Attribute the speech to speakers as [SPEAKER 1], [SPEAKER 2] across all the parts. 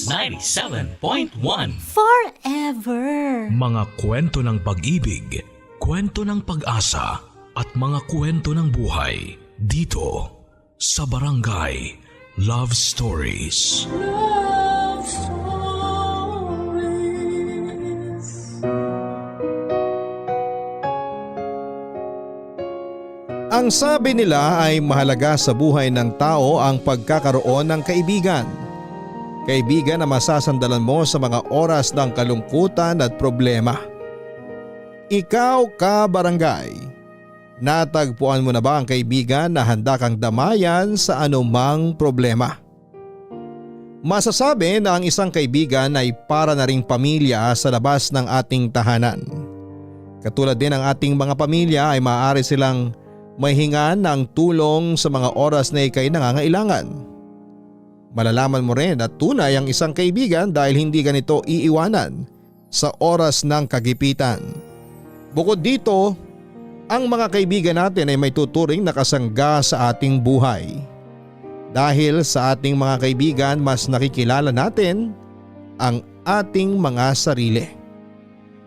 [SPEAKER 1] 97.1
[SPEAKER 2] Forever.
[SPEAKER 3] Mga kwento ng pag-ibig, kwento ng pag-asa at mga kwento ng buhay dito sa Barangay Love Stories.
[SPEAKER 4] Love Stories.
[SPEAKER 5] Ang sabi nila ay mahalaga sa buhay ng tao ang pagkakaroon ng kaibigan. Kaibigan na masasandalan mo sa mga oras ng kalungkutan at problema. Ikaw ka barangay, natagpuan mo na ba ang kaibigan na handa kang damayan sa anumang problema? Masasabi na ang isang kaibigan ay para na ring pamilya sa labas ng ating tahanan. Katulad din ng ating mga pamilya ay maaari silang mahingan ng tulong sa mga oras na ikay nangangailangan. Malalaman mo rin at tunay ang isang kaibigan dahil hindi ganito iiwanan sa oras ng kagipitan. Bukod dito, ang mga kaibigan natin ay may tuturing na kasangga sa ating buhay. Dahil sa ating mga kaibigan mas nakikilala natin ang ating mga sarili.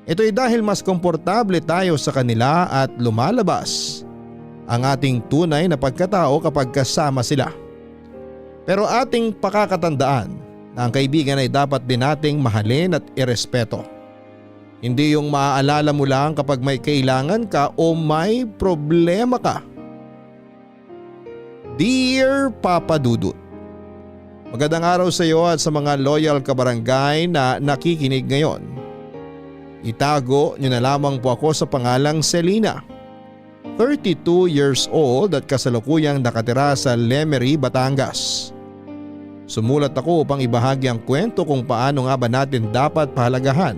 [SPEAKER 5] Ito ay dahil mas komportable tayo sa kanila at lumalabas ang ating tunay na pagkatao kapag kasama sila. Pero ating pakakatandaan na ang kaibigan ay dapat din nating mahalin at irespeto. Hindi yung maaalala mo lang kapag may kailangan ka o may problema ka. Dear Papa Dudut, magandang araw sa iyo at sa mga loyal kabarangay na nakikinig ngayon. Itago niyo na lamang po ako sa pangalang Selena, 32 years old at kasalukuyang nakatira sa Lemery, Batangas. Sumulat ako upang ibahagi ang kwento kung paano nga ba natin dapat pahalagahan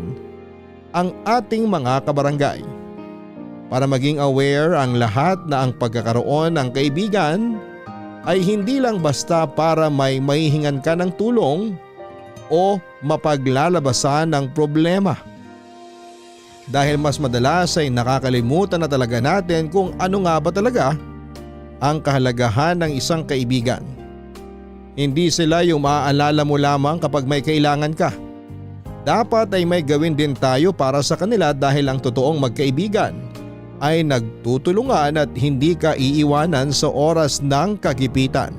[SPEAKER 5] ang ating mga kabarangay. Para maging aware ang lahat na ang pagkakaroon ng kaibigan ay hindi lang basta para may maihingan ka ng tulong o mapaglalabasan ng problema. Dahil mas madalas ay nakakalimutan na talaga natin kung ano nga ba talaga ang kahalagahan ng isang kaibigan. Hindi sila yung maaalala mo lamang kapag may kailangan ka. Dapat ay may gawin din tayo para sa kanila dahil ang totoong magkaibigan ay nagtutulungan at hindi ka iiwanan sa oras ng kagipitan.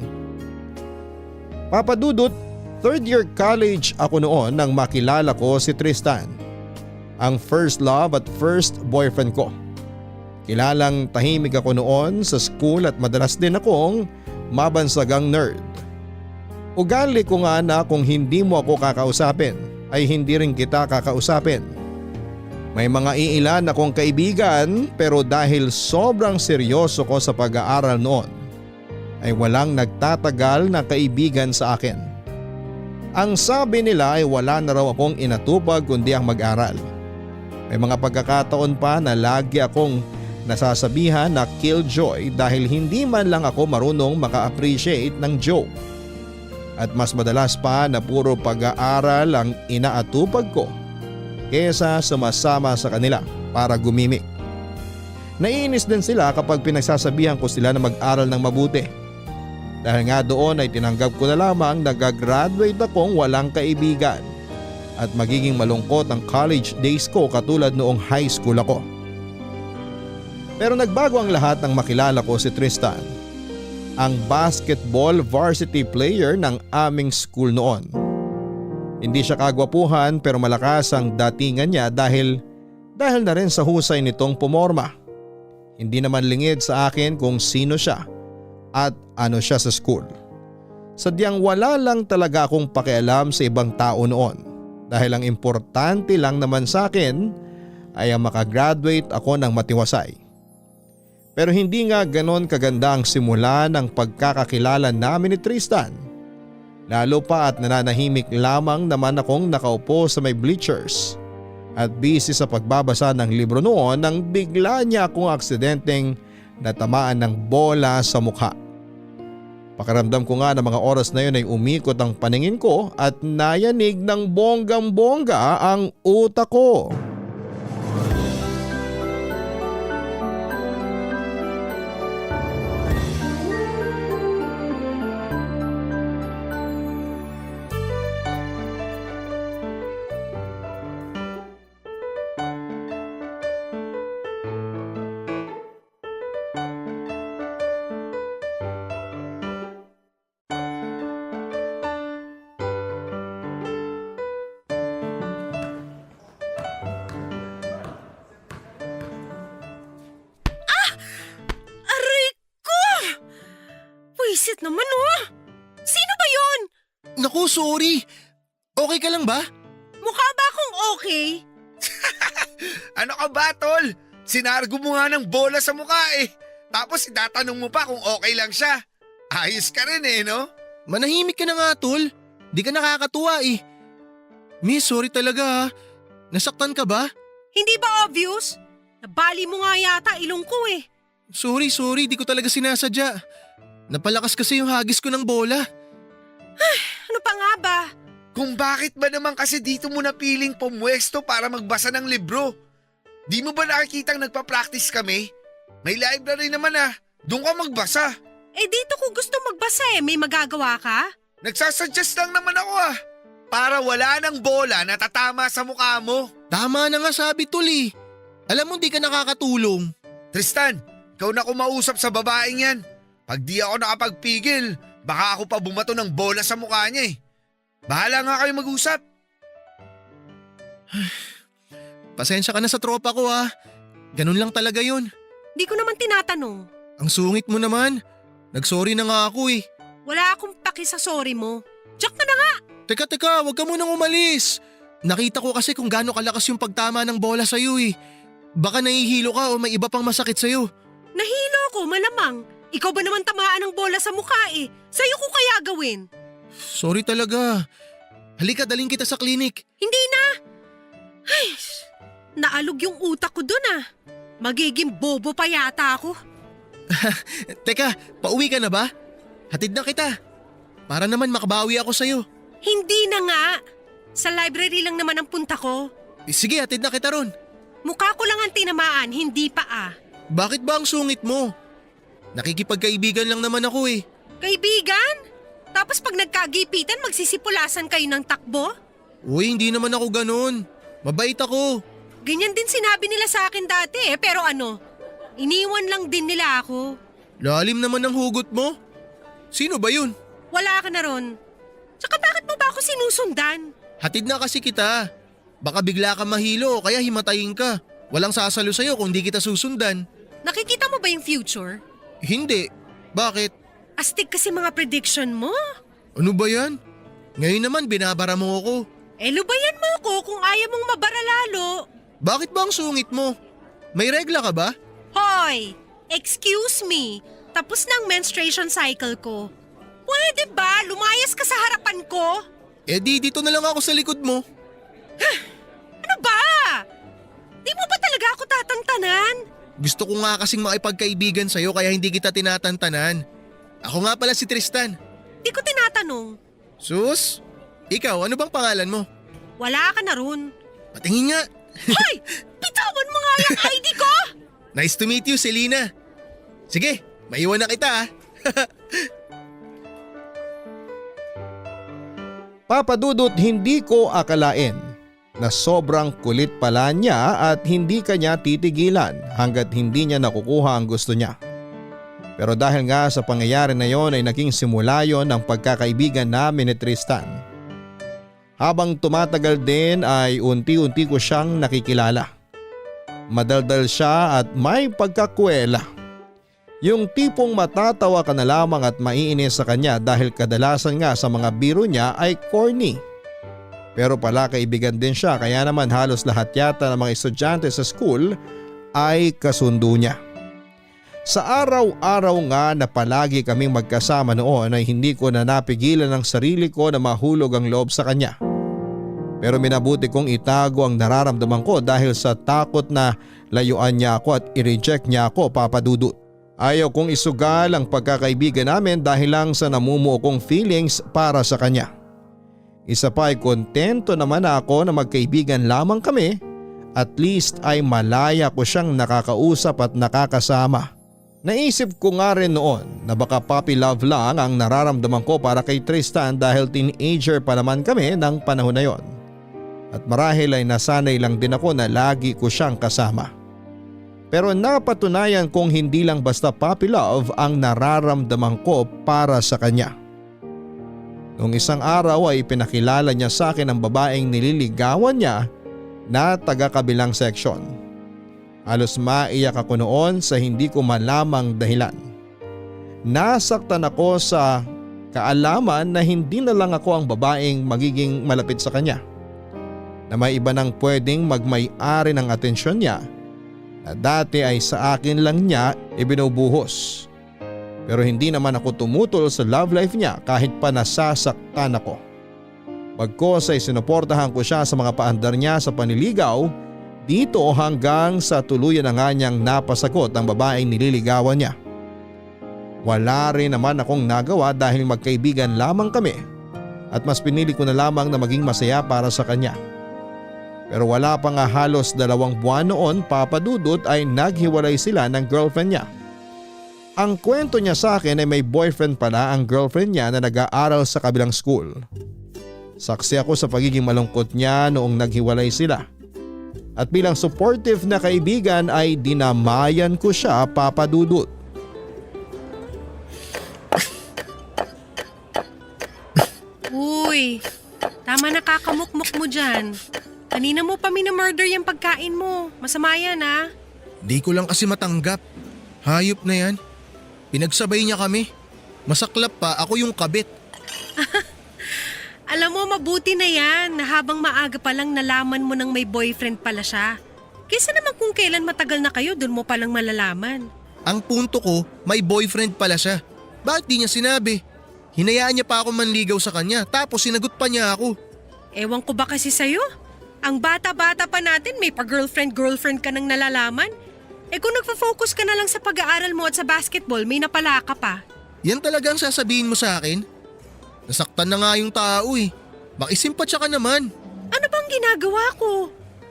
[SPEAKER 5] Papa Dudut, third year college ako noon nang makilala ko si Tristan. Ang first love at first boyfriend ko. Kilalang tahimik ako noon sa school at madalas din akong mabansagang nerd. Ugali ko nga na kung hindi mo ako kakausapin ay hindi rin kita kakausapin. May mga iilan akong kaibigan pero dahil sobrang seryoso ko sa pag-aaral noon ay walang nagtatagal na kaibigan sa akin. Ang sabi nila ay wala na raw akong inatupag kundi ang mag-aral. May mga pagkakataon pa na lagi akong nasasabihan na killjoy dahil hindi man lang ako marunong maka-appreciate ng joke. At mas madalas pa na puro pag-aaral ang inaatupag ko kesa sumasama sa kanila para gumimik. Naiinis din sila kapag pinagsasabihan ko sila na mag-aral ng mabuti. Dahil nga doon ay tinanggap ko na lamang na gagraduate akong walang kaibigan at magiging malungkot ang college days ko katulad noong high school ako. Pero nagbago ang lahat nang makilala ko si Tristan, ang basketball varsity player ng aming school noon. Hindi siya kagwapuhan pero malakas ang datingan niya dahil na rin sa husay nitong pumorma. Hindi naman lingid sa akin kung sino siya at ano siya sa school. Sadyang wala lang talaga akong pakialam sa ibang tao noon dahil ang importante lang naman sa akin ay ang makagraduate ako ng matiwasay. Pero hindi nga ganon kaganda ang simula ng pagkakakilala namin ni Tristan. Lalo pa at nananahimik lamang naman akong nakaupo sa may bleachers at busy sa pagbabasa ng libro noon nang bigla niya akong aksidenteng natamaan ng bola sa mukha. Pakiramdam ko nga na mga oras na yun ay umikot ang paningin ko at nayanig ng bonggang-bongga ang utak ko.
[SPEAKER 1] Wisit naman oh! Sino ba yun?
[SPEAKER 2] Naku, sorry. Okay ka lang ba?
[SPEAKER 1] Mukha ba akong okay?
[SPEAKER 6] Ano ka ba, tol? Sinargo mo nga ng bola sa mukha eh. Tapos itatanong mo pa kung okay lang siya. Ayos ka rin eh, no?
[SPEAKER 2] Manahimik ka na nga, tol. Di ka nakakatuwa eh. Miss, sorry talaga ha. Nasaktan ka ba?
[SPEAKER 1] Hindi ba obvious? Nabali mo nga yata ilong ko eh.
[SPEAKER 2] Sorry, di ko talaga sinasadya. Napalakas kasi yung hagis ko ng bola.
[SPEAKER 1] Ano pa nga ba?
[SPEAKER 6] Kung bakit ba naman kasi dito mo napiling pumwesto para magbasa ng libro? Di mo ba nakikitang nagpa-practice kami? May library naman ah. Doon ka magbasa.
[SPEAKER 1] Eh dito ko gusto magbasa eh. May magagawa ka?
[SPEAKER 6] Nagsasuggest lang naman ako ah. Para wala ng bola na tatama sa mukha mo.
[SPEAKER 2] Tama na nga sabi, tol eh. Alam mo di ka nakakatulong.
[SPEAKER 6] Tristan, ikaw na kumausap sa babaeng yan. Pag di ako nakapagpigil, baka ako pa bumato ng bola sa mukha niya eh. Bahala nga kayo mag-usap.
[SPEAKER 2] Pasensya ka na sa tropa ko ha. Ganun lang talaga yun.
[SPEAKER 1] Di ko naman tinatanong.
[SPEAKER 2] Ang sungit mo naman. Nagsorry na nga ako eh.
[SPEAKER 1] Wala akong paki sa sorry mo. Jack ka na nga!
[SPEAKER 2] Teka, wag ka munang umalis. Nakita ko kasi kung gaano kalakas yung pagtama ng bola sa'yo eh. Baka nahihilo ka o may iba pang masakit sa'yo.
[SPEAKER 1] Nahilo ko, malamang. Ikaw ba naman tamaan ng bola sa mukha eh? Sa'yo ko kaya gawin?
[SPEAKER 2] Sorry talaga. Halika, daling kita sa klinik.
[SPEAKER 1] Hindi na! Ay, naalog yung utak ko dun ah. Magiging bobo pa yata ako.
[SPEAKER 2] Teka, pauwi ka na ba? Hatid na kita. Para naman makabawi ako sa'yo.
[SPEAKER 1] Hindi na nga. Sa library lang naman ang punta ko.
[SPEAKER 2] Sige, hatid na kita ron.
[SPEAKER 1] Mukha ko lang ang tinamaan, hindi pa ah.
[SPEAKER 2] Bakit ba ang sungit mo? Nakikipagkaibigan lang naman ako eh.
[SPEAKER 1] Kaibigan? Tapos pag nagkagipitan, magsisipulasan kayo ng takbo?
[SPEAKER 2] Uy, hindi naman ako ganun. Mabait ako.
[SPEAKER 1] Ganyan din sinabi nila sa akin dati eh, pero ano, iniwan lang din nila ako.
[SPEAKER 2] Lalim naman ng hugot mo. Sino ba yun?
[SPEAKER 1] Wala ka na ron. Tsaka bakit mo ba ako sinusundan?
[SPEAKER 2] Hatid na kasi kita. Baka bigla ka mahilo o kaya himatayin ka. Walang sasalo sa'yo kung di kita susundan.
[SPEAKER 1] Nakikita mo ba yung future?
[SPEAKER 2] Hindi. Bakit?
[SPEAKER 1] Astig kasi mga prediction mo.
[SPEAKER 2] Ano ba yan? Ngayon naman binabara mo ako.
[SPEAKER 1] Eh lubayan mo ako kung ayaw mong mabara lalo.
[SPEAKER 2] Bakit ba ang sungit mo? May regla ka ba?
[SPEAKER 1] Hoy! Excuse me. Tapos na ang menstruation cycle ko. Pwede ba? Lumayas ka sa harapan ko?
[SPEAKER 2] Eh di dito na lang ako sa likod mo.
[SPEAKER 1] Ano ba? Di mo ba talaga ako tatantanan?
[SPEAKER 2] Gusto ko nga kasing makipagkaibigan sa'yo kaya hindi kita tinatantanan. Ako nga pala si Tristan.
[SPEAKER 1] Di ko tinatanong.
[SPEAKER 2] Sus? Ikaw, ano bang pangalan mo?
[SPEAKER 1] Wala ka na ron.
[SPEAKER 2] Patingin nga.
[SPEAKER 1] Hoy! Bitawan mo nga yung ID ko!
[SPEAKER 2] Nice to meet you, Selena. Sige, maiwan na kita ah.
[SPEAKER 5] Papa Dudut, hindi ko akalain na sobrang kulit pala niya at hindi kanya titigilan hanggat hindi niya nakukuha ang gusto niya. Pero dahil nga sa pangyayari na yon ay naging simula yon ng pagkakaibigan namin ni Tristan. Habang tumatagal din ay unti-unti ko siyang nakikilala. Madaldal siya at may pagkakwela. Yung tipong matatawa ka na lamang at maiinis sa kanya dahil kadalasan nga sa mga biro niya ay corny. Pero pala kaibigan din siya kaya naman halos lahat yata ng mga estudyante sa school ay kasundo niya. Sa araw-araw nga na palagi kaming magkasama noon ay hindi ko na napigilan ang sarili ko na mahulog ang loob sa kanya. Pero minabuti kong itago ang nararamdaman ko dahil sa takot na layuan niya ako at i-reject niya ako, Papa Dudut. Ayaw kong isugal ang pagkakaibigan namin dahil lang sa namumuo kong feelings para sa kanya. Isa pa ay kontento naman ako na magkaibigan lamang kami, at least ay malaya ko siyang nakakausap at nakakasama. Naisip ko nga rin noon na baka puppy love lang ang nararamdaman ko para kay Tristan dahil teenager pa naman kami ng panahon na yon. At marahil ay nasanay lang din ako na lagi ko siyang kasama. Pero napatunayan kong hindi lang basta puppy love ang nararamdaman ko para sa kanya. Noong isang araw ay pinakilala niya sa akin ang babaeng nililigawan niya na taga-kabilang section. Halos maiyak ako noon sa hindi ko malamang dahilan. nasaktan ako sa kaalaman na hindi na lang ako ang babaeng magiging malapit sa kanya. Na may iba nang pwedeng magmay-ari ng atensyon niya na dati ay sa akin lang niya ibinubuhos. Pero hindi naman ako tumutol sa love life niya kahit pa nasasaktan ako. Bagkos ay sinuportahan ko siya sa mga paandar niya sa panliligaw dito hanggang sa tuluyan na nga niyang napasagot ang babaeng nililigawan niya. Wala rin naman akong nagawa dahil magkaibigan lamang kami at mas pinili ko na lamang na maging masaya para sa kanya. Pero wala pa nga halos 2 buwan noon, Papa Dudut, ay naghiwalay sila ng girlfriend niya. Ang kwento niya sa akin ay may boyfriend pala ang girlfriend niya na nag-aaral sa kabilang school. Saksi ako sa pagiging malungkot niya noong naghiwalay sila. At bilang supportive na kaibigan ay dinamayan ko siya, Papa Dudut.
[SPEAKER 1] Uy, tama na kakamukmuk mo dyan. Kanina mo pa minamurder yung pagkain mo. Masama yan ha.
[SPEAKER 2] Di ko lang kasi matanggap. Hayop na yan. Pinagsabay niya kami. Masaklap pa, ako yung kabit.
[SPEAKER 1] Alam mo, mabuti na yan na habang maaga pa lang nalaman mo nang may boyfriend pala siya. Kaysa naman kung kailan matagal na kayo, dun mo palang malalaman.
[SPEAKER 2] Ang punto ko, may boyfriend pala siya. Bakit di niya sinabi? Hinayaan niya pa ako manligaw sa kanya tapos sinagot pa niya ako.
[SPEAKER 1] Ewan ko ba kasi sa'yo? Ang bata-bata pa natin, may pa-girlfriend ka nang nalalaman. Kung nagfo-focus ka na lang sa pag-aaral mo at sa basketball, may napala ka pa.
[SPEAKER 2] Yan talagang sasabihin mo sa akin? Nasaktan na nga yung tao eh. Makisimpatya ka naman.
[SPEAKER 1] Ano bang ginagawa ko?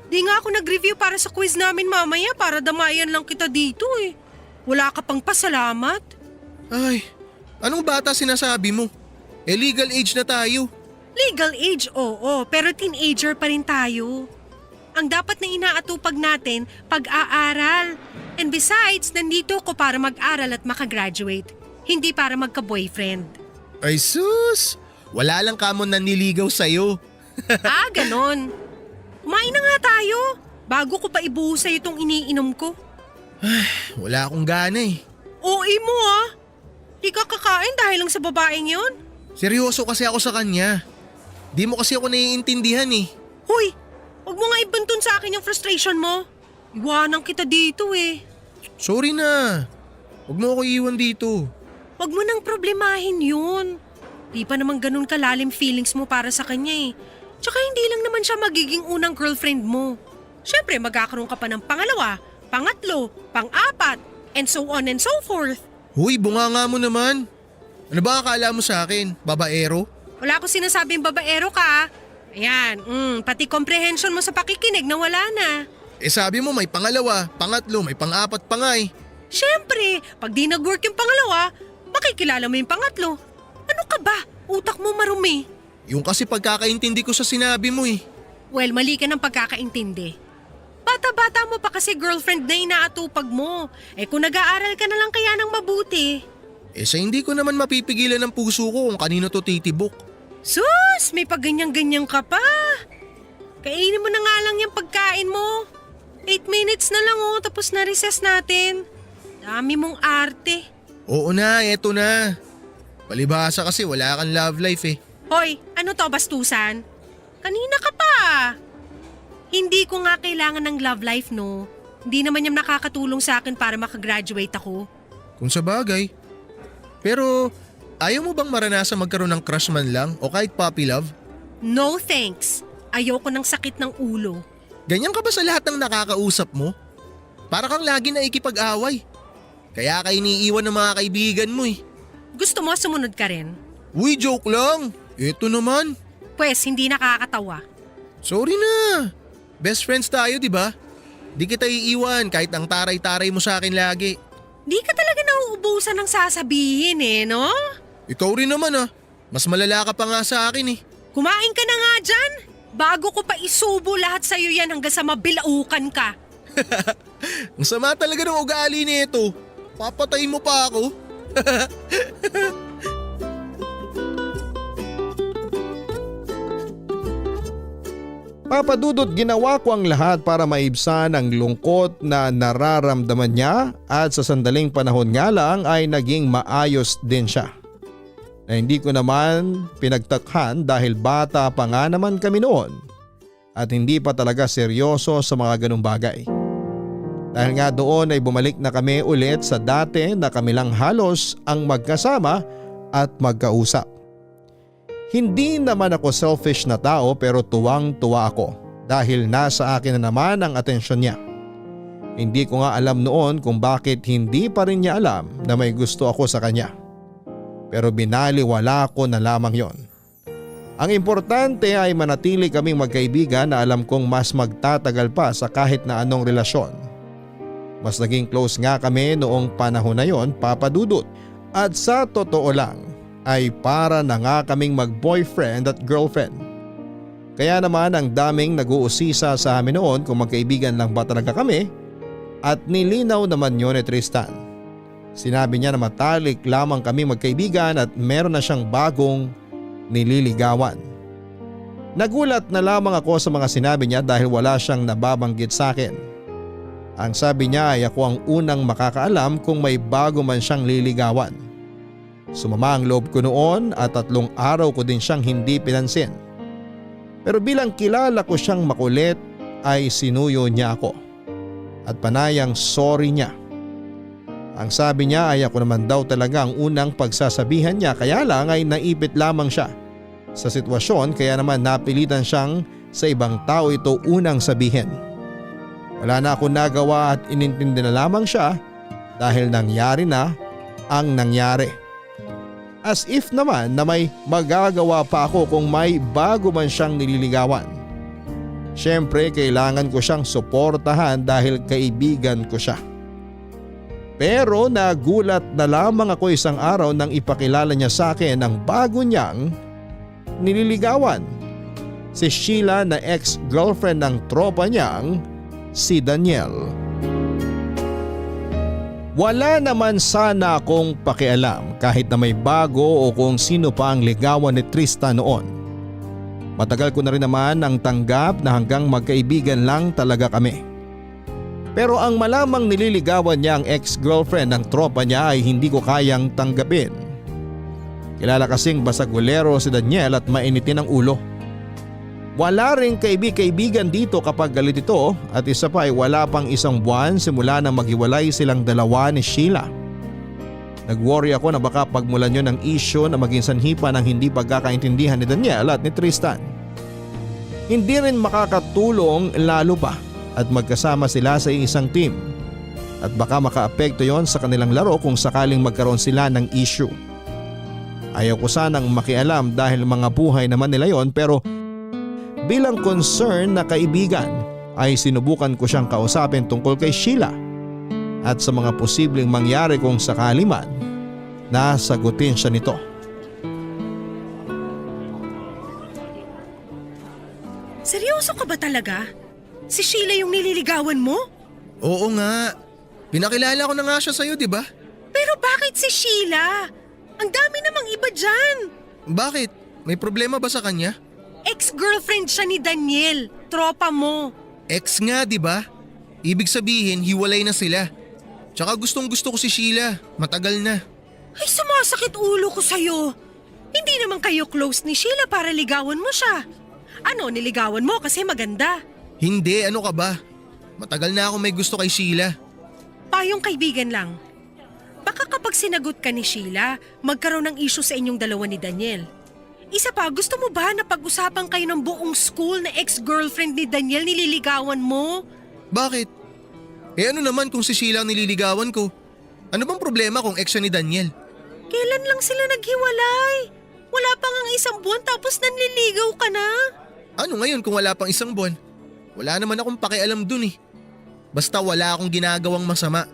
[SPEAKER 1] Di nga ako nag-review para sa quiz namin mamaya para damayan lang kita dito eh. Wala ka pang pasalamat.
[SPEAKER 2] Ay, anong bata sinasabi mo? Legal age na tayo.
[SPEAKER 1] Legal age, oo, pero teenager pa rin tayo. Ang dapat na inaatupag natin, pag-aaral. And besides, nandito ko para mag-aral at makagraduate. Hindi para magka-boyfriend.
[SPEAKER 2] Ay sus! Wala lang kamon naniligaw sa'yo.
[SPEAKER 1] Ganon. Kumain na nga tayo. Bago ko pa ibuhos sa'yo itong iniinom ko.
[SPEAKER 2] Wala akong gana eh.
[SPEAKER 1] OA mo ah. Di ka kakain dahil lang sa babaeng yon.
[SPEAKER 2] Seryoso kasi ako sa kanya. Di mo kasi ako naiintindihan eh.
[SPEAKER 1] Hoy, wag mo nga ibantun sa akin yung frustration mo. Iwanan kita dito eh.
[SPEAKER 2] Sorry na. Huwag mo ako iwan dito.
[SPEAKER 1] Wag mo nang problemahin yun. Di pa naman ganun kalalim feelings mo para sa kanya eh. Tsaka hindi lang naman siya magiging unang girlfriend mo. Siyempre magkakaroon ka pa ng pangalawa, pangatlo, pang-apat, and so on and so forth.
[SPEAKER 2] Huy, bunganga mo naman. Ano ba akala mo sa akin? Babaero?
[SPEAKER 1] Wala ko sinasabing babaero ka. Ayan, pati comprehension mo sa pakikinig na wala na.
[SPEAKER 2] Sabi mo may pangalawa, pangatlo, may pang-apat pa nga eh.
[SPEAKER 1] Siyempre, pag di nag-work yung pangalawa, makikilala mo yung pangatlo. Ano ka ba? Utak mo marumi.
[SPEAKER 2] Yung kasi pagkakaintindi ko sa sinabi mo eh.
[SPEAKER 1] Well, mali ka ng pagkakaintindi. Bata-bata mo pa kasi girlfriend na inaatupag mo. Kung nag-aaral ka na lang kaya ng mabuti.
[SPEAKER 2] Sa hindi ko naman mapipigilan ng puso ko kung kanino to titibok.
[SPEAKER 1] Sus, may pagganyan-ganyan ka pa. Kainin mo na nga lang yung pagkain mo. 8 minutes na lang tapos na recess natin. Dami mong arte.
[SPEAKER 2] Oo na, eto na. Palibhasa kasi wala kang love life eh.
[SPEAKER 1] Hoy, ano to bastusan? Kanina ka pa. Hindi ko nga kailangan ng love life, no? Hindi naman yung nakakatulong sa akin para makagraduate ako.
[SPEAKER 2] Kung sa bagay. Pero ayaw mo bang maranasan magkaroon ng crush man lang o kahit puppy love?
[SPEAKER 1] No thanks. Ayoko ng sakit ng ulo.
[SPEAKER 2] Ganyan ka ba sa lahat ng nakakausap mo? Para kang lagi na ikipag-away. Kaya ka iniiwan ng mga kaibigan mo eh.
[SPEAKER 1] Gusto mo sumunod ka rin?
[SPEAKER 2] Uy, joke lang. Ito naman.
[SPEAKER 1] Pwes, hindi nakakatawa.
[SPEAKER 2] Sorry na. Best friends tayo, di ba? Di kita iiwan kahit ang taray-taray mo sa akin lagi.
[SPEAKER 1] Di ka talaga nauubusan ng sasabihin no?
[SPEAKER 2] Ikaw rin naman ah. Mas malala ka pa nga sa akin eh.
[SPEAKER 1] Kumain ka na nga dyan. Bago ko pa isubo lahat sa'yo yan hanggang sa mabilaukan ka.
[SPEAKER 2] Ang sama talaga ng ugali nito. Papatayin mo pa ako.
[SPEAKER 5] Papadudot, ginawa ko ang lahat para maibsan ang lungkot na nararamdaman niya at sa sandaling panahon nga lang ay naging maayos din siya. Na hindi ko naman pinagtakhan dahil bata pa nga naman kami noon at hindi pa talaga seryoso sa mga ganung bagay. Dahil nga doon ay bumalik na kami ulit sa dati na kami lang halos ang magkasama at magkausap. Hindi naman ako selfish na tao pero tuwang-tuwa ako dahil nasa akin na naman ang atensyon niya. Hindi ko nga alam noon kung bakit hindi pa rin niya alam na may gusto ako sa kanya. Pero binaliwala ko na lamang yon. Ang importante ay manatili kaming magkaibigan na alam kong mas magtatagal pa sa kahit na anong relasyon. Mas naging close nga kami noong panahon na yon, Papa Dudut. At sa totoo lang ay para na nga kaming mag-boyfriend at girlfriend. Kaya naman ang daming nag-uusisa sa amin noon kung magkaibigan lang ba talaga kami at nilinaw naman yun ni Tristan. Sinabi niya na matalik lamang kami magkaibigan at meron na siyang bagong nililigawan. Nagulat na lamang ako sa mga sinabi niya dahil wala siyang nababanggit sa akin. Ang sabi niya ay ako ang unang makakaalam kung may bago man siyang liligawan. Sumama ang loob ko noon at 3 araw ko din siyang hindi pinansin. Pero bilang kilala ko siyang makulit ay sinuyo niya ako. At panayang sorry niya. Ang sabi niya ay ako naman daw talaga ang unang pagsasabihan niya kaya lang ay naipit lamang siya sa sitwasyon kaya naman napilitan siyang sa ibang tao ito unang sabihin. Wala na akong nagawa at inintindi na lamang siya dahil nangyari na ang nangyari. As if naman na may magagawa pa ako kung may bago man siyang nililigawan. Siyempre kailangan ko siyang suportahan dahil kaibigan ko siya. Pero nagulat na lamang ako isang araw nang ipakilala niya sa akin ang bago niyang nililigawan. Si Sheila na ex-girlfriend ng tropa niyang si Daniel. Wala naman sana akong pakialam kahit na may bago o kung sino pa ang ligawan ni Tristan noon. Matagal ko na rin naman ang tanggap na hanggang magkaibigan lang talaga kami. Pero ang malamang nililigawan niya ang ex-girlfriend ng tropa niya ay hindi ko kayang tanggapin. Kilala kasing basagulero si Daniel at mainitin ang ulo. Wala ring kaibigan dito kapag galit ito at isa pa ay wala pang 1 buwan simula na maghiwalay silang dalawa ni Sheila. Nag-worry ako na baka pagmulan yun ng issue na maging sanhipa ng hindi pagkakaintindihan ni Daniel at ni Tristan. Hindi rin makakatulong lalo pa at magkasama sila sa isang team at baka makaapekto yon sa kanilang laro kung sakaling magkaroon sila ng issue. Ayaw ko sanang makialam dahil mga buhay naman nila yon pero bilang concern na kaibigan ay sinubukan ko siyang kausapin tungkol kay Sheila at sa mga posibleng mangyari kung sakali man na sagutin siya nito.
[SPEAKER 1] Seryoso ka ba talaga? Si Sheila yung nililigawan mo?
[SPEAKER 2] Oo nga. Pinakilala ko na nga siya sa'yo, di ba?
[SPEAKER 1] Pero bakit si Sheila? Ang dami namang iba dyan.
[SPEAKER 2] Bakit? May problema ba sa kanya?
[SPEAKER 1] Ex-girlfriend siya ni Daniel, tropa mo.
[SPEAKER 2] Ex nga, di ba? Ibig sabihin, hiwalay na sila. Tsaka gustong-gusto ko si Sheila. Matagal na.
[SPEAKER 1] Ay, sumasakit ulo ko sa'yo. Hindi naman kayo close ni Sheila para ligawan mo siya. Ano, niligawan mo kasi maganda?
[SPEAKER 2] Hindi, ano ka ba? Matagal na ako may gusto kay Sheila.
[SPEAKER 1] Payong kaibigan lang. Baka kapag sinagot ka ni Sheila, magkaroon ng issue sa inyong dalawa ni Daniel. Isa pa, gusto mo ba na pag-usapan kayo ng buong school na ex-girlfriend ni Daniel nililigawan mo?
[SPEAKER 2] Bakit? Eh ano naman kung si Sheila ang nililigawan ko? Ano bang problema kung ex siya ni Daniel?
[SPEAKER 1] Kailan lang sila naghiwalay? Wala pa ngang 1 buwan tapos nanliligaw ka na?
[SPEAKER 2] Ano ngayon kung wala pang 1 buwan? Wala naman akong pakialam dun eh. Basta wala akong ginagawang masama.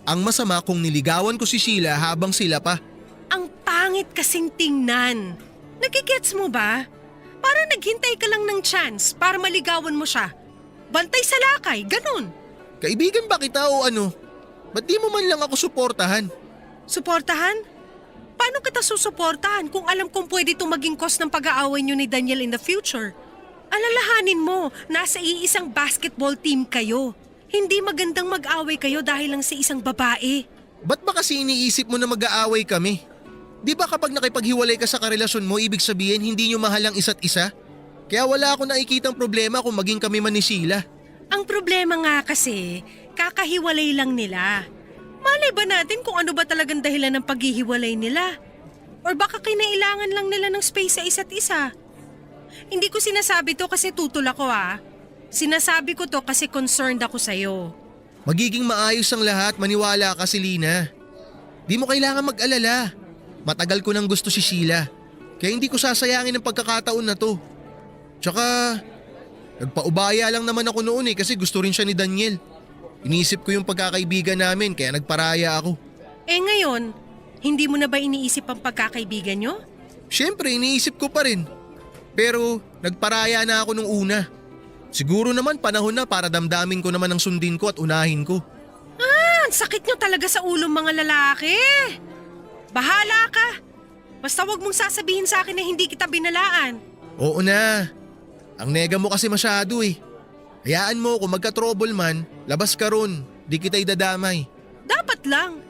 [SPEAKER 2] Ang masama kung niligawan ko si Sheila habang sila pa.
[SPEAKER 1] Ang pangit kasing tingnan. Nagigets mo ba? Para naghintay ka lang ng chance para maligawan mo siya. Bantay sa lakay, ganun.
[SPEAKER 2] Kaibigan ba kita o ano? Ba't di mo man lang ako suportahan?
[SPEAKER 1] Suportahan? Paano kita susuportahan kung alam kong pwede itong maging cause ng pag-aaway niyo ni Daniel in the future? Alalahanin mo, nasa iisang basketball team kayo. Hindi magandang mag-away kayo dahil lang sa isang babae.
[SPEAKER 2] Ba't ba kasi iniisip mo na mag-aaway kami? Di ba kapag nakipaghiwalay ka sa karelasyon mo, ibig sabihin hindi nyo mahal ang isa't isa? Kaya wala akong nakikitang problema kung maging kami man ni Sheila.
[SPEAKER 1] Ang problema nga kasi, kakahiwalay lang nila. Malay ba natin kung ano ba talagang dahilan ng paghihiwalay nila? Or baka kinailangan lang nila ng space sa isa't isa? Hindi ko sinasabi to kasi tutol ako Sinasabi ko to kasi concerned ako sa'yo.
[SPEAKER 2] Magiging maayos ang lahat, maniwala ka Selena. Di mo kailangan mag-alala. Matagal ko nang gusto si Sheila. Kaya hindi ko sasayangin ang pagkakataon na to. Tsaka, nagpaubaya lang naman ako noon kasi gusto rin siya ni Daniel. Iniisip ko yung pagkakaibigan namin kaya nagparaya ako.
[SPEAKER 1] Ngayon, hindi mo na ba iniisip ang pagkakaibigan nyo?
[SPEAKER 2] Siyempre, iniisip ko pa rin. Pero nagparaya na ako nung una. Siguro naman panahon na para damdamin ko naman ang sundin ko at unahin ko.
[SPEAKER 1] Ang sakit nyo talaga sa ulong mga lalaki. Bahala ka. Basta wag mong sasabihin sa akin na hindi kita binalaan.
[SPEAKER 2] Oo na. Ang nega mo kasi masyado Hayaan mo kung magka-trouble man, labas ka ron. Di kita idadamay.
[SPEAKER 1] Dapat lang.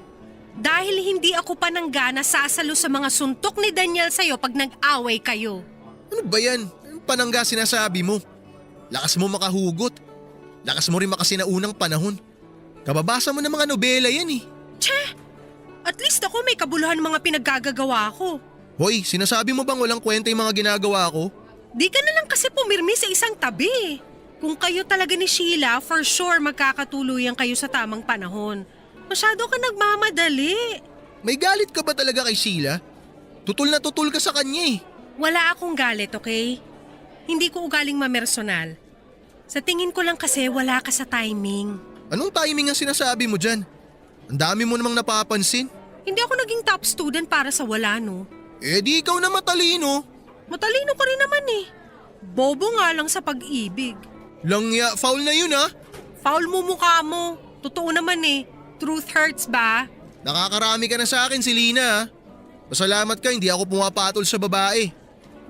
[SPEAKER 1] Dahil hindi ako pananggana sasalo sa mga suntok ni Daniel sa'yo pag nag-away kayo.
[SPEAKER 2] Ano ba yan? Anong panangga sinasabi mo? Lakas mo makahugot. Lakas mo rin makasinaunang panahon. Kababasa mo ng mga nobela yan
[SPEAKER 1] At least ako may kabuluhan mga pinaggagawa ko.
[SPEAKER 2] Hoy, sinasabi mo bang walang kwenta yung mga ginagawa ko?
[SPEAKER 1] Di ka na lang kasi pumirmi sa isang tabi. Kung kayo talaga ni Sheila, for sure magkakatuluyan kayo sa tamang panahon. Masyado ka nagmamadali.
[SPEAKER 2] May galit ka ba talaga kay Sheila? Tutul na tutul ka sa kanya
[SPEAKER 1] Wala akong galit, okay? Hindi ko ugaling mamersonal. Sa tingin ko lang kasi wala ka sa timing.
[SPEAKER 2] Anong timing ang sinasabi mo dyan? Ang dami mo namang napapansin.
[SPEAKER 1] Hindi ako naging top student para sa wala, no?
[SPEAKER 2] Di ikaw na matalino.
[SPEAKER 1] Matalino ka rin naman Bobo nga lang sa pag-ibig.
[SPEAKER 2] Langya, foul na yun
[SPEAKER 1] Foul mo mukha mo. Totoo naman Truth hurts ba?
[SPEAKER 2] Nakakarami ka na sa akin, Selena Pasalamat ka, hindi ako pumapatol sa babae.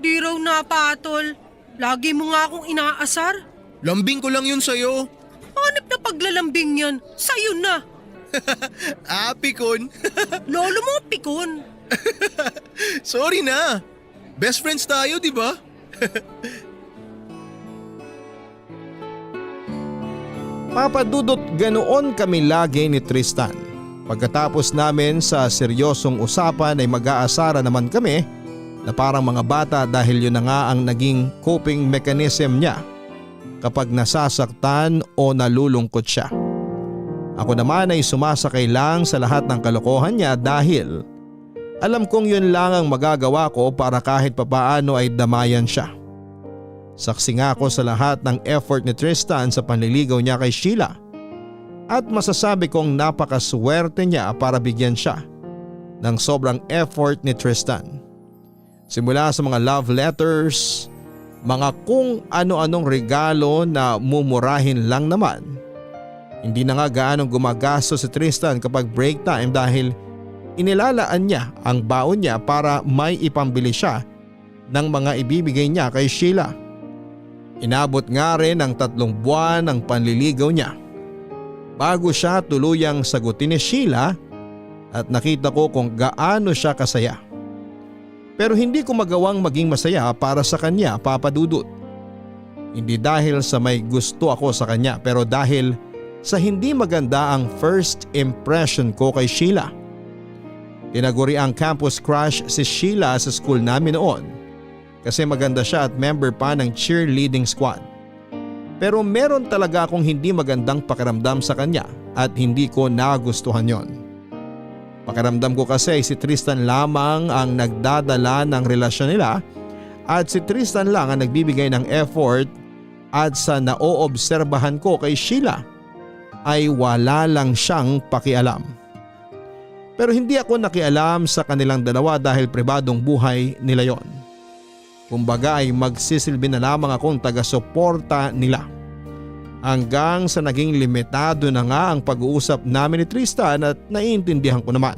[SPEAKER 1] Di raw napatol. Lagi mo nga akong inaasar.
[SPEAKER 2] Lambing ko lang yun sa'yo.
[SPEAKER 1] Hanip na paglalambing yan. Sa'yo na.
[SPEAKER 2] Pikon.
[SPEAKER 1] Lolo mo pikon.
[SPEAKER 2] Sorry na. Best friends tayo, di ba?
[SPEAKER 5] Papadudot ganoon kami lagi ni Tristan. Pagkatapos namin sa seryosong usapan ay mag-aasara naman kami na parang mga bata dahil yun na nga ang naging coping mechanism niya kapag nasasaktan o nalulungkot siya. Ako naman ay sumasakay lang sa lahat ng kalokohan niya dahil alam kong yun lang ang magagawa ko para kahit papaano ay damayan siya. Saksi nga ako sa lahat ng effort ni Tristan sa panliligaw niya kay Sheila at masasabi kong napakaswerte niya para bigyan siya ng sobrang effort ni Tristan. Simula sa mga love letters, mga kung ano-anong regalo na mumurahin lang naman. Hindi na nga gaanong gumagastos si Tristan kapag break time dahil inilalaan niya ang baon niya para may ipambili siya ng mga ibibigay niya kay Sheila. Inabot nga rin ang 3 buwan ng panliligaw niya bago siya tuluyang sagutin ni Sheila at nakita ko kung gaano siya kasaya. Pero hindi ko magawang maging masaya para sa kanya, Papa Dudut. Hindi dahil sa may gusto ako sa kanya pero dahil sa hindi maganda ang first impression ko kay Sheila. Tinaguri ang campus crush si Sheila sa school namin noon kasi maganda siya at member pa ng cheerleading squad. Pero meron talaga akong hindi magandang pakiramdam sa kanya at hindi ko nagustuhan yon. Pakiramdam ko kasi si Tristan lamang ang nagdadala ng relasyon nila at si Tristan lang ang nagbibigay ng effort at sa naoobserbahan ko kay Sheila ay wala lang siyang pakialam. Pero hindi ako nakialam sa kanilang dalawa dahil pribadong buhay nila yon. Kumbaga ay magsisilbi na lamang akong taga-suporta nila. Hanggang sa naging limitado na nga ang pag-uusap namin ni Tristan at naiintindihan ko naman.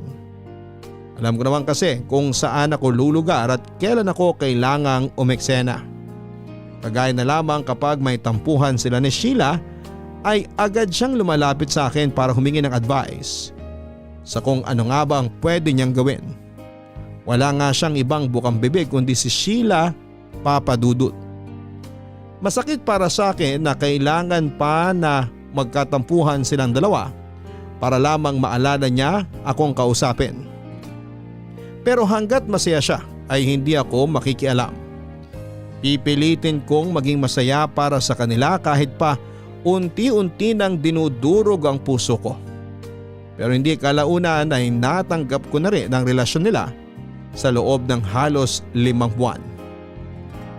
[SPEAKER 5] Alam ko naman kasi kung saan ako lulugar at kailan ako kailangang umeksena. Kagaya na lamang kapag may tampuhan sila ni Sheila ay agad siyang lumalapit sa akin para humingi ng advice sa kung ano nga ba ang pwede niyang gawin. Wala nga siyang ibang bukang bibig kundi si Sheila, Papa Dudut. Masakit para sa akin na kailangan pa na magkatampuhan silang dalawa para lamang maalala niya akong kausapin. Pero hanggat masaya siya ay hindi ako makikialam. Pipilitin kong maging masaya para sa kanila kahit pa unti-unti nang dinudurog ang puso ko. Pero hindi kalaunan ay natanggap ko na rin ang relasyon nila sa loob ng halos 5 buwan.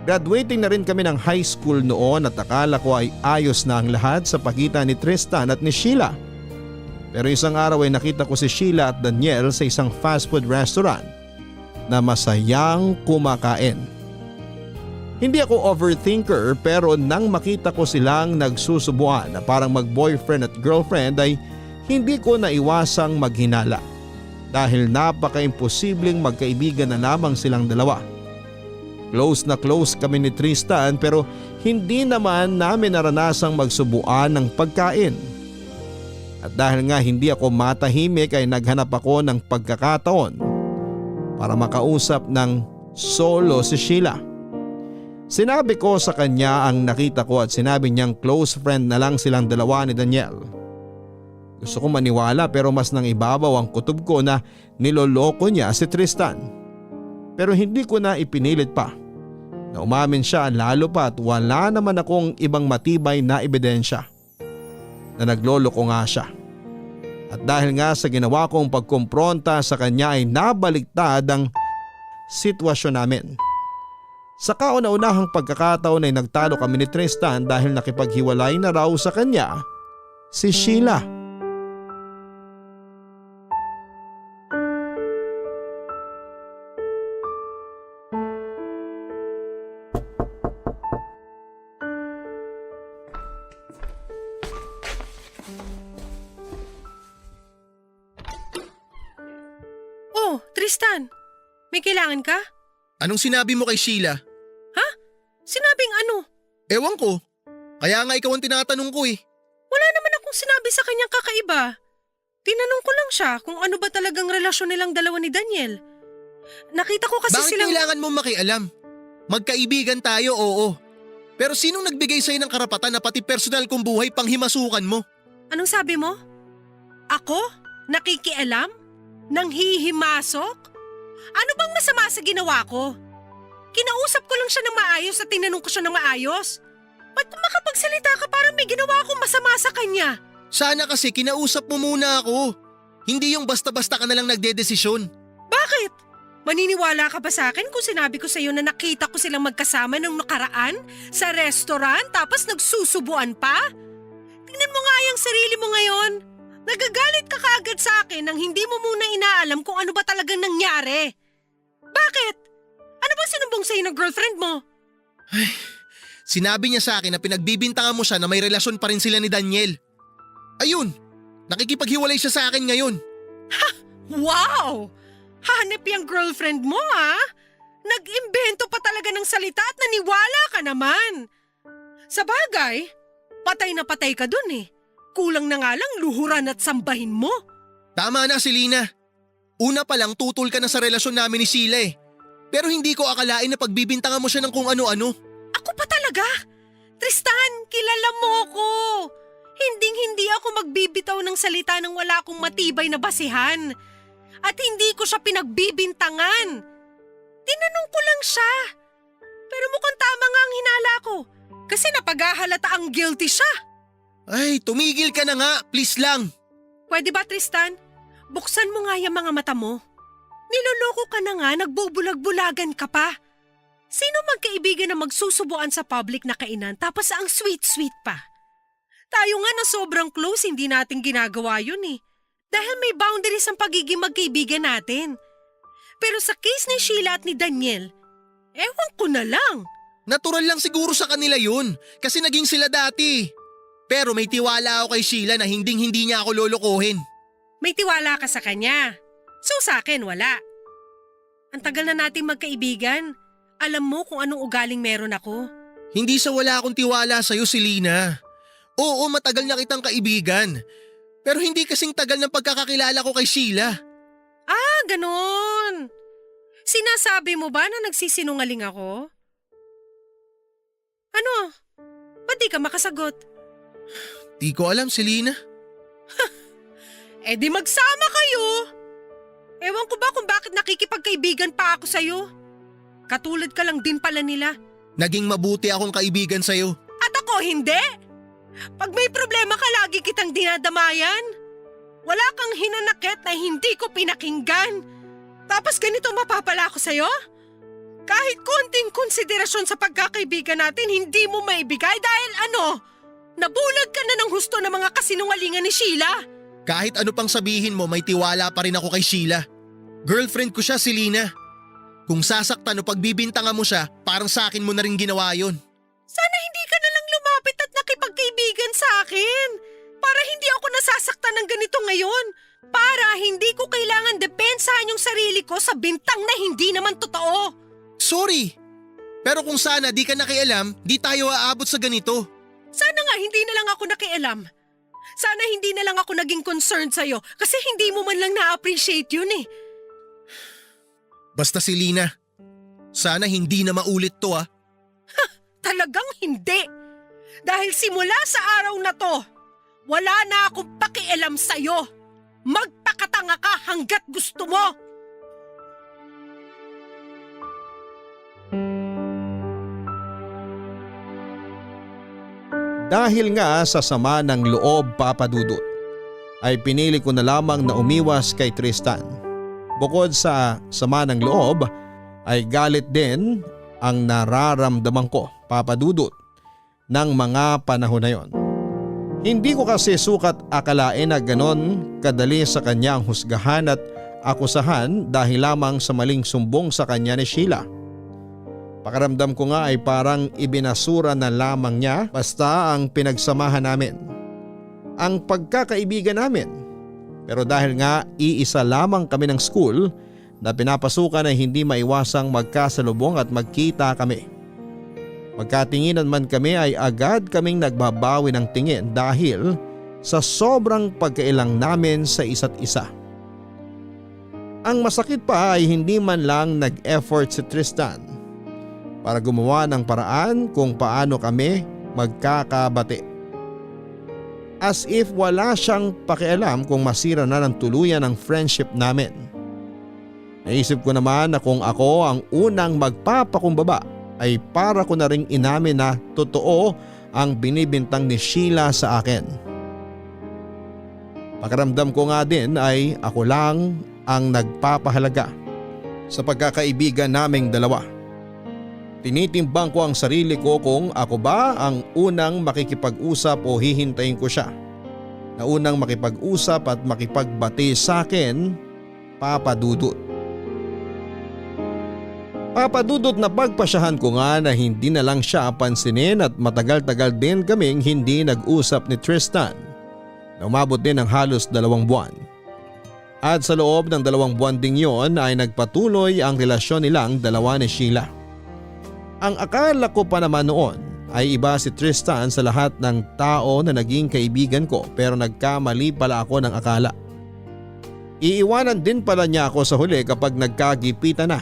[SPEAKER 5] Graduating na rin kami ng high school noon at akala ko ay ayos na ang lahat sa pagitan ni Tristan at ni Sheila. Pero isang araw ay nakita ko si Sheila at Daniel sa isang fast food restaurant na masayang kumakain. Hindi ako overthinker pero nang makita ko silang nagsusubuan na parang mag-boyfriend at girlfriend ay hindi ko naiwasang maghinala dahil napaka-imposibleng magkaibigan na lamang silang dalawa. Close na close kami ni Tristan pero hindi naman namin naranasang magsubuan ng pagkain. At dahil nga hindi ako matahimik ay naghanap ako ng pagkakataon para makausap ng solo si Sheila. Sinabi ko sa kanya ang nakita ko at sinabi niyang close friend na lang silang dalawa ni Daniel. Gusto ko maniwala pero mas nang ibabaw ang kutob ko na niloloko niya si Tristan. Pero hindi ko na ipinilit pa na umamin siya lalo pa at wala naman akong ibang matibay na ebidensya na nagloloko nga siya. At dahil nga sa ginawa kong pagkumpronta sa kanya ay nabaliktad ang sitwasyon namin. Sa kauna-unahang pagkakataon ay nagtalo kami ni Tristan dahil nakipaghiwalay na raw sa kanya si Sheila.
[SPEAKER 1] Oh, Tristan, may kailangan ka?
[SPEAKER 2] Anong sinabi mo kay Sheila?
[SPEAKER 1] Ha? Sinabing ano?
[SPEAKER 2] Ewan ko. Kaya nga ikaw ang tinatanong ko eh.
[SPEAKER 1] Wala naman akong sinabi sa kanyang kakaiba. Tinanong ko lang siya kung ano ba talagang relasyon nilang dalawa ni Daniel. Nakita ko kasi
[SPEAKER 2] Bakit
[SPEAKER 1] silang…
[SPEAKER 2] kailangan mo makialam? Magkaibigan tayo, oo. Pero sinong nagbigay sa'yo ng karapatan na pati personal kong buhay panghimasukan mo?
[SPEAKER 1] Anong sabi mo? Ako? Nakikialam? Nanghihimasok? Ano bang masama sa ginawa ko? Kinausap ko lang siya ng maayos at tinanong ko siya ng maayos. Ba't kung makapagsalita ka parang may ginawa akong masama sa kanya?
[SPEAKER 2] Sana kasi kinausap mo muna ako. Hindi yung basta-basta ka nalang nagdedesisyon.
[SPEAKER 1] Bakit? Maniniwala ka ba sa akin kung sinabi ko sa iyo na nakita ko silang magkasama nung nakaraan sa restaurant tapos nagsusubuan pa? Tingnan mo nga yung sarili mo ngayon. Nagagalit ka kaagad sa akin nang hindi mo muna inaalam kung ano ba talagang nangyari. Bakit? Ano bang sinumbong sa'yo ng girlfriend mo?
[SPEAKER 2] Sinabi niya sa akin na pinagbibintangan mo siya na may relasyon pa rin sila ni Daniel. Ayun, nakikipaghiwalay siya sa akin ngayon.
[SPEAKER 1] Wow! Hanep yung girlfriend mo ha? Nag-imbento pa talaga ng salita at naniwala ka naman. Sa bagay, patay na patay ka dun eh. Kulang na nga lang luhuran at sambahin mo.
[SPEAKER 2] Tama na, Selena. Una pa lang tutol ka na sa relasyon namin ni Sheila eh. Pero hindi ko akalain na pagbibintangan mo siya ng kung ano-ano.
[SPEAKER 1] Ako pa talaga? Tristan, kilala mo ko. Hinding-hindi ako magbibitaw ng salita nang wala akong matibay na basihan. At hindi ko siya pinagbibintangan. Tinanong ko lang siya. Pero mukhang tama nga ang hinala ko. Kasi napaghahalata ang guilty siya.
[SPEAKER 2] Ay, tumigil ka na nga, please lang.
[SPEAKER 1] Pwede ba, Tristan? Buksan mo nga yung mga mata mo. Niloloko ka na nga, nagbubulag-bulagan ka pa. Sino magkaibigan na magsusubuan sa public na kainan tapos ang sweet-sweet pa? Tayo nga na sobrang close, hindi natin ginagawa yun eh. Dahil may boundaries ang pagiging magkaibigan natin. Pero sa case ni Sheila at ni Daniel, ewan ko na lang.
[SPEAKER 2] Natural lang siguro sa kanila yun, kasi naging sila dati. Pero may tiwala ako kay Sheila na hinding-hindi niya ako lolokohin.
[SPEAKER 1] May tiwala ka sa kanya. So sa akin, wala. Ang tagal na nating magkaibigan. Alam mo kung anong ugaling meron ako.
[SPEAKER 2] Hindi sa wala akong tiwala sa'yo, Selena. Oo, matagal na kitang kaibigan. Pero hindi kasing tagal ng pagkakakilala ko kay Sheila.
[SPEAKER 1] Ah, ganon. Sinasabi mo ba na nagsisinungaling ako? Ano? Ba't di ka makasagot?
[SPEAKER 2] Di ko alam, Selena.
[SPEAKER 1] Eh di magsama kayo. Ewan ko ba kung bakit nakikipagkaibigan pa ako sa'yo? Katulad ka lang din pala nila.
[SPEAKER 2] Naging mabuti akong kaibigan sa'yo.
[SPEAKER 1] At ako hindi. Pag may problema ka, lagi kitang dinadamayan. Wala kang hinanakit na hindi ko pinakinggan. Tapos ganito mapapala ako sa'yo? Kahit konting konsiderasyon sa pagkakaibigan natin, hindi mo maibigay dahil ano? Nabulag ka na ng husto ng mga kasinungalingan ni Sheila.
[SPEAKER 2] Kahit ano pang sabihin mo, may tiwala pa rin ako kay Sheila. Girlfriend ko siya, Selena. Kung sasaktan o pagbibintangan mo siya, parang sa akin mo na rin ginawa yun.
[SPEAKER 1] Sana hindi ka na lang lumapit at nakipagkaibigan sa akin. Para hindi ako nasasaktan ng ganito ngayon. Para hindi ko kailangan depensahan yung sarili ko sa bintang na hindi naman totoo.
[SPEAKER 2] Sorry. Pero kung sana di ka nakialam, di tayo aabot sa ganito.
[SPEAKER 1] Sana nga hindi na lang ako nakialam. Sana hindi na lang ako naging concerned sa'yo kasi hindi mo man lang na-appreciate yun eh.
[SPEAKER 2] Basta, Selena, sana hindi na maulit to ah.
[SPEAKER 1] Talagang hindi. Dahil simula sa araw na to, wala na akong pakialam sa'yo. Magpakatanga ka hanggat gusto mo.
[SPEAKER 5] Dahil nga sa sama ng loob, Papa Dudut, ay pinili ko na lamang na umiwas kay Tristan. Bukod sa sama ng loob ay galit din ang nararamdaman ko, Papa Dudut, ng mga panahon na yon. Hindi ko kasi sukat akalain na ganon kadali sa kanya ang husgahan at akusahan dahil lamang sa maling sumbong sa kanya ni Sheila. Pakaramdam ko nga ay parang ibinasura na lamang niya basta ang pinagsamahan namin, ang pagkakaibigan namin. Pero dahil nga iisa lamang kami ng school na pinapasukan ay hindi maiwasang magkasalubong at magkita kami. Magkatinginan man kami ay agad kaming nagbabawi ng tingin dahil sa sobrang pagkailang namin sa isa't isa. Ang masakit pa ay hindi man lang nag-effort si Tristan para gumawa ng paraan kung paano kami magkakabati. As if wala siyang pakialam kung masira na ng tuluyan ang friendship namin. Naisip ko naman na kung ako ang unang magpapakumbaba ay para ko na ring inamin na totoo ang binibintang ni Sheila sa akin. Pakiramdam ko nga din ay ako lang ang nagpapahalaga sa pagkakaibigan naming dalawa. Tinitimbang ko ang sarili ko kung ako ba ang unang makikipag-usap o hihintayin ko siya na unang makipag-usap at makipagbati sa akin, Papa Dudut. Papa Dudut, na pagpasyahan ko nga na hindi na lang siya pansinin at matagal-tagal din kaming hindi nag-usap ni Tristan na umabot din ng halos 2 buwan. At sa loob ng 2 buwan ding yon ay nagpatuloy ang relasyon nilang dalawa ni Sheila. Ang akala ko pa naman noon ay iba si Tristan sa lahat ng tao na naging kaibigan ko, pero nagkamali pala ako ng akala. Iiwanan din pala niya ako sa huli kapag nagkagipitan na.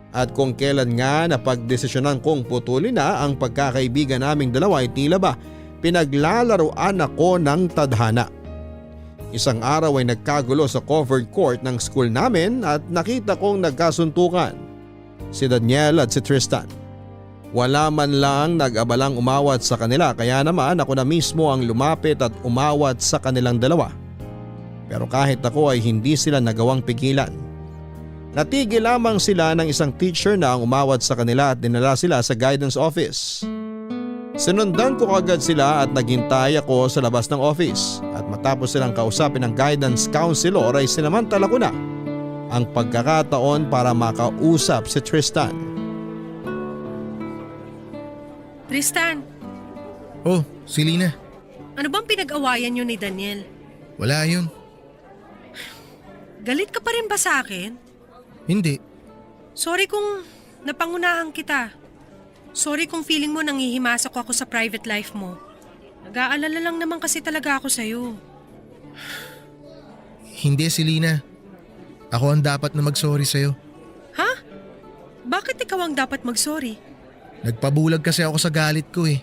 [SPEAKER 5] At kung kailan nga napagdesisyonan kong putulin na ang pagkakaibigan naming dalawa ay tila ba pinaglalaroan ako ng tadhana. Isang araw ay nagkagulo sa covered court ng school namin at nakita kong nagkasuntukan si Daniel at si Tristan. Wala man lang nag-abalang umawat sa kanila, kaya naman ako na mismo ang lumapit at umawat sa kanilang dalawa. Pero kahit ako ay hindi sila nagawang pigilan. Natigil lamang sila ng isang teacher na ang umawat sa kanila at dinala sila sa guidance office. Sinundan ko agad sila at naghintay ako sa labas ng office, at matapos silang kausapin ng guidance counselor ay sinamantala ko na ang pagkakataon para makausap si Tristan.
[SPEAKER 1] Tristan,
[SPEAKER 2] Oh, Selena,
[SPEAKER 1] ano bang pinag-awayan niyo ni Daniel?
[SPEAKER 2] wala yun.
[SPEAKER 1] Galit ka pa rin ba sa akin?
[SPEAKER 2] Hindi.
[SPEAKER 1] Sorry kung napangunahan kita. Sorry kung feeling mo nangihimasok ako sa private life mo. Nag-aalala lang naman kasi talaga ako sa'yo.
[SPEAKER 2] Hindi, Selena. Ako ang dapat na mag-sorry sa'yo.
[SPEAKER 1] Ha? Bakit ikaw ang dapat mag-sorry?
[SPEAKER 2] Nagpabulag kasi ako sa galit ko eh.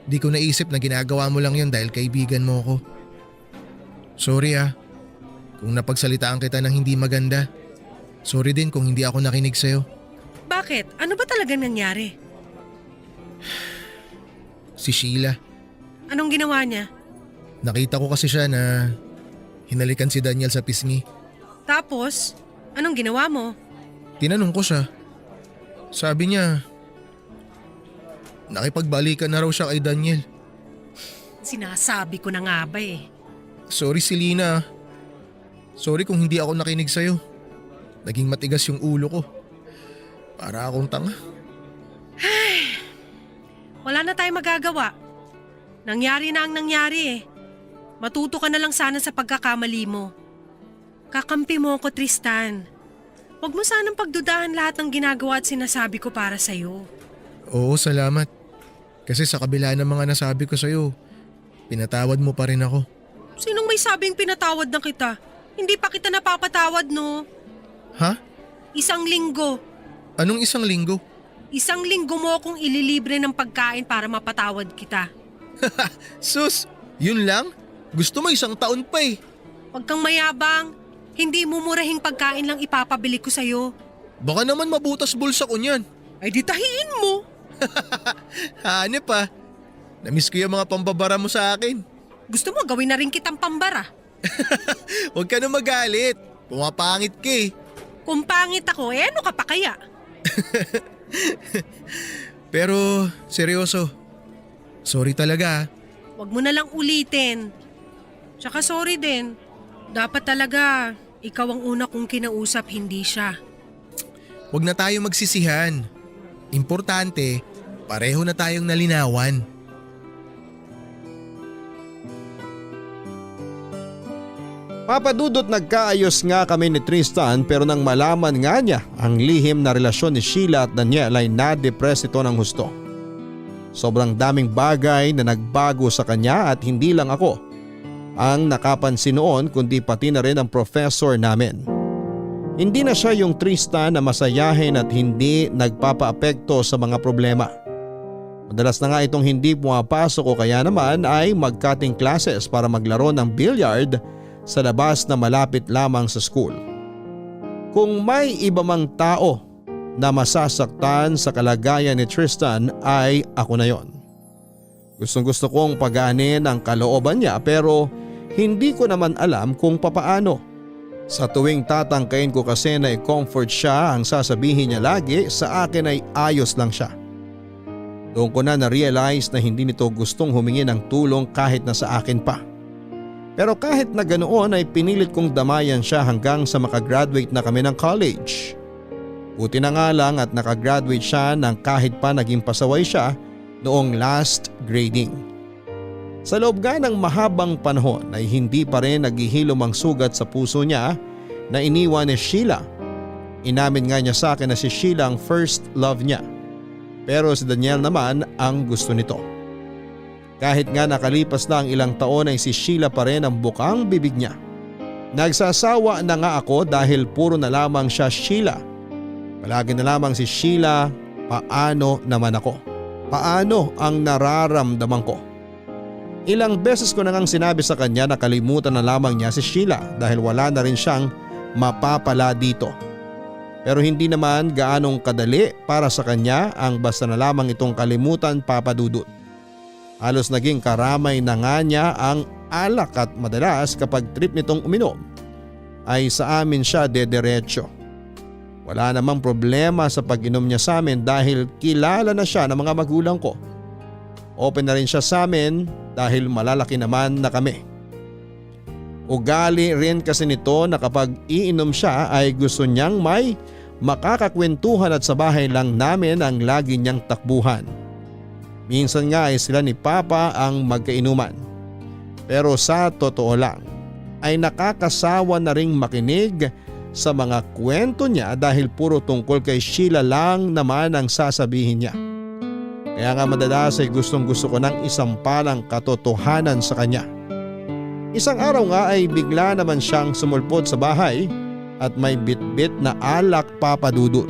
[SPEAKER 2] Di ko naisip na ginagawa mo lang yun dahil kaibigan mo ako. Sorry kung napagsalitaan kita ng hindi maganda. Sorry din kung hindi ako nakinig sa'yo.
[SPEAKER 1] Bakit? Ano ba talaga nangyari?
[SPEAKER 2] Si Sheila,
[SPEAKER 1] Anong ginawa niya?
[SPEAKER 2] nakita ko kasi siya na hinalikan si Daniel sa pisngi.
[SPEAKER 1] Tapos, anong ginawa mo?
[SPEAKER 2] Tinanong ko siya. Sabi niya, nakipagbalikan na raw siya kay Daniel.
[SPEAKER 1] Sinasabi ko na nga ba eh.
[SPEAKER 2] Sorry Selena. Sorry kung hindi ako nakinig sa'yo. Naging matigas yung ulo ko. Para akong tanga.
[SPEAKER 1] Wala na tayong magagawa. Nangyari na ang nangyari eh. Matuto ka na lang sana sa pagkakamali mo. Kakampi mo ako, Tristan. Huwag mo sanang pagdudahan lahat ng ginagawa at sinasabi ko para sa'yo.
[SPEAKER 2] Oo, salamat. Kasi sa kabila ng mga nasabi ko sa'yo, pinatawad mo pa rin ako.
[SPEAKER 1] Sinong may sabing pinatawad na kita? Hindi pa kita napapatawad, no?
[SPEAKER 2] Ha?
[SPEAKER 1] 1 linggo.
[SPEAKER 2] Anong 1 linggo?
[SPEAKER 1] 1 linggo mo akong ililibre ng pagkain para mapatawad kita.
[SPEAKER 2] Sus, yun lang? Gusto mo 1 taon pa eh.
[SPEAKER 1] Huwag kang mayabang. Hindi mumurahing pagkain lang ipapabili ko sa'yo.
[SPEAKER 2] Baka naman mabutas bulsa ko niyan.
[SPEAKER 1] Ay di tahiin mo.
[SPEAKER 2] Hanep Namiss ko yung mga pambabara mo sa akin.
[SPEAKER 1] Gusto mo gawin na rin kitang pambara.
[SPEAKER 2] Huwag ka na magalit. Pumapangit ka eh.
[SPEAKER 1] Kung pangit ako, ano ka pa kaya?
[SPEAKER 2] Pero seryoso, sorry talaga.
[SPEAKER 1] Huwag mo na lang ulitin. Tsaka sorry din. Dapat talaga, ikaw ang una kong kinausap, hindi siya.
[SPEAKER 2] Huwag na tayo magsisihan. Importante, pareho na tayong nalinawan.
[SPEAKER 5] Papadudot nagkaayos nga kami ni Tristan pero nang malaman nga niya ang lihim na relasyon ni Sheila at Daniel ay na-depress ito ng husto. Sobrang daming bagay na nagbago sa kanya at hindi lang ako ang nakapansin noon kundi pati na rin ang professor namin. Hindi na siya yung Tristan na masayahin at hindi nagpapaapekto sa mga problema. Madalas na nga itong hindi pumapasok o kaya naman ay mag-cutting classes para maglaro ng billiard sa labas na malapit lamang sa school. Kung may iba mang tao na masasaktan sa kalagayan ni Tristan ay ako na yon. Gustong gusto kong pagaanin ang kalooban niya pero hindi ko naman alam kung papaano. Sa tuwing tatangkain ko kasi na i-comfort siya, ang sasabihin niya lagi sa akin ay ayos lang siya. Doon ko na na-realize na hindi nito gustong humingi ng tulong kahit na sa akin pa. Pero kahit na ganoon ay pinilit kong damayan siya hanggang sa makagraduate na kami ng college. Buti na nga lang at nakagraduate siya nang kahit pa naging pasaway siya noong last grading. Sa loob nga ng mahabang panahon ay hindi pa rin naghihilom ang sugat sa puso niya na iniwan ni Sheila. Inamin nga niya sa akin na si Sheila ang first love niya. Pero si Daniel naman ang gusto nito. Kahit nga nakalipas na ang ilang taon ay si Sheila pa rin ang bukang bibig niya. Nagsasawa na nga ako dahil puro na lamang siya Sheila. Palagi na lamang si Sheila, paano naman ako? Paano ang nararamdaman ko? Ilang beses ko na ngang sinabi sa kanya na kalimutan na lamang niya si Sheila dahil wala na rin siyang mapapala dito. Pero hindi naman gaanong kadali para sa kanya ang basta na lamang itong kalimutan, papadudot. Halos naging karamay na nga niya ang alak at madalas kapag trip nitong uminom ay sa amin siya dederecho. Wala namang problema sa pag-inom niya sa amin dahil kilala na siya ng mga magulang ko. Open na rin siya sa amin dahil malalaki naman na kami. Ugali rin kasi nito na kapag iinom siya ay gusto niyang may makakakwentuhan at sa bahay lang namin ang lagi niyang takbuhan. Minsan nga ay sila ni Papa ang magkainuman. Pero sa totoo lang ay nakakasawa na ring makinig sa mga kwento niya dahil puro tungkol kay Sheila lang naman ang sasabihin niya. Kaya nga madalas ay gustong-gusto ko ng isampalang katotohanan sa kanya. Isang araw nga ay bigla naman siyang sumulpot sa bahay at may bitbit na alak, Papa Dudut.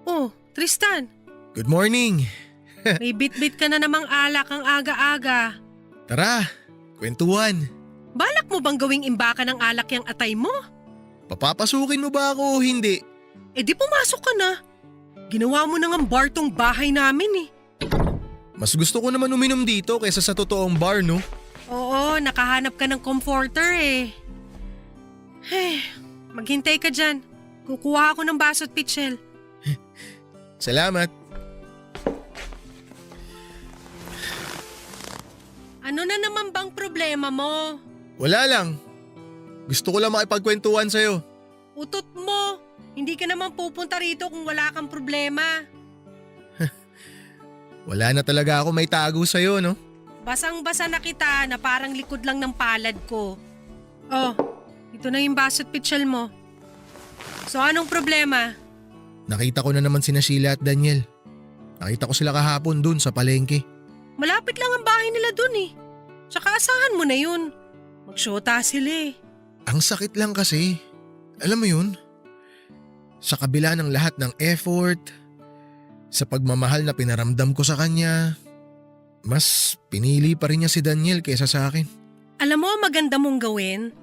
[SPEAKER 1] Oh, Tristan,
[SPEAKER 2] Good morning!
[SPEAKER 1] may bit-bit ka na namang alak ang aga-aga.
[SPEAKER 2] Tara, kwentuhan.
[SPEAKER 1] Balak mo bang gawing imbakan ng alak yung atay mo?
[SPEAKER 2] Papapasukin mo ba ako o hindi?
[SPEAKER 1] Eh di pumasok ka na. Ginawa mo na ng bar tong bahay namin eh.
[SPEAKER 2] Mas gusto ko naman uminom dito kaysa sa totoong bar, no?
[SPEAKER 1] Oo, nakahanap ka ng comforter eh. Hey, maghintay ka dyan. Kukuha ako ng baso at pitchel.
[SPEAKER 2] Salamat.
[SPEAKER 1] Ano na naman bang problema mo?
[SPEAKER 2] Wala lang. Gusto ko lang makipagkwentuhan sa'yo.
[SPEAKER 1] Utot mo. Hindi ka naman pupunta rito kung wala kang problema.
[SPEAKER 2] Wala na talaga ako may tago sa'yo, no?
[SPEAKER 1] Basang-basa na kita na parang likod lang ng palad ko. Oh, ito na yung baso at pitchel mo. So anong problema?
[SPEAKER 2] Nakita ko na naman sina Sheila at Daniel. Nakita ko sila kahapon dun sa palengke.
[SPEAKER 1] Malapit lang ang bahay nila dun eh. Tsaka asahan mo na yun. Magsyota sila eh.
[SPEAKER 2] Ang sakit lang kasi. Alam mo yun? Sa kabila ng lahat ng effort, sa pagmamahal na pinaramdam ko sa kanya, mas pinili pa rin niya si Daniel kaysa sa akin.
[SPEAKER 1] Alam mo, maganda mong gawin.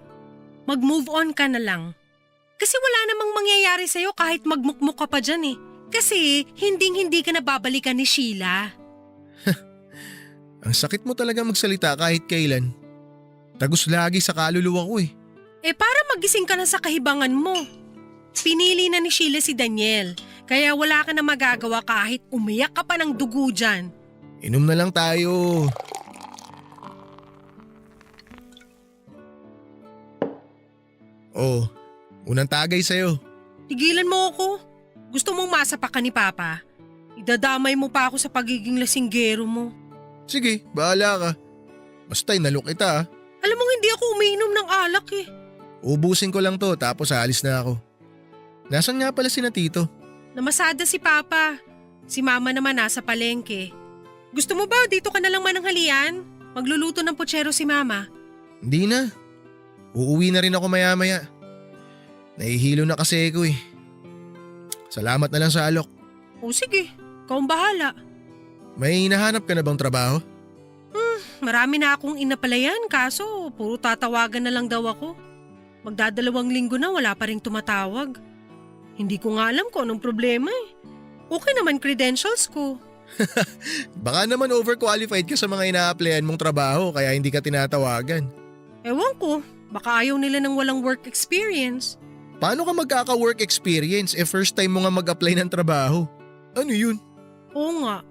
[SPEAKER 1] Mag-move on ka na lang. Kasi wala namang mangyayari sa'yo kahit magmukmuk ka pa dyan eh. Kasi hinding-hindi ka na babalikan ni Sheila.
[SPEAKER 2] Ang sakit mo talaga magsalita kahit kailan. Tagos lagi sa kaluluwa ko eh.
[SPEAKER 1] Eh para magising ka na sa kahibangan mo. Pinili na ni Sheila si Daniel. Kaya wala ka na magagawa kahit umiyak ka pa ng dugo dyan.
[SPEAKER 2] Inom na lang tayo. Oh, unang tagay sa'yo.
[SPEAKER 1] Tigilan mo ako. Gusto mong masapa ka ni Papa? Idadamay mo pa ako sa pagiging lasinggero mo.
[SPEAKER 2] Sige, bahala ka. Basta inalok kita ah.
[SPEAKER 1] Alam mo hindi ako umiinom ng alak eh.
[SPEAKER 2] Ubusin ko lang to tapos aalis na ako. Nasaan nga pala si na Tito?
[SPEAKER 1] Namasada si Papa. Si Mama naman nasa palengke. Gusto mo ba dito ka na lang mananghalian? Magluluto ng putsero si Mama.
[SPEAKER 2] Hindi na. Uuwi na rin ako maya-maya. Nahihilo na kasi ako eh. Salamat na lang sa alok.
[SPEAKER 1] O sige, ikaw ang bahala.
[SPEAKER 2] May hinahanap ka na bang trabaho?
[SPEAKER 1] Marami na akong inapalayan kaso puro tatawagan na lang daw ako. Magdadalawang linggo na wala pa rin tumatawag. Hindi ko nga alam kung anong problema eh. Okay naman credentials ko.
[SPEAKER 2] Baka naman overqualified ka sa mga ina-applyan mong trabaho kaya hindi ka tinatawagan.
[SPEAKER 1] Ewan ko, baka ayaw nila ng walang work experience.
[SPEAKER 2] Paano ka magkaka-work experience first time mo nga mag-apply ng trabaho? Ano yun?
[SPEAKER 1] Oo nga.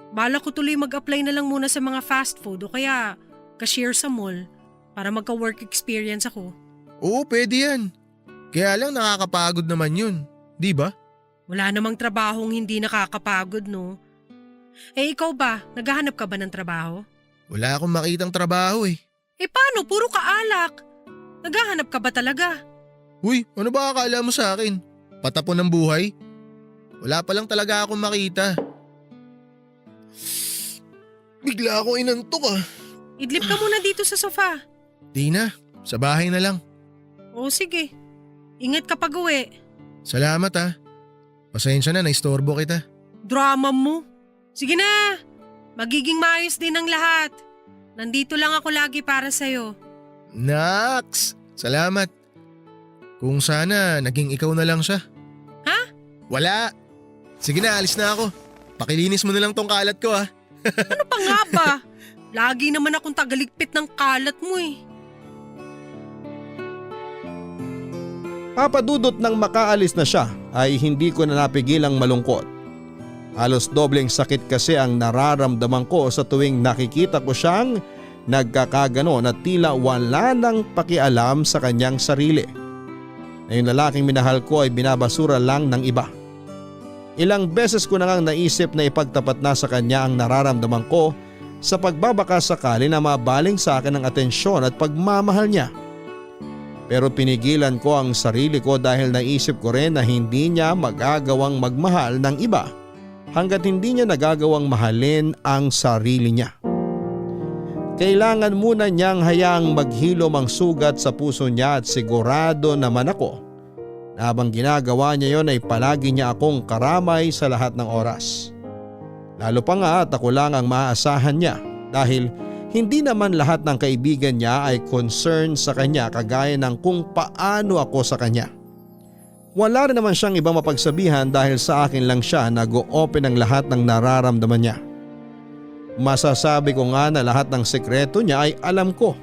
[SPEAKER 1] Bala ko tuloy mag-apply na lang muna sa mga fast food o kaya cashier sa mall para magka-work experience ako.
[SPEAKER 2] Oo, pwede yan. Kaya lang nakakapagod naman yun, di ba?
[SPEAKER 1] Wala namang trabahong hindi nakakapagod, no? Eh ikaw ba? Naghahanap ka ba ng trabaho?
[SPEAKER 2] Wala akong makitang trabaho eh.
[SPEAKER 1] Eh paano? Puro kaalak. Naghahanap ka ba talaga?
[SPEAKER 2] Uy, ano ba akala mo sa akin? Patapon ng buhay? Wala pa lang talaga akong makita. Bigla ako inantok ah.
[SPEAKER 1] Idlip ka muna dito sa sofa.
[SPEAKER 2] Di na, sa bahay na lang.
[SPEAKER 1] O sige. Ingat ka pag uwi.
[SPEAKER 2] Salamat ah. Pasensya na, naistorbo kita.
[SPEAKER 1] Drama mo. Sige na. Magiging maayos din ang lahat. Nandito lang ako lagi para sa'yo.
[SPEAKER 2] Naks! Salamat. Kung sana, naging ikaw na lang siya.
[SPEAKER 1] Ha?
[SPEAKER 2] Wala. Sige na, alis na ako. Pakilinis mo na lang tong kalat ko ah.
[SPEAKER 1] Ano pa nga ba? Lagi naman akong tagaligpit ng kalat mo eh.
[SPEAKER 5] Papadudot nang makaalis na siya ay hindi ko na napigilang malungkot. Halos dobleng sakit kasi ang nararamdaman ko sa tuwing nakikita ko siyang nagkakaganon at tila wala nang pakialam sa kanyang sarili. Na yung lalaking minahal ko ay binabasura lang ng iba. Ilang beses ko na ngang naisip na ipagtapat na sa kanya ang nararamdaman ko sa pagbabaka sakali na mabaling sa akin ang atensyon at pagmamahal niya. Pero pinigilan ko ang sarili ko dahil naisip ko rin na hindi niya magagawang magmahal ng iba hanggat hindi niya nagagawang mahalin ang sarili niya. Kailangan muna niyang hayaang maghilom ang sugat sa puso niya at sigurado naman ako na habang ginagawa niya yon ay palagi niya akong karamay sa lahat ng oras. Lalo pa nga at ako lang ang maaasahan niya dahil hindi naman lahat ng kaibigan niya ay concerned sa kanya kagaya ng kung paano ako sa kanya. Wala rin naman siyang ibang mapagsabihan dahil sa akin lang siya nag-o-open ang lahat ng nararamdaman niya. Masasabi ko nga na lahat ng sekreto niya ay alam ko.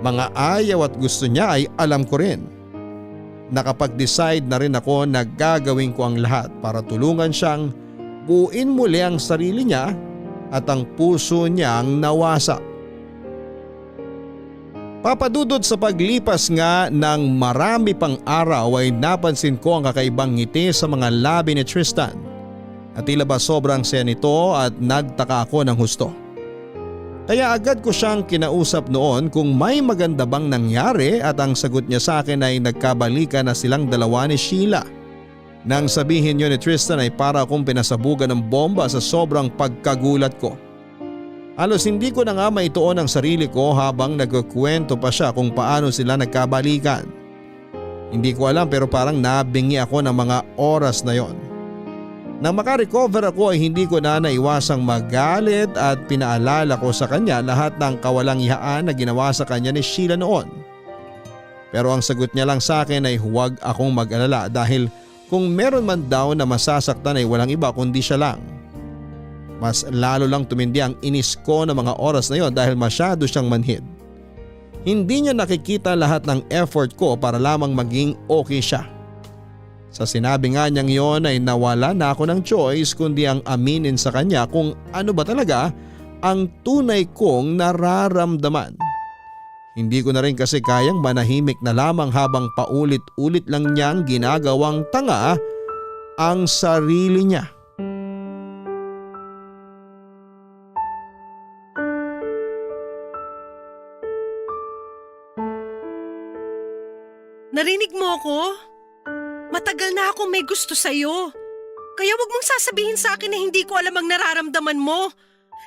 [SPEAKER 5] Mga ayaw at gusto niya ay alam ko rin. Nakapag-decide na rin ako na gagawin ko ang lahat para tulungan siyang buuin muli ang sarili niya at ang puso niyang nawasak. Papadudot sa paglipas nga ng marami pang araw ay napansin ko ang kakaibang ngiti sa mga labi ni Tristan. At tila ba sobrang saya nito at nagtaka ako ng husto. Kaya agad ko siyang kinausap noon kung may maganda bang nangyari at ang sagot niya sa akin ay nagkabalikan na silang dalawa ni Sheila. Nang sabihin niyo ni Tristan ay para akong pinasabugan ng bomba sa sobrang pagkagulat ko. Halos hindi ko na nga maituon ang sarili ko habang nagkukwento pa siya kung paano sila nagkabalikan. Hindi ko alam pero parang nabingi ako ng mga oras na yon. Nang makarecover ako ay hindi ko na naiwasang magalit at pinaalala ko sa kanya lahat ng kawalang-ihaan na ginawa sa kanya ni Sheila noon. Pero ang sagot niya lang sa akin ay huwag akong mag-alala dahil kung meron man daw na masasaktan ay walang iba kundi siya lang. Mas lalo lang tumindi ang inis ko ng mga oras na yon dahil masyado siyang manhid. Hindi niya nakikita lahat ng effort ko para lamang maging okay siya. Sa sinabi nga niyang yon ay nawala na ako ng choice kundi ang aminin sa kanya kung ano ba talaga ang tunay kong nararamdaman. Hindi ko na rin kasi kayang manahimik na lamang habang paulit-ulit lang niyang ginagawang tanga ang sarili niya.
[SPEAKER 1] Narinig mo ako? Matagal na akong may gusto sa'yo. Kaya wag mong sasabihin sa akin na hindi ko alam ang nararamdaman mo.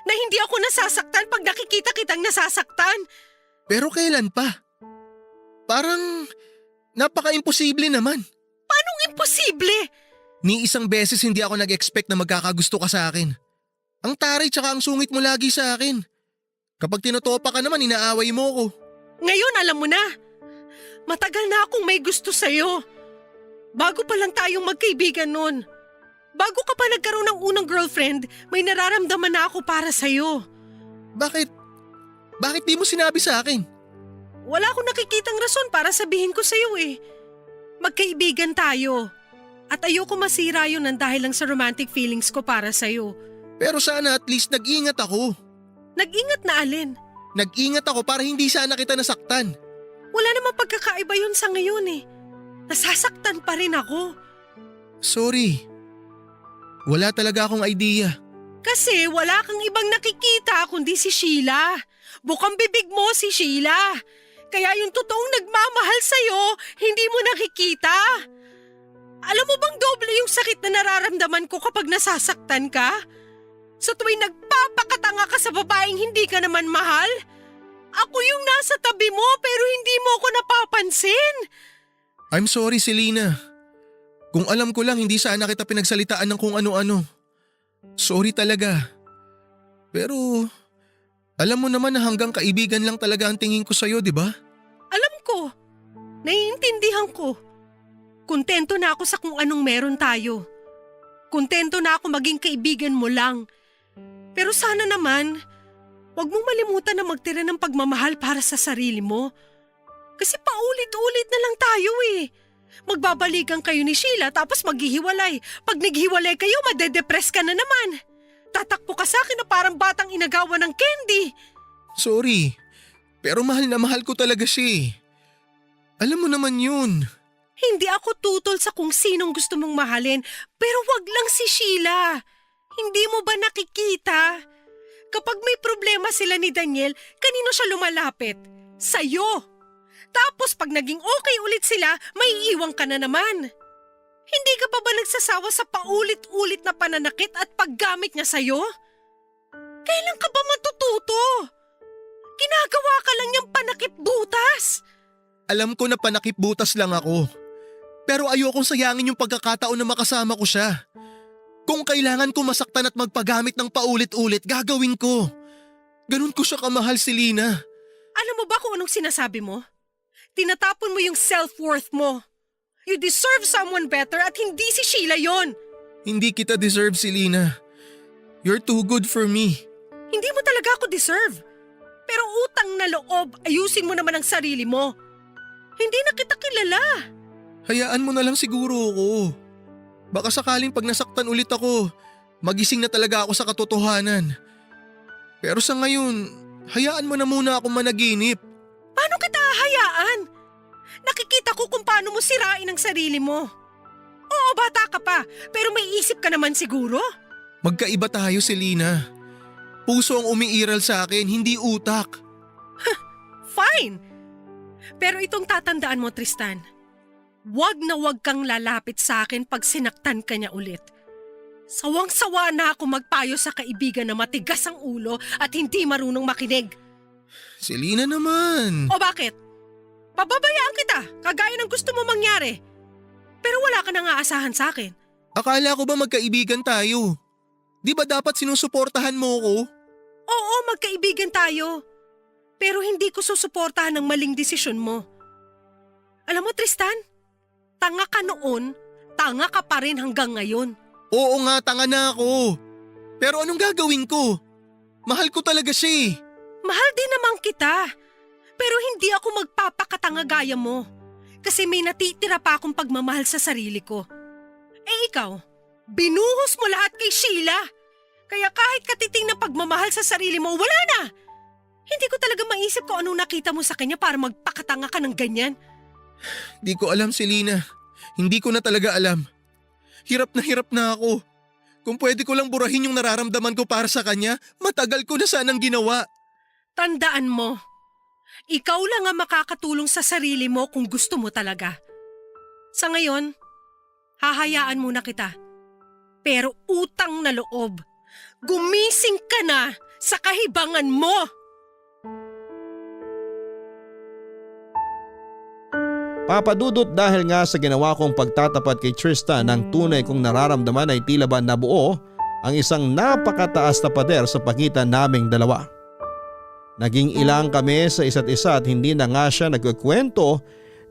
[SPEAKER 1] Na hindi ako nasasaktan pag nakikita kitang nasasaktan.
[SPEAKER 2] Pero kailan pa? Parang napaka-imposible naman.
[SPEAKER 1] Paanong imposible?
[SPEAKER 2] Ni isang beses hindi ako nag-expect na magkakagusto ka sa akin. Ang taray tsaka ang sungit mo lagi sa akin. Kapag tinotopa ka naman inaaway mo ko.
[SPEAKER 1] Ngayon alam mo na. Matagal na akong may gusto sa'yo. Bago pa lang tayong magkaibigan noon. Bago ka pa nagkaroon ng unang girlfriend, may nararamdaman na ako para sa'yo.
[SPEAKER 2] Bakit? Bakit di mo sinabi sa akin?
[SPEAKER 1] Wala akong nakikitang rason para sabihin ko sa'yo eh. Magkaibigan tayo. At ayoko masira yun ng dahil lang sa romantic feelings ko para sa'yo.
[SPEAKER 2] Pero sana at least nag-ingat ako.
[SPEAKER 1] Nag-ingat na alin?
[SPEAKER 2] Nag-ingat ako para hindi sana kita nasaktan.
[SPEAKER 1] Wala namang pagkakaiba yun sa ngayon eh. Nasasaktan pa rin ako.
[SPEAKER 2] Sorry. Wala talaga akong idea.
[SPEAKER 1] Kasi wala kang ibang nakikita kundi si Sheila. Bukang bibig mo si Sheila. Kaya yung totoong nagmamahal sa'yo, hindi mo nakikita. Alam mo bang doble yung sakit na nararamdaman ko kapag nasasaktan ka? Sa tuwing nagpapakatanga ka sa babaeng hindi ka naman mahal? Ako yung nasa tabi mo pero hindi mo ako napapansin.
[SPEAKER 2] I'm sorry, Selena. Kung alam ko lang hindi sana kita pinagsalitaan ng kung ano-ano. Sorry talaga. Pero alam mo naman na hanggang kaibigan lang talaga ang tingin ko sa'yo, di ba?
[SPEAKER 1] Alam ko. Naiintindihan ko. Kontento na ako sa kung anong meron tayo. Kontento na ako maging kaibigan mo lang. Pero sana naman, huwag mong malimutan na magtira ng pagmamahal para sa sarili mo. Kasi paulit-ulit na lang tayo eh. Magbabalikan kayo ni Sheila tapos maghihiwalay. Pag naghiwalay kayo, madedepress ka na naman. Tatakbo ka sa akin na parang batang inagawa ng candy.
[SPEAKER 2] Sorry, pero mahal na mahal ko talaga siya eh. Alam mo naman yun.
[SPEAKER 1] Hindi ako tutol sa kung sinong gusto mong mahalin, pero wag lang si Sheila. Hindi mo ba nakikita? Kapag may problema sila ni Daniel, kanino siya lumalapit? Sa'yo. Tapos pag naging okay ulit sila, may iiwang ka na naman. Hindi ka pa ba nagsasawa sa paulit-ulit na pananakit at paggamit niya sa'yo? Kailan ka ba matututo? Ginagawa ka lang niyang panakip butas.
[SPEAKER 2] Alam ko na panakip butas lang ako. Pero ayokong sayangin yung pagkakataon na makasama ko siya. Kung kailangan ko masaktan at magpagamit ng paulit-ulit, gagawin ko. Ganun ko siya kamahal si Lina.
[SPEAKER 1] Alam mo ba kung anong sinasabi mo? Tinatapon mo yung self-worth mo. You deserve someone better at hindi si Sheila yon.
[SPEAKER 2] Hindi kita deserve si Lina. You're too good for me.
[SPEAKER 1] Hindi mo talaga ako deserve. Pero utang na loob, ayusin mo naman ang sarili mo. Hindi na kita kilala.
[SPEAKER 2] Hayaan mo na lang siguro ako. Baka sakaling pag nasaktan ulit ako, magising na talaga ako sa katotohanan. Pero sa ngayon, hayaan mo na muna akong managinip.
[SPEAKER 1] Paano kita hahayaan? Nakikita ko kung paano mo sirain ang sarili mo. Oo, bata ka pa, pero may isip ka naman siguro.
[SPEAKER 2] Magkaiba tayo, Selena. Puso ang umiiral sa akin, hindi utak.
[SPEAKER 1] Fine. Pero itong tatandaan mo, Tristan. Wag na wag kang lalapit sa akin pag sinaktan ka niya ulit. Sawang-sawa na ako magpayo sa kaibigan na matigas ang ulo at hindi marunong makinig.
[SPEAKER 2] Selena naman.
[SPEAKER 1] O bakit? Pababayaan kita, kagaya ng gusto mo mangyari. Pero wala ka nang aasahan sa akin.
[SPEAKER 2] Akala ko ba magkaibigan tayo? Di ba dapat sinusuportahan mo ko?
[SPEAKER 1] Oo, magkaibigan tayo. Pero hindi ko susuportahan ang maling desisyon mo. Alam mo, Tristan, tanga ka noon, tanga ka pa rin hanggang ngayon.
[SPEAKER 2] Oo nga, tanga na ako. Pero anong gagawin ko? Mahal ko talaga siya eh.
[SPEAKER 1] Mahal din naman kita. Pero hindi ako magpapakatanga gaya mo. Kasi may natitira pa akong pagmamahal sa sarili ko. Eh ikaw, binuhos mo lahat kay Sheila. Kaya kahit katiting na pagmamahal sa sarili mo, wala na. Hindi ko talaga maisip kung anong nakita mo sa kanya para magpakatanga ka ng ganyan.
[SPEAKER 2] Di ko alam, Selena. Hindi ko na talaga alam. Hirap na ako. Kung pwede ko lang burahin yung nararamdaman ko para sa kanya, matagal ko na sanang ginawa.
[SPEAKER 1] Tandaan mo, ikaw lang ang makakatulong sa sarili mo kung gusto mo talaga. Sa ngayon, hahayaan muna kita. Pero utang na loob, gumising ka na sa kahibangan mo!
[SPEAKER 5] Papadudot dahil nga sa ginawa kong pagtatapat kay Tristan, ang tunay kong nararamdaman ay tila ba nabuo ang isang napakataas na pader sa pagitan naming dalawa. Naging ilang kami sa isa't isa at hindi na nga siya nagkukwento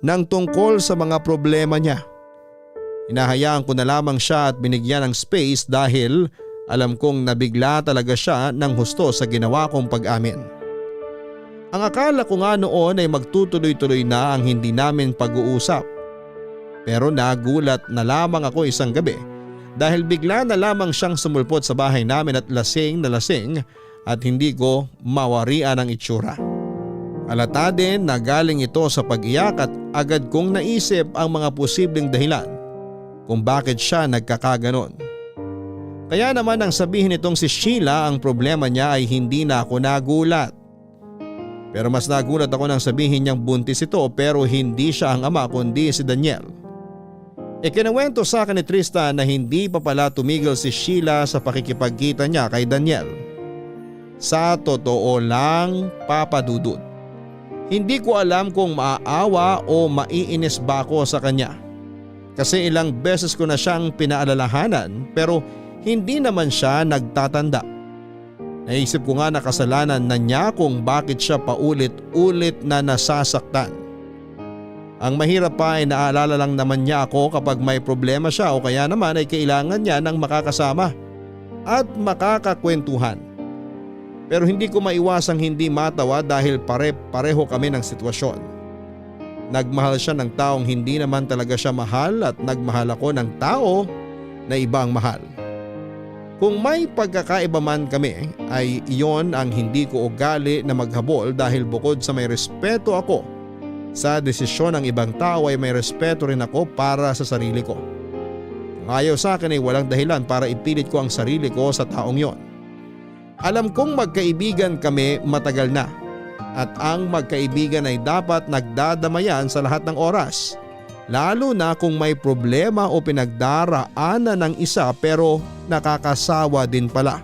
[SPEAKER 5] ng tungkol sa mga problema niya. Hinahayaan ko na lamang siya at binigyan ng space dahil alam kong nabigla talaga siya ng husto sa ginawa kong pag-amin. Ang akala ko nga noon ay magtutuloy-tuloy na ang hindi namin pag-uusap. Pero nagulat na lamang ako isang gabi dahil bigla na lamang siyang sumulpot sa bahay namin at lasing na lasing at hindi ko mawarian ang itsura. Halata din na galing ito sa pag-iyak at agad kong naisip ang mga posibleng dahilan kung bakit siya nagkakaganon. Kaya naman ang sabihin nitong si Sheila ang problema niya ay hindi na ako nagulat. Pero mas nagulat ako nang sabihin niyang buntis ito pero hindi siya ang ama kundi si Daniel. Ikinuwento sa akin ni Tristan na hindi pa pala tumigil si Sheila sa pakikipagkita niya kay Daniel. Sa totoo lang, papadudod. Hindi ko alam kung maaawa o maiinis ba ako sa kanya. Kasi ilang beses ko na siyang pinaalalahanan pero hindi naman siya nagtatanda. Naisip ko nga na kasalanan na niya kung bakit siya paulit-ulit na nasasaktan. Ang mahirap pa ay naalala lang naman niya ako kapag may problema siya o kaya naman ay kailangan niya ng makakasama at makakakwentuhan. Pero hindi ko maiwasang hindi matawa dahil pare-pareho kami ng sitwasyon. Nagmahal siya ng taong hindi naman talaga siya mahal at nagmahal ako ng tao na ibang mahal. Kung may pagkakaiba man kami ay iyon ang hindi ko ugali na maghabol dahil bukod sa may respeto ako sa desisyon ng ibang tao ay may respeto rin ako para sa sarili ko. Kung ayaw sa akin ay walang dahilan para ipilit ko ang sarili ko sa taong yon. Alam kong magkaibigan kami matagal na at ang magkaibigan ay dapat nagdadamayan sa lahat ng oras. Lalo na kung may problema o pinagdaraanan ng isa pero nakakasawa din pala.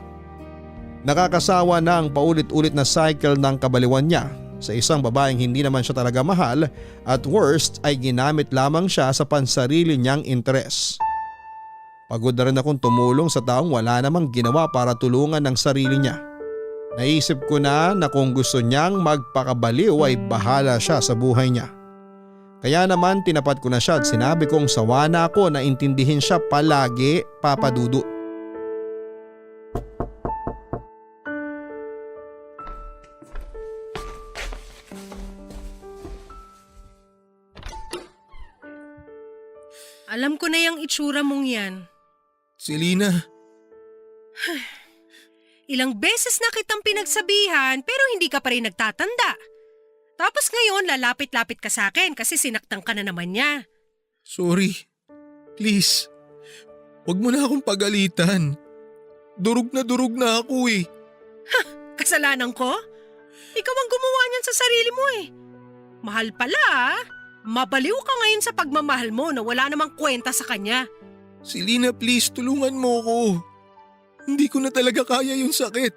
[SPEAKER 5] Nakakasawa na ang paulit-ulit na cycle ng kabaliwan niya sa isang babaeng hindi naman siya talaga mahal at worst ay ginamit lamang siya sa pansarili niyang interes. Pagod na rin akong tumulong sa taong wala namang ginawa para tulungan ng sarili niya. Naisip ko na kung gusto niyang magpakabaliw ay bahala siya sa buhay niya. Kaya naman tinapat ko na siya at sinabi kong sawa na ako na intindihin siya palagi, Papa Dudut.
[SPEAKER 1] Alam ko na yung itsura mong yan.
[SPEAKER 2] Selena,
[SPEAKER 1] Ilang beses na kitang pinagsabihan pero hindi ka pa rin nagtatanda. Tapos ngayon lalapit-lapit ka sa akin kasi sinaktan ka na naman niya.
[SPEAKER 2] sorry. Please, wag mo na akong pagalitan. Durog na ako eh.
[SPEAKER 1] Kasalanan ko? Ikaw ang gumawa niyan sa sarili mo eh. Mahal pala ah. Mabaliw ka ngayon sa pagmamahal mo na wala namang kwenta sa kanya.
[SPEAKER 2] Selena, please, tulungan mo ko. Hindi ko na talaga kaya yung sakit.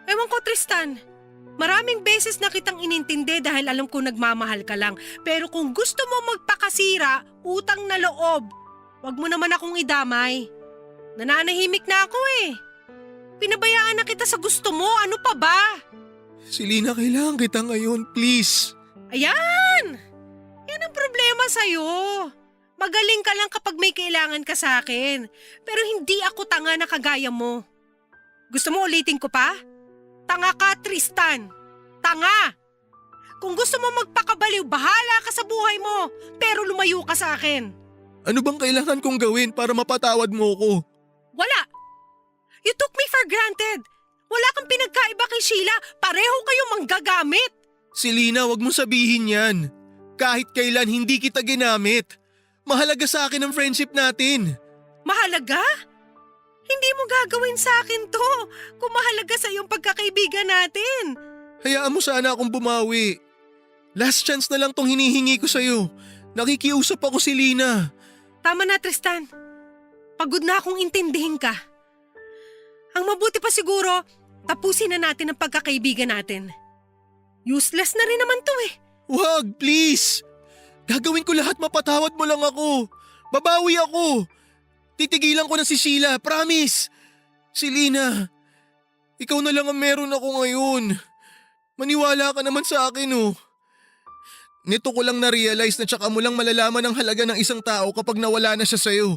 [SPEAKER 1] Ewan ko Tristan, maraming beses na kitang inintindi dahil alam ko nagmamahal ka lang. Pero kung gusto mo magpakasira, utang na loob. Wag mo naman akong idamay. Nananahimik na ako eh. Pinabayaan na kita sa gusto mo, ano pa ba?
[SPEAKER 2] Selena, kailangan kita ngayon, please.
[SPEAKER 1] Ayan! Yan ang problema sa'yo. Magaling ka lang kapag may kailangan ka sa akin. Pero hindi ako tanga na kagaya mo. Gusto mo ulitin ko pa? Tanga ka, Tristan. Tanga! Kung gusto mo magpakabaliw, bahala ka sa buhay mo. Pero lumayo ka sa akin.
[SPEAKER 2] Ano bang kailangan kong gawin para mapatawad mo ko?
[SPEAKER 1] Wala! You took me for granted. Wala kang pinagkaiba kay Sheila. Pareho kayong manggagamit.
[SPEAKER 2] Selena, wag mong sabihin yan. Kahit kailan hindi kita ginamit. Mahalaga sa akin ang friendship natin.
[SPEAKER 1] Mahalaga? Hindi mo gagawin sa akin to kung mahalaga sa iyong pagkakaibigan natin.
[SPEAKER 2] Hayaan mo sana akong bumawi. Last chance na lang tong hinihingi ko sa'yo. Nakikiusap ako, Selena.
[SPEAKER 1] Tama na, Tristan. Pagod na akong intindihin ka. Ang mabuti pa siguro, tapusin na natin ang pagkakaibigan natin. Useless na rin naman to eh.
[SPEAKER 2] Wag, please. Gagawin ko lahat, mapatawad mo lang ako. Babawi ako. Titigilan ko na si Sheila, promise. Selena, ikaw na lang ang meron ako ngayon. Maniwala ka naman sa akin oh. Nito ko lang na-realize na tsaka mo lang malalaman ang halaga ng isang tao kapag nawala na siya sa'yo.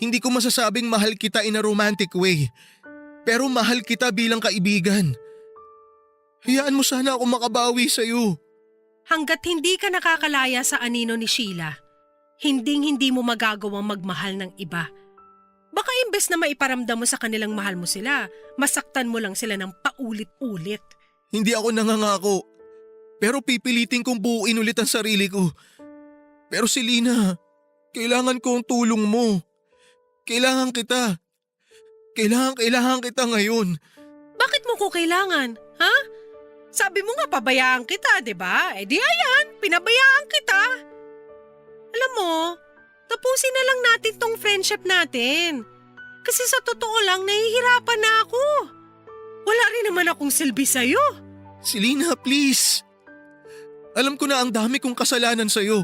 [SPEAKER 2] Hindi ko masasabing mahal kita in a romantic way, pero mahal kita bilang kaibigan. Hayaan mo sana ako makabawi sa'yo.
[SPEAKER 1] Hanggat hindi ka nakakalaya sa anino ni Sheila, hindi mo magagawang magmahal ng iba. Baka imbes na maiparamdam mo sa kanilang mahal mo sila, masaktan mo lang sila ng paulit-ulit.
[SPEAKER 2] Hindi ako nangangako, pero pipilitin kong buuin ulit ang sarili ko. Pero Selena, kailangan ko ang tulong mo. Kailangan kita. Kailangan kita ngayon.
[SPEAKER 1] Bakit mo ko kailangan, ha? Sabi mo nga pabayaan kita, di ba? Eh di ayan, pinabayaan kita. Alam mo, tapusin na lang natin tong friendship natin. Kasi sa totoo lang, nahihirapan na ako. Wala rin naman akong silbi sa'yo.
[SPEAKER 2] Selena, please. Alam ko na ang dami kong kasalanan sa'yo.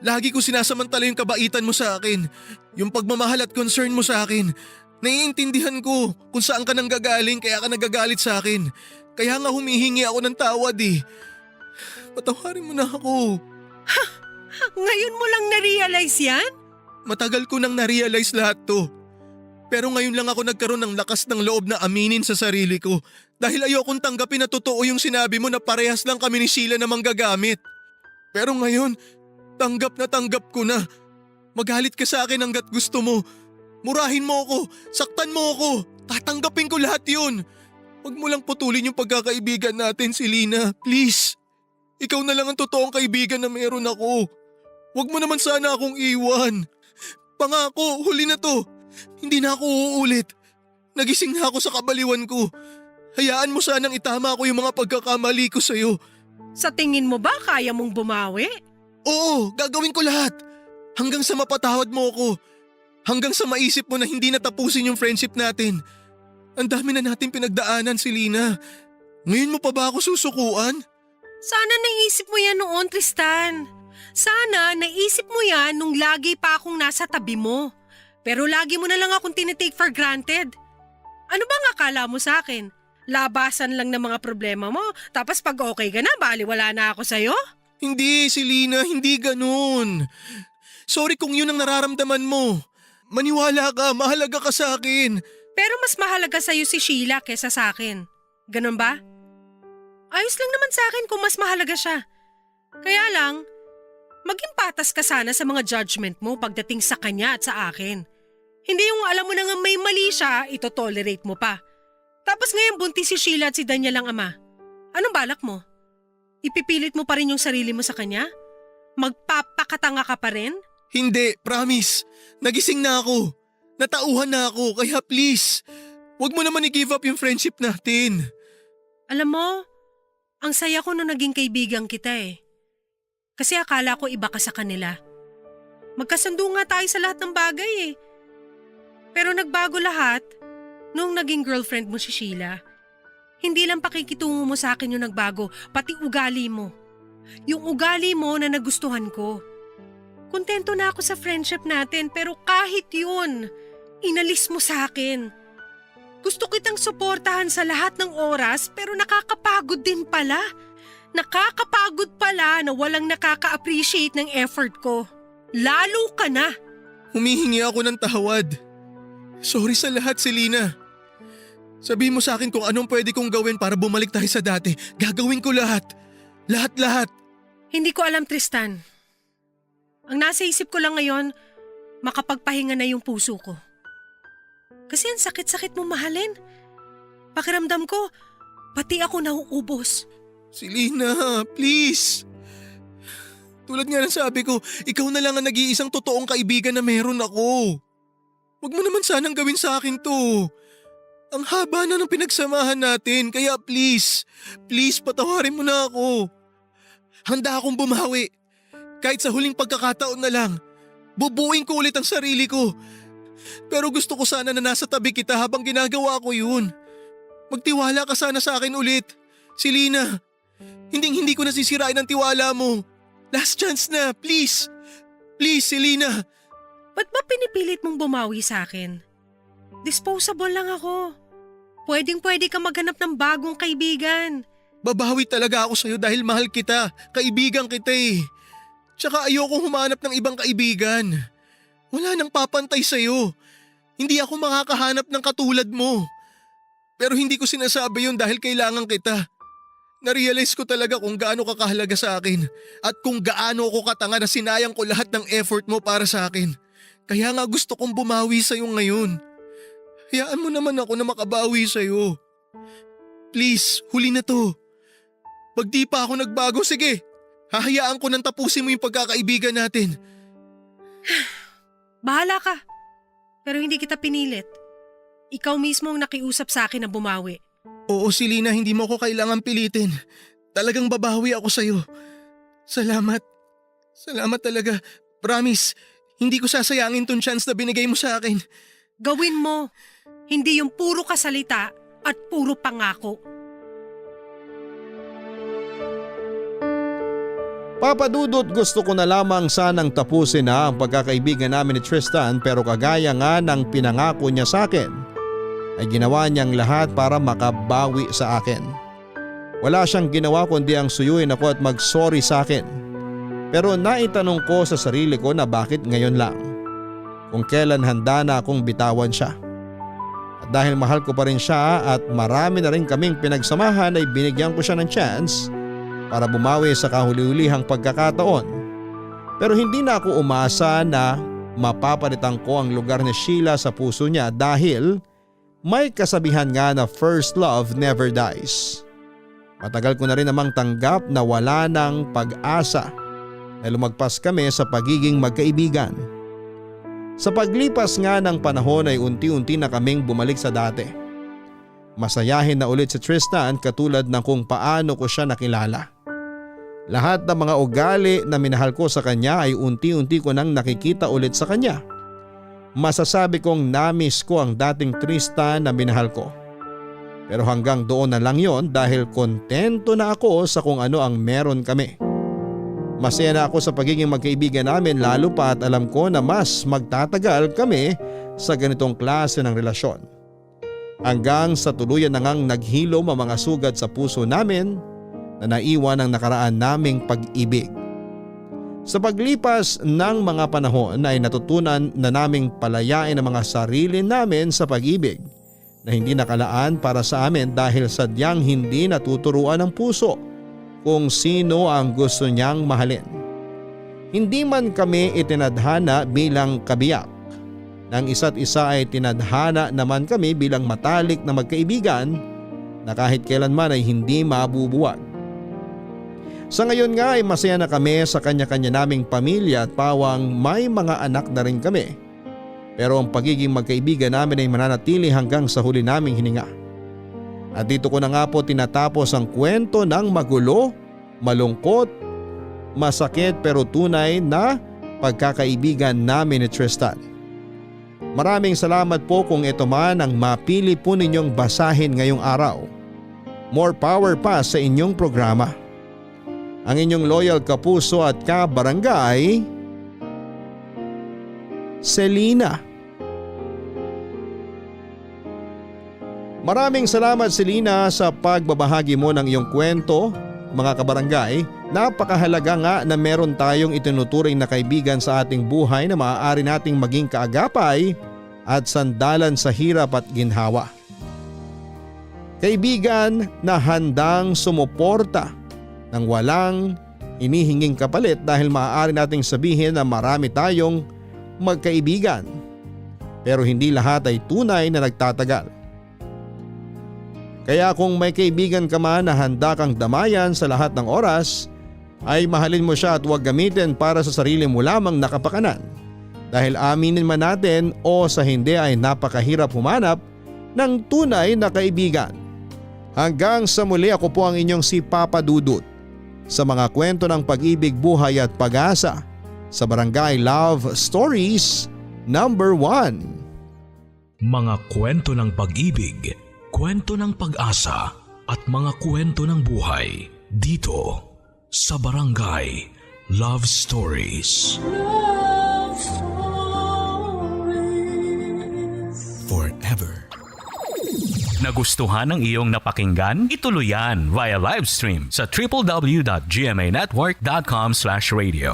[SPEAKER 2] Lagi ko sinasamantala yung kabaitan mo sa akin. Yung pagmamahal at concern mo sa akin. Naiintindihan ko kung saan ka nanggagaling kaya ka nagagalit sa akin. Kaya nga humihingi ako ng tawad eh. Patawarin mo na ako.
[SPEAKER 1] Ngayon mo lang na-realize yan?
[SPEAKER 2] Matagal ko nang na-realize lahat to. Pero ngayon lang ako nagkaroon ng lakas ng loob na aminin sa sarili ko. Dahil ayokong tanggapin na totoo yung sinabi mo na parehas lang kami ni Sheila na manggagamit. Pero ngayon, tanggap ko na. Magalit ka sa akin hanggat gusto mo. Murahin mo ako, saktan mo ako. Tatanggapin ko lahat yun. Huwag mo lang putulin yung pagkakaibigan natin, Selena. Please. Ikaw na lang ang totoong kaibigan na meron ako. Huwag mo naman sana akong iwan. Pangako, huli na to. Hindi na ako uulit. Nagising na ako sa kabaliwan ko. Hayaan mo sanang itama ko yung mga pagkakamali ko sa'yo.
[SPEAKER 1] Sa tingin mo ba kaya mong bumawi?
[SPEAKER 2] Oo, gagawin ko lahat. Hanggang sa mapatawad mo ako. Hanggang sa maisip mo na hindi natapusin yung friendship natin. Ang dami na natin pinagdaanan, Selena. Ngayon mo pa ba ako susukuan?
[SPEAKER 1] Sana naisip mo yan noon, Tristan. Sana naisip mo yan nung lagi pa akong nasa tabi mo. Pero lagi mo na lang akong tinitake for granted. Ano bang akala mo sa akin? Labasan lang ng mga problema mo, tapos pag okay ka na, baliwala na ako sa'yo?
[SPEAKER 2] Hindi, Selena, hindi ganun. Sorry kung yun ang nararamdaman mo. Maniwala ka, mahalaga ka sa akin.
[SPEAKER 1] Pero mas mahalaga sa'yo si Sheila kesa sa akin. Ganun ba? Ayos lang naman sa akin kung mas mahalaga siya. Kaya lang, maging patas ka sana sa mga judgment mo pagdating sa kanya at sa akin. Hindi yung alam mo na nga may mali siya, ito-tolerate mo pa. Tapos ngayon buntis si Sheila at si Daniel ang ama. Anong balak mo? Ipipilit mo pa rin yung sarili mo sa kanya? Magpapakatanga ka pa rin?
[SPEAKER 2] Hindi, promise. Nagising na ako. Natauhan na ako, kaya please. Huwag mo naman i-give up yung friendship natin.
[SPEAKER 1] Alam mo, ang saya ko nung naging kaibigan kita eh. Kasi akala ko iba ka sa kanila. Magkasundo nga tayo sa lahat ng bagay eh. Pero nagbago lahat nung naging girlfriend mo si Sheila. Hindi lang pakikitungo mo sa akin yung nagbago, pati ugali mo. Yung ugali mo na nagustuhan ko. Kontento na ako sa friendship natin pero kahit yun, inalis mo sa akin. Gusto kitang suportahan sa lahat ng oras pero nakakapagod din pala. Nakakapagod pala na walang nakaka-appreciate ng effort ko. Lalo ka na.
[SPEAKER 2] Humihingi ako ng tawad. Sorry sa lahat, Selena. Sabihin mo sa akin kung anong pwede kong gawin para bumalik tayo sa dati. Gagawin ko lahat. Lahat-lahat.
[SPEAKER 1] Hindi ko alam, Tristan. Ang nasa isip ko lang ngayon, makapagpahinga na yung puso ko. Kasi ang sakit-sakit mo mahalin. Pakiramdam ko, pati ako nauubos.
[SPEAKER 2] Selena, please. Tulad nga ng sabi ko, ikaw na lang ang nag-iisang totoong kaibigan na meron ako. Huwag mo naman sanang gawin sa akin to. Ang haba na ng pinagsamahan natin, kaya please patawarin mo na ako. Handa akong bumawi. Kahit sa huling pagkakataon na lang, bubuin ko ulit ang sarili ko. Pero gusto ko sana na nasa tabi kita habang ginagawa ko yun. Magtiwala ka sana sa akin ulit. Selena, hindi ko nasisirain ang tiwala mo. Last chance na, please. Please, Selena.
[SPEAKER 1] Ba't ba pinipilit mong bumawi sa akin? Disposable lang ako. Pwedeng-pwede ka maghanap ng bagong kaibigan.
[SPEAKER 2] Babawi talaga ako sa'yo dahil mahal kita. Kaibigan kita eh. Tsaka ayokong humanap ng ibang kaibigan. Wala nang papantay sa'yo. Hindi ako makakahanap ng katulad mo. Pero hindi ko sinasabi yun dahil kailangan kita. Narealize ko talaga kung gaano ka kahalaga sa akin at kung gaano ako katanga na sinayang ko lahat ng effort mo para sa akin. Kaya nga gusto kong bumawi sa'yo ngayon. Hayaan mo naman ako na makabawi sa'yo. Please, huli na to. Pag di pa ako nagbago, sige. Hahayaan ko nang tapusin mo yung pagkakaibigan natin.
[SPEAKER 1] Bahala ka. Pero hindi kita pinilit. Ikaw mismo ang nakiusap sa akin na bumawi.
[SPEAKER 2] Oo, Selena, hindi mo ko kailangan pilitin. Talagang babawi ako sa'yo. Salamat. Salamat talaga. Promise, hindi ko sasayangin tong chance na binigay mo sa akin.
[SPEAKER 1] Gawin mo. Hindi yung puro kasalita at puro pangako.
[SPEAKER 5] Papadudot, gusto ko na lamang sanang tapusin na ang pagkakaibigan namin ni Tristan pero kagaya nga ng pinangako niya sa akin ay ginawa niyang lahat para makabawi sa akin. Wala siyang ginawa kundi ang suyuin ako at mag-sorry sa akin. Pero naitanong ko sa sarili ko na bakit ngayon lang. Kung kailan handa na akong bitawan siya. At dahil mahal ko pa rin siya at marami na rin kaming pinagsamahan ay binigyan ko siya ng chance para bumawi sa kahuli-hulihang pagkakataon. Pero hindi na ako umasa na mapapalitan ko ang lugar ni Sheila sa puso niya dahil may kasabihan nga na first love never dies. Matagal ko na rin namang tanggap na wala ng pag-asa na lumagpas kami sa pagiging magkaibigan. Sa paglipas nga ng panahon ay unti-unti na kaming bumalik sa dati. Masayahin na ulit si Tristan katulad ng kung paano ko siya nakilala. Lahat ng mga ugali na minahal ko sa kanya ay unti-unti ko nang nakikita ulit sa kanya. Masasabi kong namiss ko ang dating Tristan na minahal ko. Pero hanggang doon na lang yon dahil kontento na ako sa kung ano ang meron kami. Masaya na ako sa pagiging magkaibigan namin lalo pa at alam ko na mas magtatagal kami sa ganitong klase ng relasyon. Hanggang sa tuluyan na ngang naghilom ang mga sugat sa puso namin na naiwan ng nakaraan naming pag-ibig. Sa paglipas ng mga panahon ay natutunan na naming palayain ang mga sarili namin sa pag-ibig na hindi nakalaan para sa amin dahil sadyang hindi natuturuan ng puso kung sino ang gusto niyang mahalin. Hindi man kami itinadhana bilang kabiyak. Ng isa't isa ay tinadhana naman kami bilang matalik na magkaibigan na kahit kailanman ay hindi mabubuwag. Sa ngayon nga ay masaya na kami sa kanya-kanya naming pamilya at pawang may mga anak na rin kami. Pero ang pagiging magkaibigan namin ay mananatili hanggang sa huli naming hininga. At dito ko na nga po tinatapos ang kwento ng magulo, malungkot, masakit pero tunay na pagkakaibigan namin ni Tristan. Maraming salamat po kung ito man ang mapili po ninyong basahin ngayong araw. More power pa sa inyong programa. Ang inyong loyal kapuso at kabarangay, Selena. Maraming salamat Selena sa pagbabahagi mo ng iyong kwento, mga kabarangay. Napakahalaga nga na meron tayong itinuturing na kaibigan sa ating buhay na maaari nating maging kaagapay at sandalan sa hirap at ginhawa. Kaibigan na handang sumuporta ng walang inihinging kapalit dahil maaari nating sabihin na marami tayong magkaibigan. Pero hindi lahat ay tunay na nagtatagal. Kaya kung may kaibigan ka man na handa kang damayan sa lahat ng oras, ay mahalin mo siya at huwag gamitin para sa sarili mo lamang na kapakanan. Dahil aminin man natin o sa hindi ay napakahirap humanap ng tunay na kaibigan. Hanggang sa muli, ako po ang inyong si Papa Dudut sa mga kwento ng pag-ibig, buhay at pag-asa sa Barangay Love Stories number 1.
[SPEAKER 3] Mga kwento ng pag-ibig, kwento ng pag-asa at mga kwento ng buhay dito sa Barangay Love Stories.
[SPEAKER 4] Love Stories.
[SPEAKER 3] Forever.
[SPEAKER 7] Nagustuhan ng iyong napakinggan? Ituloy yan via live stream sa www.gmanetwork.com/radio.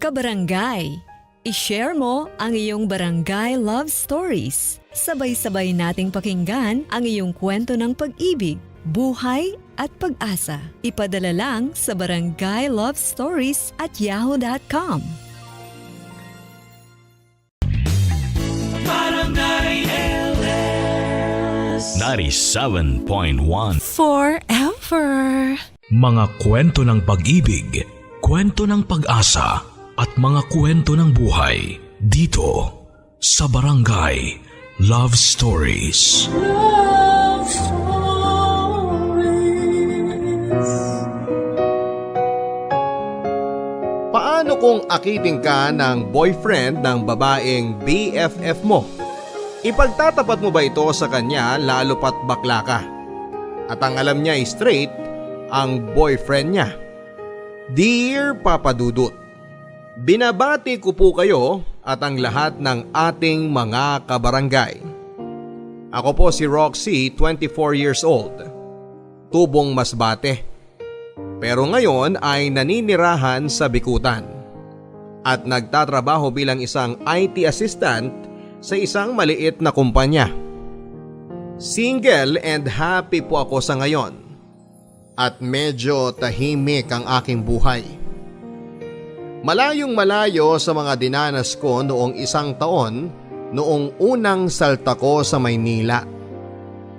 [SPEAKER 8] Kabarangay, i-share mo ang iyong barangay love stories. Sabay-sabay nating pakinggan ang iyong kwento ng pag-ibig, buhay at pag-asa. Ipadala lang sa barangaylovestories@yahoo.com.
[SPEAKER 7] Barangay LS 97.1
[SPEAKER 1] Forever.
[SPEAKER 3] Mga kwento ng pag-ibig, kwento ng pag-asa at mga kwento ng buhay dito sa Barangay Love Stories.
[SPEAKER 4] Love Stories.
[SPEAKER 5] Paano kung akiting ka ng boyfriend ng babaeng BFF mo? Ipagtatapat mo ba ito sa kanya lalo pat bakla ka? At ang alam niya ay straight ang boyfriend niya. Dear Papa Dudut, binabati ko po kayo at ang lahat ng ating mga kabarangay. Ako po si Roxy, 24 years old. Tubong Masbate. Pero ngayon ay naninirahan sa Bikutan. At nagtatrabaho bilang isang IT assistant sa isang maliit na kumpanya. Single and happy po ako sa ngayon. At medyo tahimik ang aking buhay. Malayong malayo sa mga dinanas ko noong isang taon noong unang salta ko sa Maynila.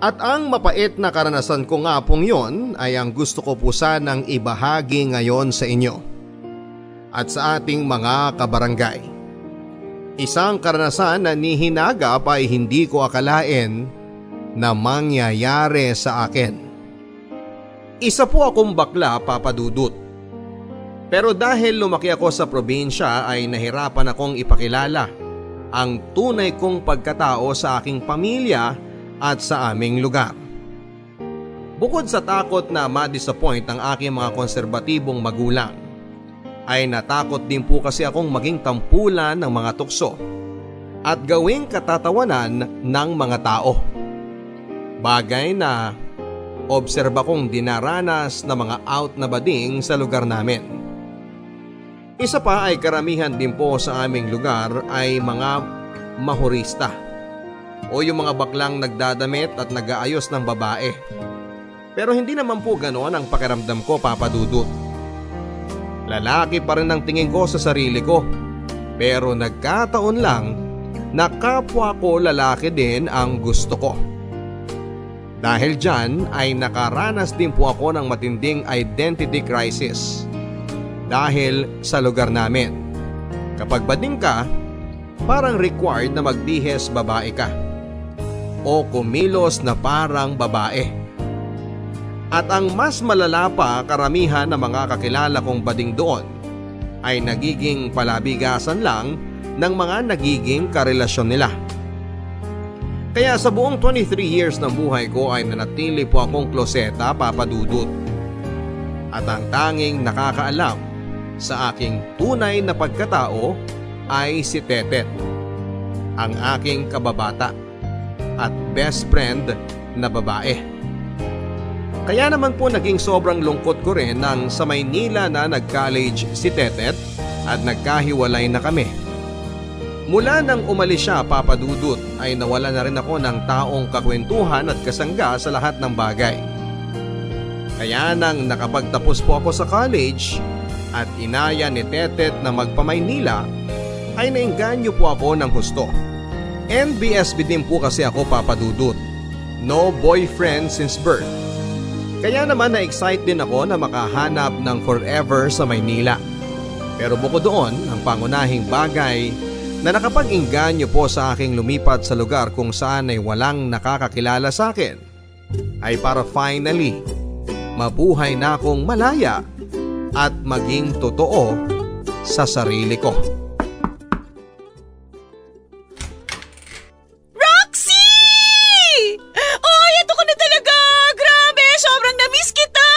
[SPEAKER 5] At ang mapait na karanasan ko nga pong yon ay ang gusto ko po sanang ibahagi ngayon sa inyo. at sa ating mga kabarangay. Isang karanasan na ni hinagap ay hindi ko akalain na mangyayari sa akin. Isa po akong bakla, Papa Dudut. Pero dahil lumaki ako sa probinsya ay nahirapan akong ipakilala ang tunay kong pagkatao sa aking pamilya at sa aming lugar. Bukod sa takot na ma-disappoint ang aking mga konserbatibong magulang, ay natakot din po kasi akong maging tampulan ng mga tukso at gawing katatawanan ng mga tao. Bagay na obserba kong dinaranas na mga out na bading sa lugar namin. Isa pa ay karamihan din po sa aming lugar ay mga mahurista o yung mga baklang nagdadamit at nag-aayos ng babae. Pero hindi naman po ganoon ang pakiramdam ko, Papa Dudut. Lalaki pa rin ang tingin ko sa sarili ko, pero nagkataon lang na kapwa ko lalaki din ang gusto ko. Dahil dyan ay nakaranas din po ako ng matinding identity crisis dahil sa lugar namin. Kapag bading ka, parang required na magdihes babae ka o kumilos na parang babae. At ang mas malala pa, karamihan ng mga kakilala kong bading doon ay nagiging palabigasan lang ng mga nagiging karelasyon nila. Kaya sa buong 23 years ng buhay ko ay nanatili po akong kloseta, Papa Dudut. At ang tanging nakakaalam sa aking tunay na pagkatao ay si Tetet, ang aking kababata at best friend na babae. Kaya naman po naging sobrang lungkot ko rin nang sa Maynila na nag-college si Tetet at nagkahiwalay na kami. Mula nang umalis siya, Papa Dudut, ay nawala na rin ako ng taong kakwentuhan at kasangga sa lahat ng bagay. Kaya nang nakapagtapos po ako sa college at inaya ni Tetet na magpa-Maynila, ay nainganyo po ako ng husto. NBSB din po kasi ako, Papa Dudut. No boyfriend since birth. Kaya naman na-excite din ako na makahanap ng forever sa Maynila. Pero bukod doon, ang pangunahing bagay na nakapag-inganyo po sa aking lumipat sa lugar kung saan ay walang nakakakilala sa akin ay para finally mabuhay na akong malaya at maging totoo sa sarili ko.
[SPEAKER 9] Roxy! Oy, ito ko na talaga! Grabe, sobrang na-miss kita!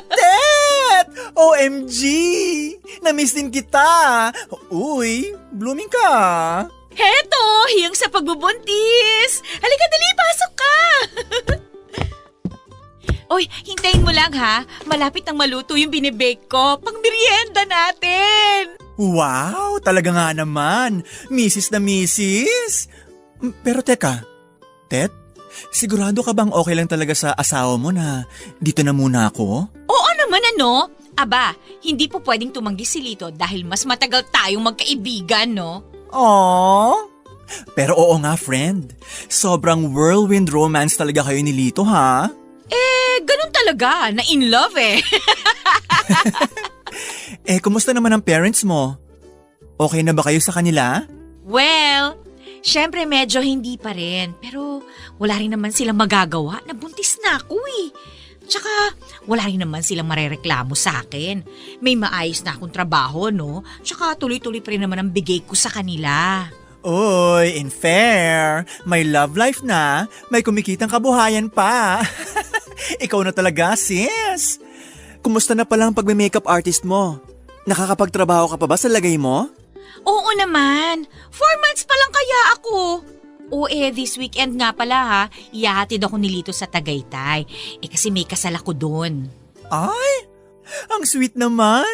[SPEAKER 10] Tet! OMG! Na-miss din kita! Uy, blooming ka!
[SPEAKER 9] Heto, hiyang sa pagbubuntis! Halika, dali, pasok ka! Oy, hintayin mo lang ha. Malapit nang maluto yung binibake ko. Pang merienda natin!
[SPEAKER 10] Wow, talaga nga naman. Misis na misis. Pero teka, Tet, sigurado ka bang okay lang talaga sa asawa mo na dito na muna ako?
[SPEAKER 9] Oo naman ano? Aba, hindi po pwedeng tumanggi si Lito dahil mas matagal tayong magkaibigan, no?
[SPEAKER 10] Aww. Pero oo nga, friend. Sobrang whirlwind romance talaga kayo ni Lito, ha?
[SPEAKER 9] Ganun talaga, na in love eh.
[SPEAKER 10] Kumusta naman ang parents mo? Okay na ba kayo sa kanila?
[SPEAKER 9] Well, syempre medyo hindi pa rin. Pero wala rin naman silang magagawa. Nabuntis na ako eh. Tsaka wala rin naman silang marereklamo sa akin. May maayos na akong trabaho, no? Tsaka tuloy-tuloy pa rin naman ang bigay ko sa kanila.
[SPEAKER 10] Uy, in fair, may love life na, may kumikitang kabuhayan pa. Ikaw na talaga, sis. Kumusta na pala ang pagme-makeup artist mo? Nakakapagtrabaho ka pa ba sa lagay mo?
[SPEAKER 9] Oo naman. 4 months pa lang kaya ako. This weekend nga pala ha, ihahatid ako ni Lito sa Tagaytay. Kasi may kasal ako doon.
[SPEAKER 10] Ay, ang sweet naman.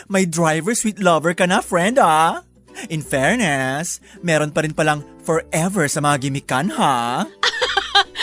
[SPEAKER 10] May driver, sweet lover ka na, friend ah. In fairness, meron pa rin palang forever sa mga gimikan ha.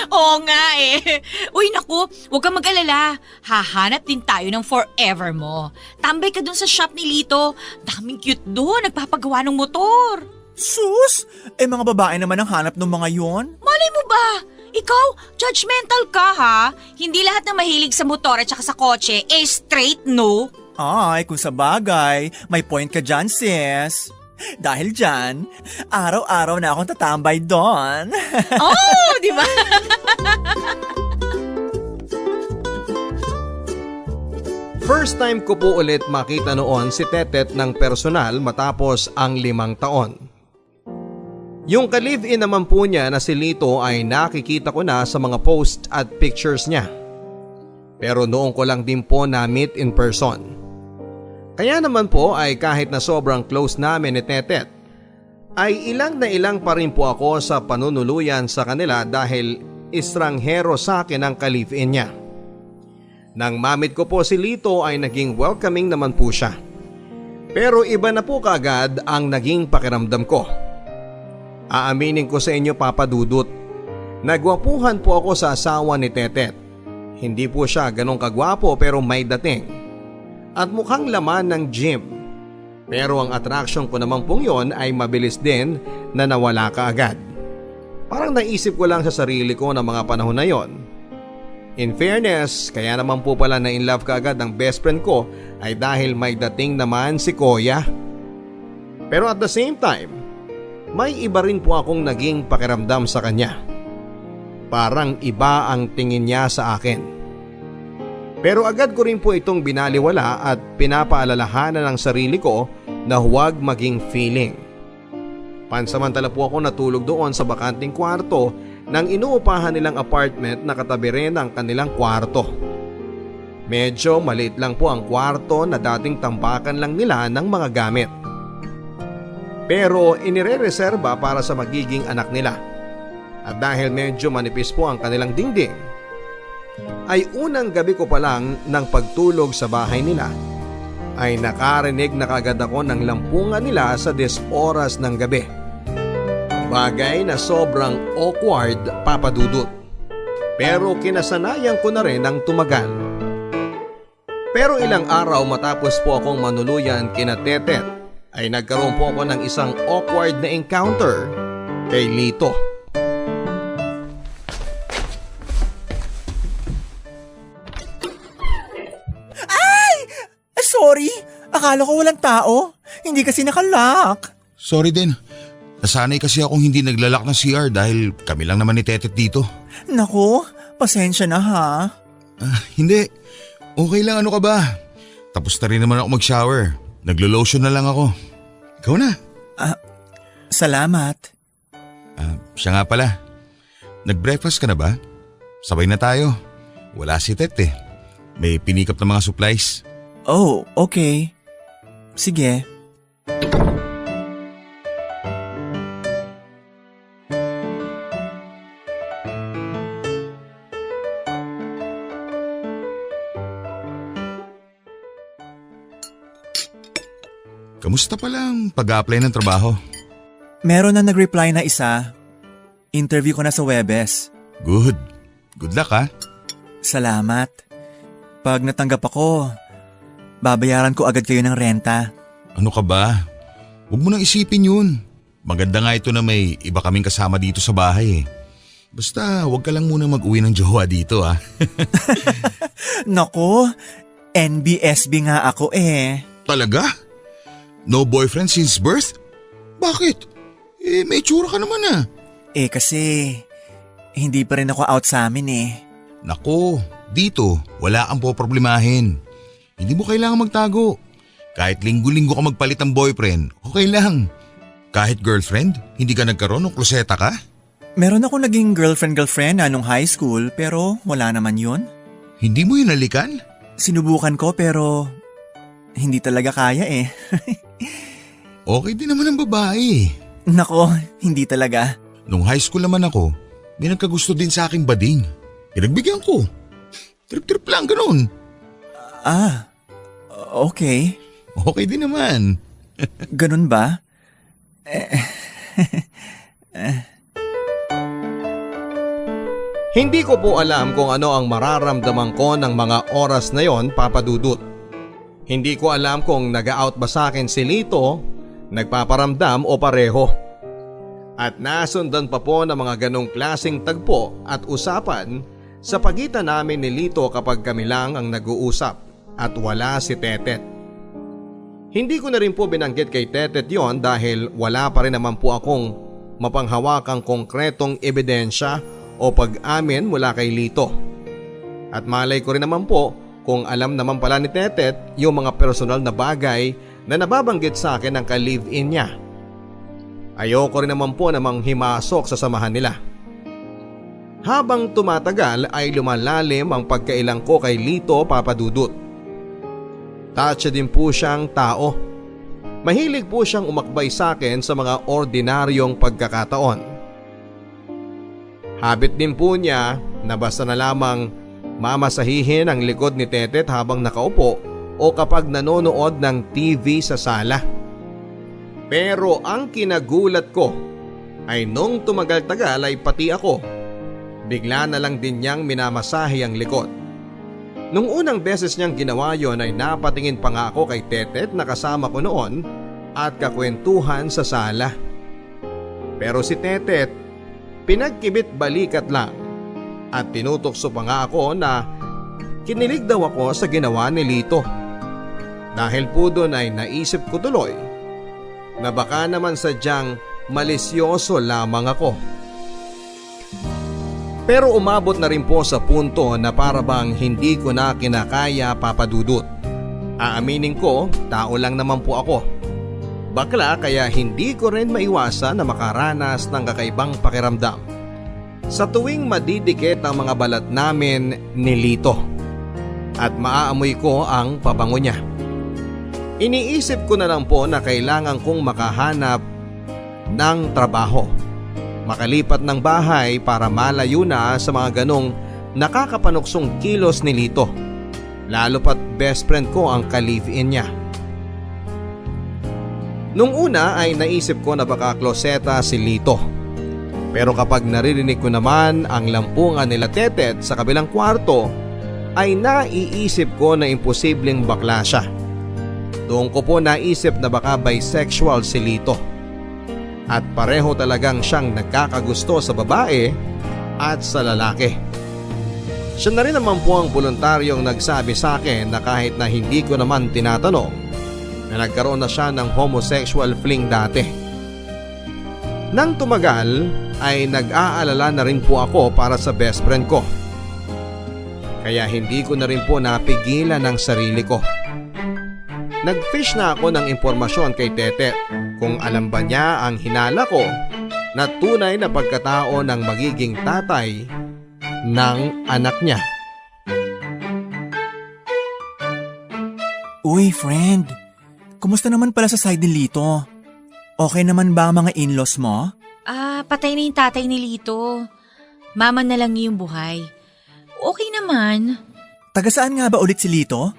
[SPEAKER 9] Oo nga eh. Uy naku, huwag kang mag-alala. Hahanap din tayo ng forever mo. Tambay ka dun sa shop ni Lito. Daming cute doon, nagpapagawa ng motor.
[SPEAKER 10] Sus, mga babae naman ang hanap ng mga yon.
[SPEAKER 9] Malay mo ba? Ikaw, judgmental ka ha? Hindi lahat na mahilig sa motor at saka sa kotse, straight no?
[SPEAKER 10] Ay, kung sa bagay, may point ka dyan, sis. Dahil dyan, araw-araw na akong tatambay doon.
[SPEAKER 9] Oh, di ba?
[SPEAKER 5] First time ko po ulit makita noon si Tetet ng personal matapos ang 5 taon. Yung ka-live-in naman po niya na si Lito ay nakikita ko na sa mga post at pictures niya. Pero noong ko lang din po na-meet in person. Kaya naman po ay kahit na sobrang close namin ni Tetet, ay ilang na ilang pa rin po ako sa panunuluyan sa kanila dahil estranghero sa akin ang ka-live-in niya. Nang mamit ko po si Lito ay naging welcoming naman po siya. Pero iba na po kaagad ang naging pakiramdam ko. Aaminin ko sa inyo, Papa Dudut, nagwapuhan po ako sa asawa ni Tetet. Hindi po siya ganong kagwapo pero may dating. At mukhang laman ng gym. Pero ang attraction ko naman pong yon ay mabilis din na nawala kaagad. Parang naisip ko lang sa sarili ko ng mga panahon na yon. In fairness, kaya naman po pala na in love kaagad ang best friend ko ay dahil may dating naman si Koya. Pero at the same time, may iba rin po akong naging pakiramdam sa kanya. Parang iba ang tingin niya sa akin. Pero agad ko rin po itong binaliwala at pinapaalalahanan ng sarili ko na huwag maging feeling. Pansamantala po ako natulog doon sa bakanting kwarto nang inuupahan nilang apartment na katabi rin ang kanilang kwarto. Medyo maliit lang po ang kwarto na dating tambakan lang nila ng mga gamit. Pero inire-reserba para sa magiging anak nila. At dahil medyo manipis po ang kanilang dingding, ay unang gabi ko pa lang ng pagtulog sa bahay nila ay nakarinig na kagad ako ng lampungan nila sa 10 oras ng gabi. Bagay na sobrang awkward, Papa Dudut. Pero kinasanayan ko na rin ang tumagal. Pero ilang araw matapos po akong manuluyan kina Tetet ay nagkaroon po ako ng isang awkward na encounter kay Lito.
[SPEAKER 10] Sorry, akala ko walang tao. Hindi kasi nakalock.
[SPEAKER 11] Sorry din. Nasanay kasi akong hindi naglalak ng CR dahil kami lang naman ni Tetet dito.
[SPEAKER 10] Naku, pasensya na ha.
[SPEAKER 11] Hindi. Okay lang, ano ka ba? Tapos na rin naman ako mag-shower. Naglo-lotion na lang ako. Ikaw na.
[SPEAKER 10] Salamat.
[SPEAKER 11] Siya nga pala. Nag-breakfast ka na ba? Sabay na tayo. Wala si Tet eh. May pinikap na mga supplies.
[SPEAKER 10] Oh, okay. Sige.
[SPEAKER 11] Kamusta pala ang pag-a-apply ng trabaho?
[SPEAKER 10] Meron na nag-reply na isa. Interview ko na sa Webes.
[SPEAKER 11] Good. Good luck ha.
[SPEAKER 10] Salamat. Pag natanggap ako, babayaran ko agad kayo ng renta.
[SPEAKER 11] Ano ka ba? Huwag mo nang isipin yun. Maganda nga ito na may iba kaming kasama dito sa bahay eh. Basta huwag ka lang muna mag-uwi ng jowa dito ha.
[SPEAKER 10] Nako, NBSB nga ako eh.
[SPEAKER 11] Talaga? No boyfriend since birth? Bakit? May tsura ka naman ah.
[SPEAKER 10] Kasi hindi pa rin ako out sa amin eh.
[SPEAKER 11] Nako, dito wala ang poproblemahin. Hindi mo kailangan magtago. Kahit linggo-linggo ka magpalit ng boyfriend, okay lang. Kahit girlfriend, hindi ka nagkaroon ng kloseta ka?
[SPEAKER 10] Meron ako naging girlfriend nung high school pero wala naman yun.
[SPEAKER 11] Hindi mo yun nalikan?
[SPEAKER 10] Sinubukan ko pero hindi talaga kaya eh.
[SPEAKER 11] Okay din naman ang babae.
[SPEAKER 10] Nako, hindi talaga.
[SPEAKER 11] Nung high school naman ako, may nagkagusto din sa aking bading. Pinagbigyan ko. Trip-trip lang, ganun.
[SPEAKER 10] Okay.
[SPEAKER 11] Okay din naman.
[SPEAKER 10] Ganun ba?
[SPEAKER 5] Hindi ko po alam kung ano ang mararamdaman ko ng mga oras na yon, Papa Dudut. Hindi ko alam kung nag-out ba sa akin si Lito, nagpaparamdam o pareho. At nasundan pa po ng mga ganong klaseng tagpo at usapan sa pagitan namin ni Lito kapag kami lang ang nag-uusap. at wala si Tetet. Hindi ko na rin po binanggit kay Tetet yon dahil wala pa rin naman po akong mapanghawakang konkretong ebidensya o pag-amin mula kay Lito. At malay ko rin naman po kung alam naman pala ni Tetet yung mga personal na bagay na nababanggit sa akin ng ka-live-in niya. Ayoko rin naman po namang himasok sa samahan nila. Habang tumatagal ay lumalalim ang pagkailang ko kay Lito, Papa Dudut. Tatsa din po siyang tao. Mahilig po siyang umakbay sa akin sa mga ordinaryong pagkakataon. Habit din po niya na basta na lamang mamasahihin ang likod ni Tetet habang nakaupo o kapag nanonood ng TV sa sala. Pero ang kinagulat ko ay nung tumagal-tagal ay pati ako. Bigla na lang din niyang minamasahe ang likod. Nung unang beses niyang ginawa yon ay napatingin pa nga ako kay Tetet na kasama ko noon at kakwentuhan sa sala. Pero si Tetet, pinagkibit balikat lang at tinutokso pa nga ako na kinilig daw ako sa ginawa ni Lito. Dahil po doon ay naisip ko tuloy na baka naman sadyang malisyoso lamang ako. Pero umabot na rin po sa punto na para bang hindi ko na kinakaya, Papa Dudut. Aaminin ko, tao lang naman po ako. Bakla kaya hindi ko rin maiwasan na makaranas ng kakaibang pakiramdam sa tuwing madidikit ang mga balat namin ni Lito at maaamoy ko ang pabango niya. Iniisip ko na lang po na kailangan kong makahanap ng trabaho, makalipat ng bahay para malayo na sa mga ganong nakakapanuksong kilos ni Lito, lalo pat best friend ko ang ka-live-in niya. Nung una ay naisip ko na baka kloseta si Lito. Pero kapag naririnig ko naman ang lampungan nila Tetet sa kabilang kwarto, ay naiisip ko na imposibleng bakla siya. Doon ko po naisip na baka bisexual si Lito. At pareho talagang siyang nagkakagusto sa babae at sa lalaki. Siya na rin naman po ang voluntaryong nagsabi sa akin na kahit na hindi ko naman tinatanong na nagkaroon na siya ng homosexual fling dati. Nang tumagal ay nag-aalala na rin po ako para sa best friend ko. Kaya hindi ko na rin po napigilan ang sarili ko. Nag-fish na ako ng impormasyon kay Tete kung alam ba niya ang hinala ko na tunay na pagkatao ng magiging tatay ng anak niya.
[SPEAKER 10] Uy, friend. Kumusta naman pala sa side ni Lito? Okay naman ba ang mga in-laws mo?
[SPEAKER 9] Patay na yung tatay ni Lito. Mama na lang yung buhay. Okay naman.
[SPEAKER 10] Taga saan nga ba ulit si Lito?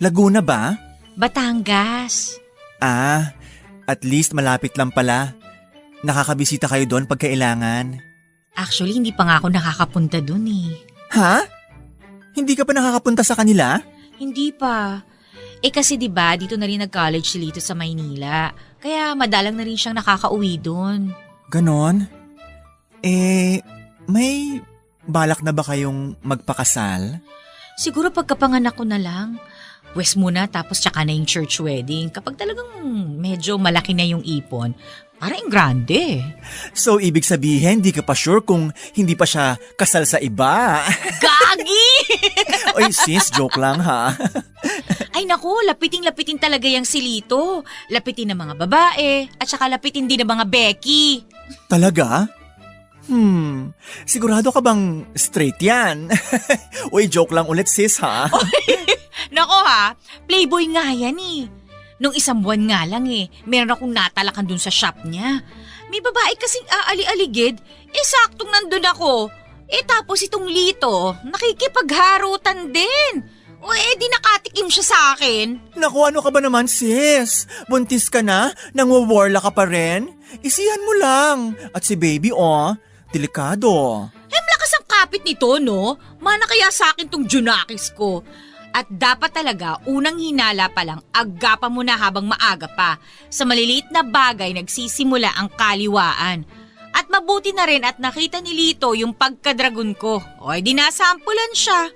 [SPEAKER 10] Laguna ba?
[SPEAKER 9] Batangas.
[SPEAKER 10] At least malapit lang pala. Nakakabisita kayo doon pag kailangan.
[SPEAKER 9] Actually, hindi pa nga ako nakakapunta dun eh.
[SPEAKER 10] Ha? Hindi ka pa nakakapunta sa kanila?
[SPEAKER 9] Hindi pa. Kasi 'di ba dito na rin nag-college si Lito sa Maynila. Kaya madalang na rin siyang nakakauwi doon.
[SPEAKER 10] Ganon? May balak na ba kayong magpakasal?
[SPEAKER 9] Siguro pagkapanganak ko na lang. West muna tapos tsaka na yung church wedding. Kapag talagang medyo malaki na yung ipon, parang grande.
[SPEAKER 10] So ibig sabihin di ka pa sure kung hindi pa siya kasal sa iba?
[SPEAKER 9] Gagi!
[SPEAKER 10] Oy sis, joke lang ha.
[SPEAKER 9] Ay naku, lapiting-lapitin talaga yung si Lito. Lapitin ng mga babae at saka lapitin din ng mga Becky.
[SPEAKER 10] Talaga? Sigurado ka bang straight yan? Uy, joke lang ulit sis ha.
[SPEAKER 9] Nako ha, playboy nga yan eh. Nung isang buwan nga lang meron akong natalakan dun sa shop niya. May babae kasing aali-aligid, saktong nandun ako. Tapos itong Lito, nakikipagharutan din. Di nakatikim siya sa akin.
[SPEAKER 10] Naku, ano ka ba naman sis? Buntis ka na? Nangwawarla ka pa rin? Isihan mo lang. At si baby delikado.
[SPEAKER 9] Lakas ang kapit nito no? Mana kaya sa akin tong Junakis ko. At dapat talaga, unang hinala pa lang, agapan mo na habang maaga pa. Sa maliliit na bagay, nagsisimula ang kaliwaan. At mabuti na rin at nakita ni Lito yung pagkadragon ko. Di nasampulan siya.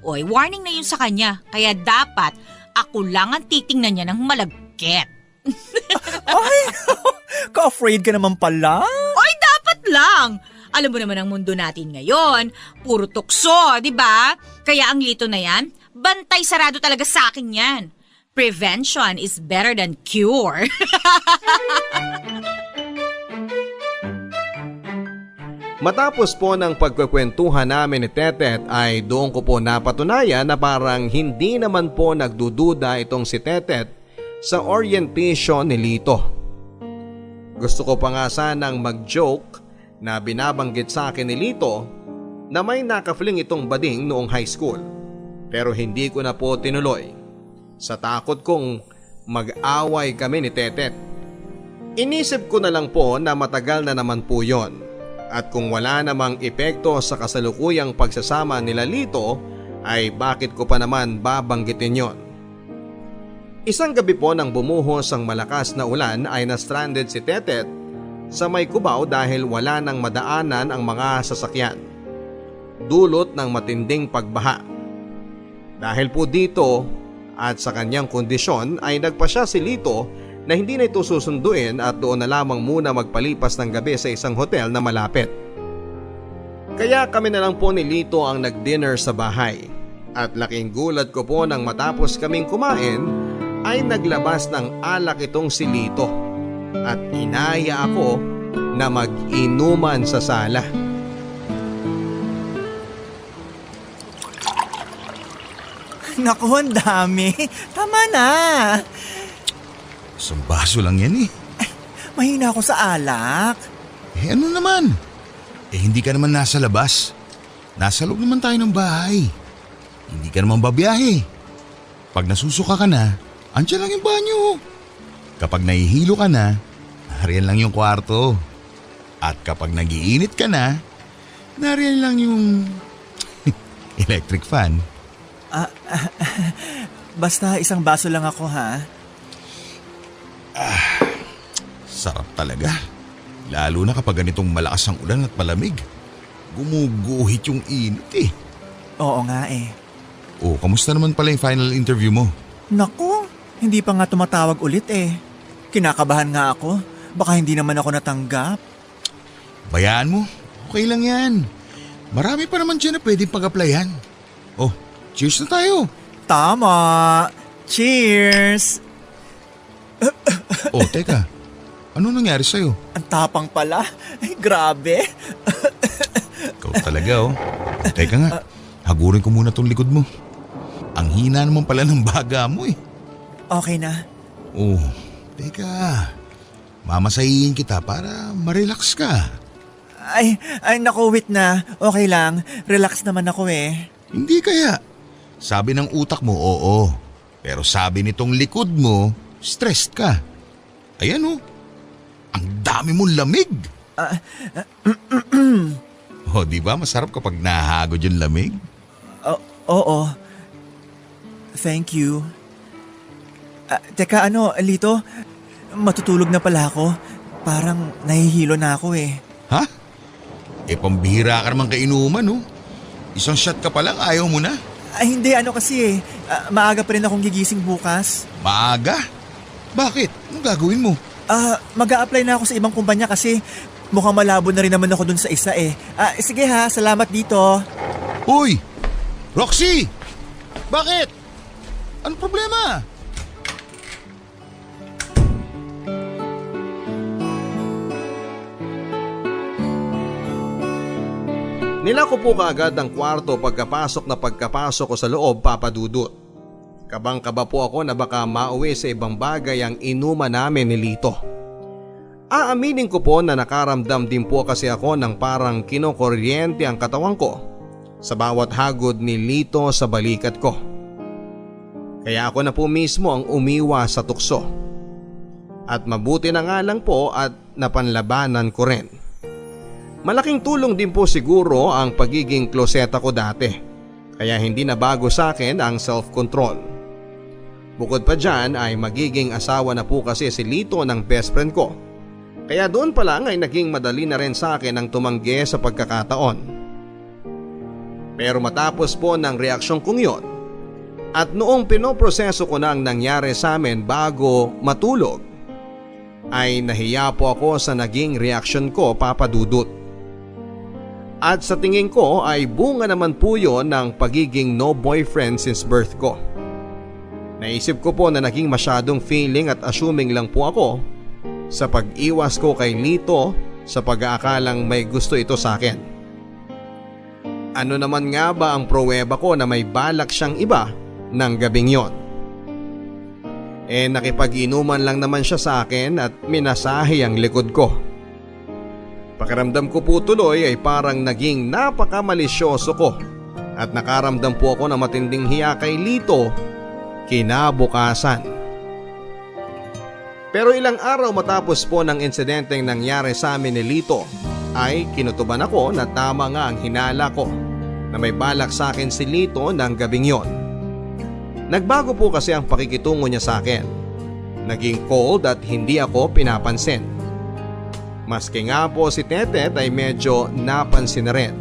[SPEAKER 9] Oy, warning na yun sa kanya. Kaya dapat ako lang ang titingnan niya ng malagkit.
[SPEAKER 10] Ay, ka-afraid ka naman pala.
[SPEAKER 9] Oy, dapat lang! Alam mo naman ang mundo natin ngayon, puro tukso, di ba? Kaya ang Lito na yan, bantay sarado talaga sa akin yan. Prevention is better than cure.
[SPEAKER 5] Matapos po ng pagkukwentuhan namin ni Tetet ay doon ko po napatunayan na parang hindi naman po nagdududa itong si Tetet sa orientation ni Lito. Gusto ko pa nga sanang mag-joke na binabanggit sa akin ni Lito na may nakafling itong bading noong high school. Pero hindi ko na po tinuloy sa takot kong mag-away kami ni Tetet. Inisip ko na lang po na matagal na naman po yon. At kung wala namang epekto sa kasalukuyang pagsasama nila Lito ay bakit ko pa naman babanggitin yon. Isang gabi po nang bumuhos ang malakas na ulan ay na-stranded si Tetet sa may Cubao dahil wala nang madaanan ang mga sasakyan. Dulot ng matinding pagbaha. Dahil po dito at sa kanyang kondisyon ay nagpasya si Lito na hindi na ito susunduin at doon na lamang muna magpalipas ng gabi sa isang hotel na malapit. Kaya kami na lang po ni Lito ang nag-dinner sa bahay. At laking gulat ko po nang matapos kaming kumain ay naglabas ng alak itong si Lito at inaya ako na mag-inuman sa sala.
[SPEAKER 10] Naku, ang dami. Tama na.
[SPEAKER 11] Isang baso lang yan eh.
[SPEAKER 10] Mahina ako sa alak.
[SPEAKER 11] Eh ano naman? Eh hindi ka naman nasa labas. Nasa loob naman tayo ng bahay. Hindi ka naman babiyahe. Pag nasusuka ka na, andyan lang yung banyo. Kapag nahihilo ka na, nariyan lang yung kwarto. At kapag nagiinit ka na, nariyan lang yung electric fan.
[SPEAKER 10] Basta isang baso lang ako, ha?
[SPEAKER 11] Sarap talaga. Lalo na kapag ganitong malakas ang ulan at malamig. Gumuguhit yung init eh.
[SPEAKER 10] Oo nga eh.
[SPEAKER 11] Oh, kamusta naman pala yung final interview mo?
[SPEAKER 10] Naku, hindi pa nga tumatawag ulit eh. Kinakabahan nga ako. Baka hindi naman ako natanggap.
[SPEAKER 11] Bayaan mo, okay lang yan. Marami pa naman dyan na pwedeng pag-applyan. Oh, cheers na tayo.
[SPEAKER 10] Tama. Cheers.
[SPEAKER 11] Oh, teka. Ano nangyari sa'yo?
[SPEAKER 10] Ang tapang pala. Ay, grabe.
[SPEAKER 11] Ikaw talaga oh. Teka nga, hagurin ko muna tong likod mo. Ang hina naman pala ng baga mo eh.
[SPEAKER 10] Okay na.
[SPEAKER 11] Oh, teka. Mamasahihin kita para ma-relax ka.
[SPEAKER 10] Ay, naku, wait na. Okay lang. Relax naman ako eh.
[SPEAKER 11] Hindi kaya. Sabi ng utak mo, oo. Pero sabi nitong likod mo, stressed ka. Ayan oh. Ang dami mong lamig. Oh, di ba masarap kapag nahagod yung lamig?
[SPEAKER 10] Oo. Thank you. Teka, Lito, matutulog na pala ako. Parang nahihilo na ako eh.
[SPEAKER 11] Ha? Eh, pambihira ka naman kainuman, oh. Isang shot ka pa lang, ayaw mo na.
[SPEAKER 10] Ay, hindi, kasi maaga pa rin akong gigising bukas.
[SPEAKER 11] Maaga? Bakit? Anong gagawin mo?
[SPEAKER 10] Mag-a-apply na ako sa ibang kumpanya kasi mukhang malabo na rin naman ako dun sa isa eh. Sige ha, salamat dito.
[SPEAKER 11] Uy! Roxy! Bakit? Anong problema?
[SPEAKER 5] Nilako po kaagad ang kwarto pagkapasok ko sa loob, Papa Dudut. Kabang-kaba po ako na baka mauwi sa ibang bagay ang inuman namin ni Lito. Aaminin ko po na nakaramdam din po kasi ako ng parang kinokuryente ang katawan ko sa bawat hagod ni Lito sa balikat ko. Kaya ako na po mismo ang umiwas sa tukso. At mabuti na nga lang po at napanlabanan ko rin. Malaking tulong din po siguro ang pagiging kloseta ko dati. Kaya hindi na bago sa akin ang self-control. Bukod pa dyan ay magiging asawa na po kasi si Lito ng best friend ko. Kaya doon pa lang ay naging madali na rin sa akin ang tumanggi sa pagkakataon. Pero matapos po ng reaksyon kong yon at noong pinoproseso ko na ang nangyari sa amin bago matulog, ay nahiya po ako sa naging reaksyon ko, Papa Dudut. At sa tingin ko ay bunga naman po yon ng pagiging no boyfriend since birth ko. Naisip ko po na naging masyadong feeling at assuming lang po ako sa pag-iwas ko kay Lito sa pag-aakalang may gusto ito sa akin. Ano naman nga ba ang pruweba ko na may balak siyang iba ng gabing yon? Nakipag-inuman lang naman siya sa akin at minasahe ang likod ko. Pakiramdam ko po tuloy ay parang naging napakamalisyoso ko at nakaramdam po ako na matinding hiya kay Lito kinabukasan. Pero ilang araw matapos po ng insidenteng nangyari sa amin ni Lito ay kinutuban ako na tama nga ang hinala ko na may balak sa akin si Lito ng gabing yon. Nagbago po kasi ang pakikitungo niya sa akin. Naging cold at hindi ako pinapansin. Maski nga po si Tetet ay medyo napansin na rin.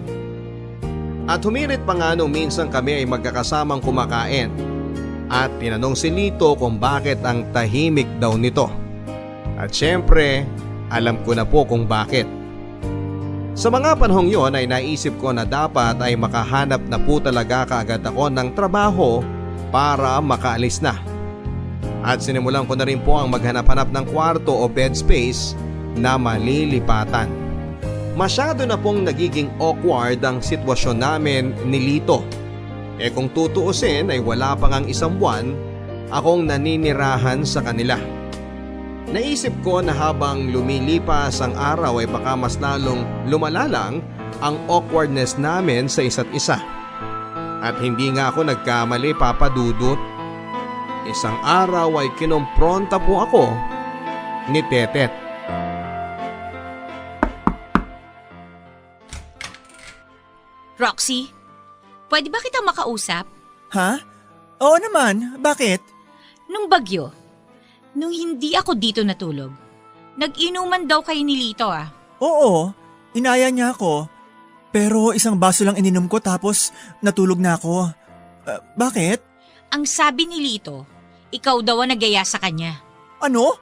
[SPEAKER 5] At humirit pa nga nung minsan kami ay magkakasamang kumakain. At tinanong si Lito kung bakit ang tahimik daw nito. At syempre, alam ko na po kung bakit. Sa mga panahong yon ay naisip ko na dapat ay makahanap na po talaga kaagad ako ng trabaho para makaalis na. At sinimulan ko na rin po ang maghanap-hanap ng kwarto o bed space na malilipatan. Masyado na pong nagiging awkward ang sitwasyon namin ni Lito. Kung tutuusin ay wala pa ngang isang buwan akong naninirahan sa kanila. Naisip ko na habang lumilipas ang araw ay baka mas lalong lumala lang ang awkwardness namin sa isa't isa. At hindi nga ako nagkamali, Papa Dudut. Isang araw ay kinompronta po ako ni Tetet.
[SPEAKER 9] Roxy, pwede ba kitang makausap?
[SPEAKER 10] Ha? Oo naman, bakit?
[SPEAKER 9] Nung bagyo, nung hindi ako dito natulog, nag-inuman daw kayo ni Lito
[SPEAKER 10] Oo, inaya niya ako. Pero isang baso lang ininom ko tapos natulog na ako. Bakit?
[SPEAKER 9] Ang sabi ni Lito, ikaw daw ang nagaya sa kanya.
[SPEAKER 10] Ano?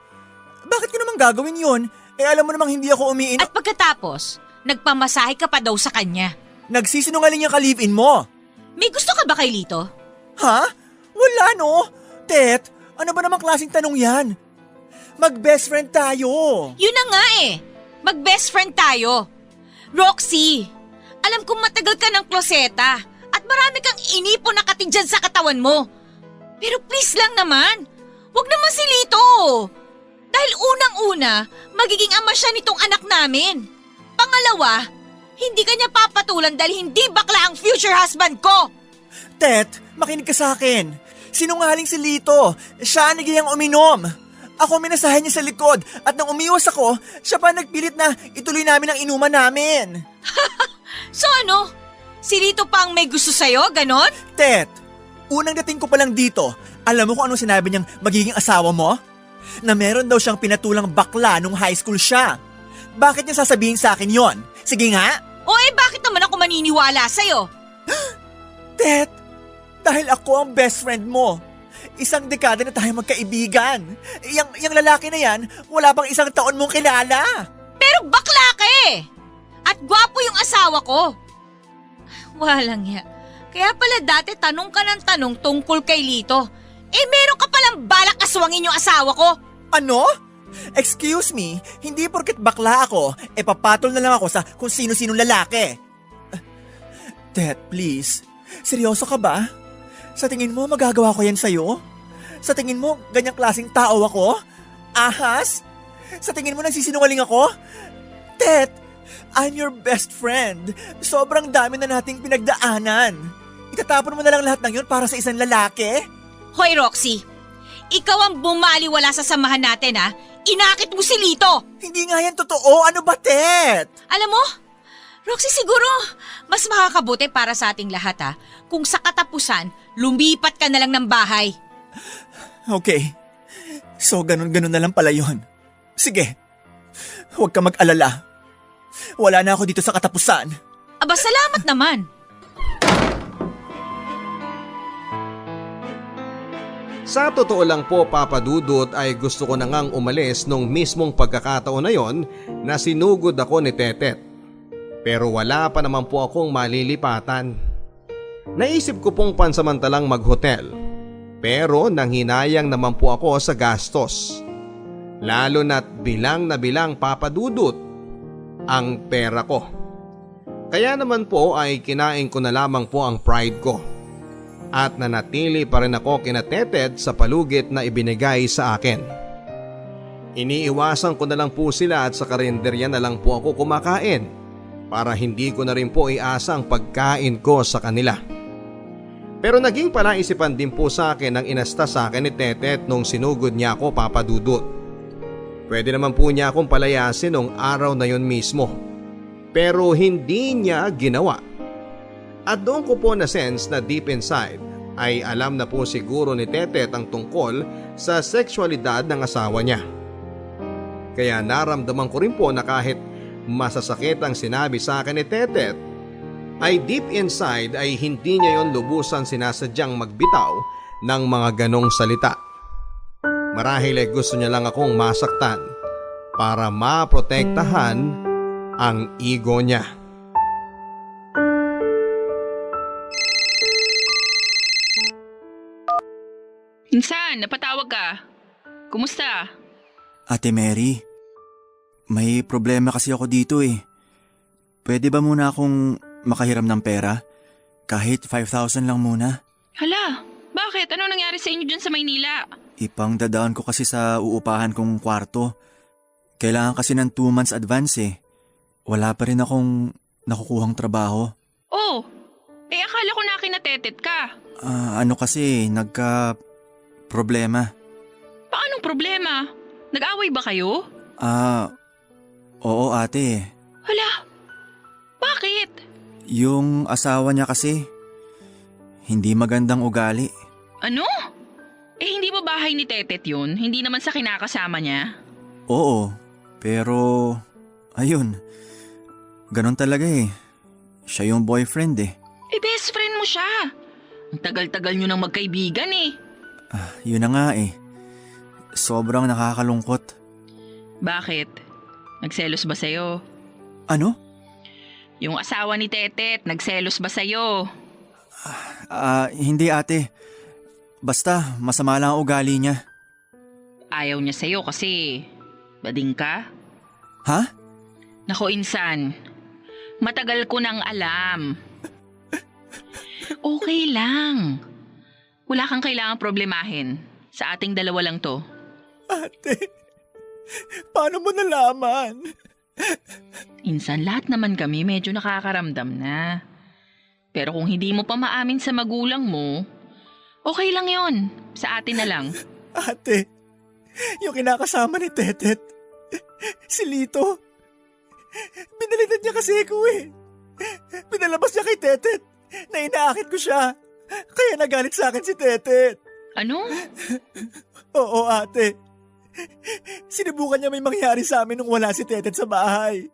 [SPEAKER 10] Bakit ko naman gagawin yon? Alam mo namang hindi ako umiinom.
[SPEAKER 9] At pagkatapos, nagpamasahe ka pa daw sa kanya.
[SPEAKER 10] Nagsisinungaling yung ka-live-in mo.
[SPEAKER 9] May gusto ka ba kay Lito?
[SPEAKER 10] Ha? Wala no? Tet, ano ba namang klaseng tanong yan? Mag-best friend tayo.
[SPEAKER 9] Yun na nga mag-best friend tayo. Roxy, alam kong matagal ka ng kloseta at marami kang inipon na katig dyan sa katawan mo. Pero please lang naman, wag naman si Lito. Dahil unang-una, magiging ama siya nitong anak namin. Pangalawa, hindi ka niya papatulan dahil hindi bakla ang future husband ko.
[SPEAKER 10] Tet, makinig ka sa akin. Sinungaling si Lito. Siya ang nagiyang uminom. Ako minasahan niya sa likod at nang umiwas ako, siya pa nagpilit na ituloy namin ang inuman namin.
[SPEAKER 9] So ano? Si Lito pa ang may gusto sa'yo, ganon?
[SPEAKER 10] Tet, unang dating ko pa lang dito, alam mo kung anong sinabi niyang magiging asawa mo? Na meron daw siyang pinatulang bakla nung high school siya. Bakit niya sasabihin sa akin yon? Sige nga.
[SPEAKER 9] Bakit naman ako maniniwala sa'yo?
[SPEAKER 10] Tet, dahil ako ang best friend mo. Isang dekada na tayo magkaibigan. Yang lalaki na yan, wala pang isang taon mong kilala.
[SPEAKER 9] Pero bakla ka At gwapo yung asawa ko. Walang ya. Kaya pala dati tanong ka ng tanong tungkol kay Lito. Meron ka palang balak aswangin yung asawa ko.
[SPEAKER 10] Ano? Excuse me, hindi porket bakla ako, papatol na lang ako sa kung sino-sinong lalaki. Tet, please. Seryoso ka ba? Sa tingin mo magagawa ko yan sa'yo? Sa tingin mo ganyang klaseng tao ako? Ahas? Sa tingin mo nagsisinungaling ako? Tet, I'm your best friend. Sobrang dami na nating pinagdaanan. Itatapon mo na lang lahat ng yun para sa isang lalaki?
[SPEAKER 9] Hoy Roxy, ikaw ang bumaliwala sa samahan natin Inakit mo si Lito!
[SPEAKER 10] Hindi nga yan totoo. Ano ba, Tet?
[SPEAKER 9] Alam mo, Roxy, siguro mas makakabuti para sa ating lahat kung sa katapusan, lumipat ka na lang ng bahay.
[SPEAKER 10] Okay. So, ganun-ganun na lang pala yun. Sige. Huwag ka mag-alala. Wala na ako dito sa katapusan.
[SPEAKER 9] Aba, salamat naman.
[SPEAKER 5] Sa totoo lang po Papa Dudut ay gusto ko na ngang umalis nung mismong pagkakataon na yon na sinugod ako ni Tetet. Pero wala pa naman po akong malilipatan. Naisip ko pong pansamantalang maghotel. Pero nanghinayang naman po ako sa gastos. Lalo na't bilang na bilang Papa Dudut ang pera ko. Kaya naman po ay kinain ko na lamang po ang pride ko. At nanatili pa rin ako kina Tetet sa palugit na ibinigay sa akin. Iniiwasan ko na lang po sila at sa karinderya na lang po ako kumakain para hindi ko na rin po iasang pagkain ko sa kanila. Pero naging palaisipan din po sa akin ang inasta sa akin ni Tetet nung sinugod niya ako Papa Dudut. Pwede naman po niya akong palayasin nung araw na yon mismo. Pero hindi niya ginawa. At doon ko po na sense na deep inside ay alam na po siguro ni Tetet ang tungkol sa sexualidad ng asawa niya. Kaya naramdaman ko rin po na kahit masasakit ang sinabi sa akin ni Tetet, ay deep inside ay hindi niya yon lubusan sinasadyang magbitaw ng mga ganong salita. Marahil ay gusto niya lang akong masaktan para maprotektahan ang ego niya.
[SPEAKER 12] Insan, napatawag ka. Kumusta?
[SPEAKER 10] Ate Mary, may problema kasi ako dito eh. Pwede ba muna akong makahiram ng pera? Kahit 5,000 lang muna.
[SPEAKER 12] Hala, bakit? Ano nangyari sa inyo dyan sa Maynila?
[SPEAKER 10] Ipang dadaan ko kasi sa uupahan kong kwarto. Kailangan kasi ng 2 months advance eh. Wala pa rin akong nakukuhang trabaho.
[SPEAKER 12] Oh, akala ko na kinatetet ka.
[SPEAKER 10] Ano kasi, problema.
[SPEAKER 12] Paanong problema? Nag-away ba kayo?
[SPEAKER 10] Oo ate.
[SPEAKER 12] Hala, bakit?
[SPEAKER 10] Yung asawa niya kasi, hindi magandang ugali.
[SPEAKER 12] Ano? Hindi ba bahay ni Tetet yun? Hindi naman sa kinakasama niya?
[SPEAKER 10] Oo, pero ayun, ganon talaga eh. Siya yung boyfriend eh.
[SPEAKER 12] Best friend mo siya. Ang tagal-tagal nyo nang magkaibigan eh.
[SPEAKER 10] Yun na nga eh. Sobrang nakakalungkot.
[SPEAKER 12] Bakit? Nagselos ba sa'yo?
[SPEAKER 10] Ano?
[SPEAKER 12] Yung asawa ni Tetet, nagselos ba sa'yo?
[SPEAKER 10] Hindi ate. Basta masama lang ang ugali niya.
[SPEAKER 12] Ayaw niya sa'yo kasi bading ka?
[SPEAKER 10] Ha?
[SPEAKER 12] Nako insan, matagal ko nang alam. Okay lang. Wala kang kailangang problemahin. Sa ating dalawa lang to.
[SPEAKER 10] Ate, paano mo nalaman?
[SPEAKER 12] Insan, lahat naman kami medyo nakakaramdam na. Pero kung hindi mo pa maamin sa magulang mo, okay lang yon. Sa atin na lang.
[SPEAKER 10] Ate, yung kinakasama ni Tetet, si Lito, binalitan niya kasi ako eh. Pinalabas niya kay Tetet na inaakit ko siya. Kaya nagalit sa akin si Tetet.
[SPEAKER 12] Ano?
[SPEAKER 10] Oo ate. Sinubukan niya may mangyari sa amin nung wala si Tetet sa bahay.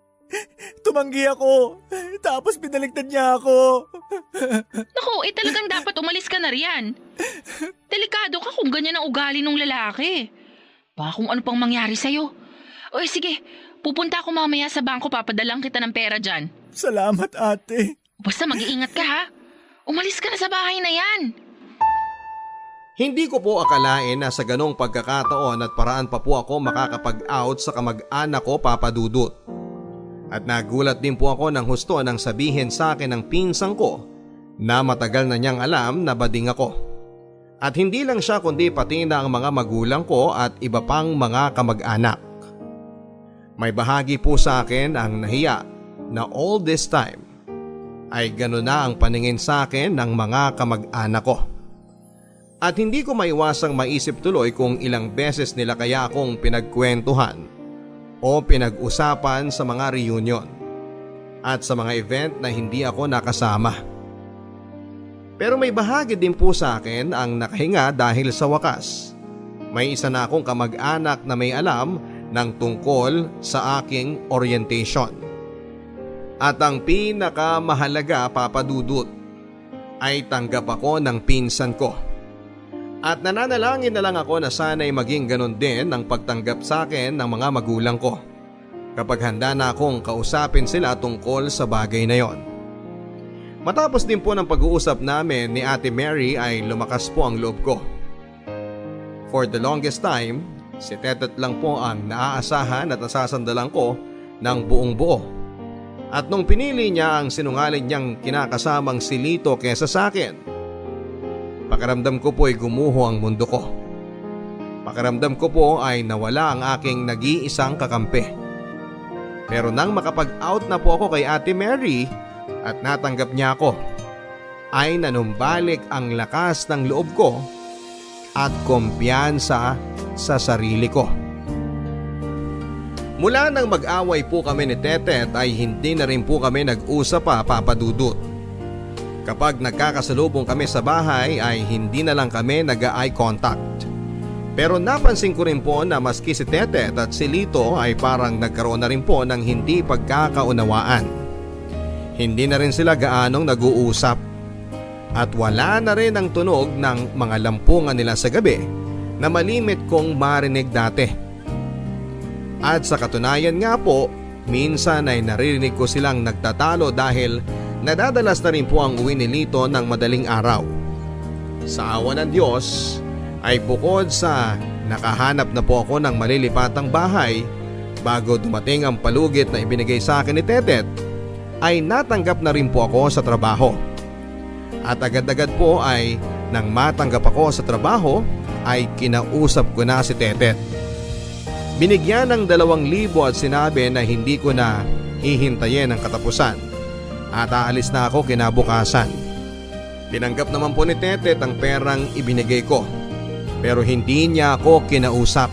[SPEAKER 10] Tumanggi ako. Tapos binaligtad niya ako.
[SPEAKER 12] Naku, talagang dapat umalis ka na riyan. Delikado ka kung ganyan ang ugali ng lalaki. Baka kung ano pang mangyari sa'yo. O sige, pupunta ako mamaya sa bangko, papadalang kita ng pera dyan.
[SPEAKER 10] Salamat ate.
[SPEAKER 12] Basta mag-iingat ka ha. Umalis ka na sa bahay na yan.
[SPEAKER 5] Hindi ko po akalain na sa ganong pagkakataon at paraan pa po ako makakapag-out sa kamag-anak ko Papa Dudut. At nagulat din po ako ng husto nang sabihin sa akin ng pinsang ko na matagal na niyang alam na bading ako. At hindi lang siya kundi pati na ang mga magulang ko at iba pang mga kamag-anak. May bahagi po sa akin ang nahiya na all this time ay gano'n na ang paningin sa akin ng mga kamag-anak ko. At hindi ko maiwasang maisip tuloy kung ilang beses nila kaya akong pinagkwentuhan o pinag-usapan sa mga reunion at sa mga event na hindi ako nakasama. Pero may bahagi din po sa akin ang nakahinga dahil sa wakas. May isa na akong kamag-anak na may alam ng tungkol sa aking orientation. At ang pinakamahalaga Papa Dudut ay tanggap ako ng pinsan ko. At nananalangin na lang ako na sana'y maging ganon din ang pagtanggap sa akin ng mga magulang ko kapag handa na akong kausapin sila tungkol sa bagay na yon. Matapos din po ng pag-uusap namin ni Ate Mary ay lumakas po ang loob ko. For the longest time, si Tetet lang po ang naaasahan at nasasandalan ko ng buong buo. At nung pinili niya ang sinungaling niyang kinakasamang si Lito kesa sa akin, pakiramdam ko po ay gumuho ang mundo ko. Pakiramdam ko po ay nawala ang aking nag-iisang kakampi. Pero nang makapag-out na po ako kay Ate Mary at natanggap niya ako, ay nanumbalik ang lakas ng loob ko at kumpiyansa sa sarili ko. Mula nang mag-away po kami ni Tetet ay hindi na rin po kami nag-usap pa, Papa Dudut. Kapag nagkakasalubong kami sa bahay ay hindi na lang kami nag-eye contact. Pero napansin ko rin po na maski si Tetet at si Lito ay parang nagkaroon na rin po ng hindi pagkakaunawaan. Hindi na rin sila gaanong nag-uusap. At wala na rin ang tunog ng mga lampungan nila sa gabi na malimit kong marinig dati. At sa katunayan nga po, minsan ay naririnig ko silang nagtatalo dahil nadadalas na rin po ang uwi ni Lito ng madaling araw. Sa awa ng Diyos ay bukod sa nakahanap na po ako ng malilipatang bahay bago dumating ang palugit na ibinigay sa akin ni Tetet, ay natanggap na rin po ako sa trabaho. At agad-agad po ay nang matanggap ako sa trabaho ay kinausap ko na si Tetet. Binigyan ng 2,000 at sinabi na hindi ko na hihintayin ang katapusan at aalis na ako kinabukasan. Tinanggap naman po ni Tetet ang perang ibinigay ko pero hindi niya ako kinausap.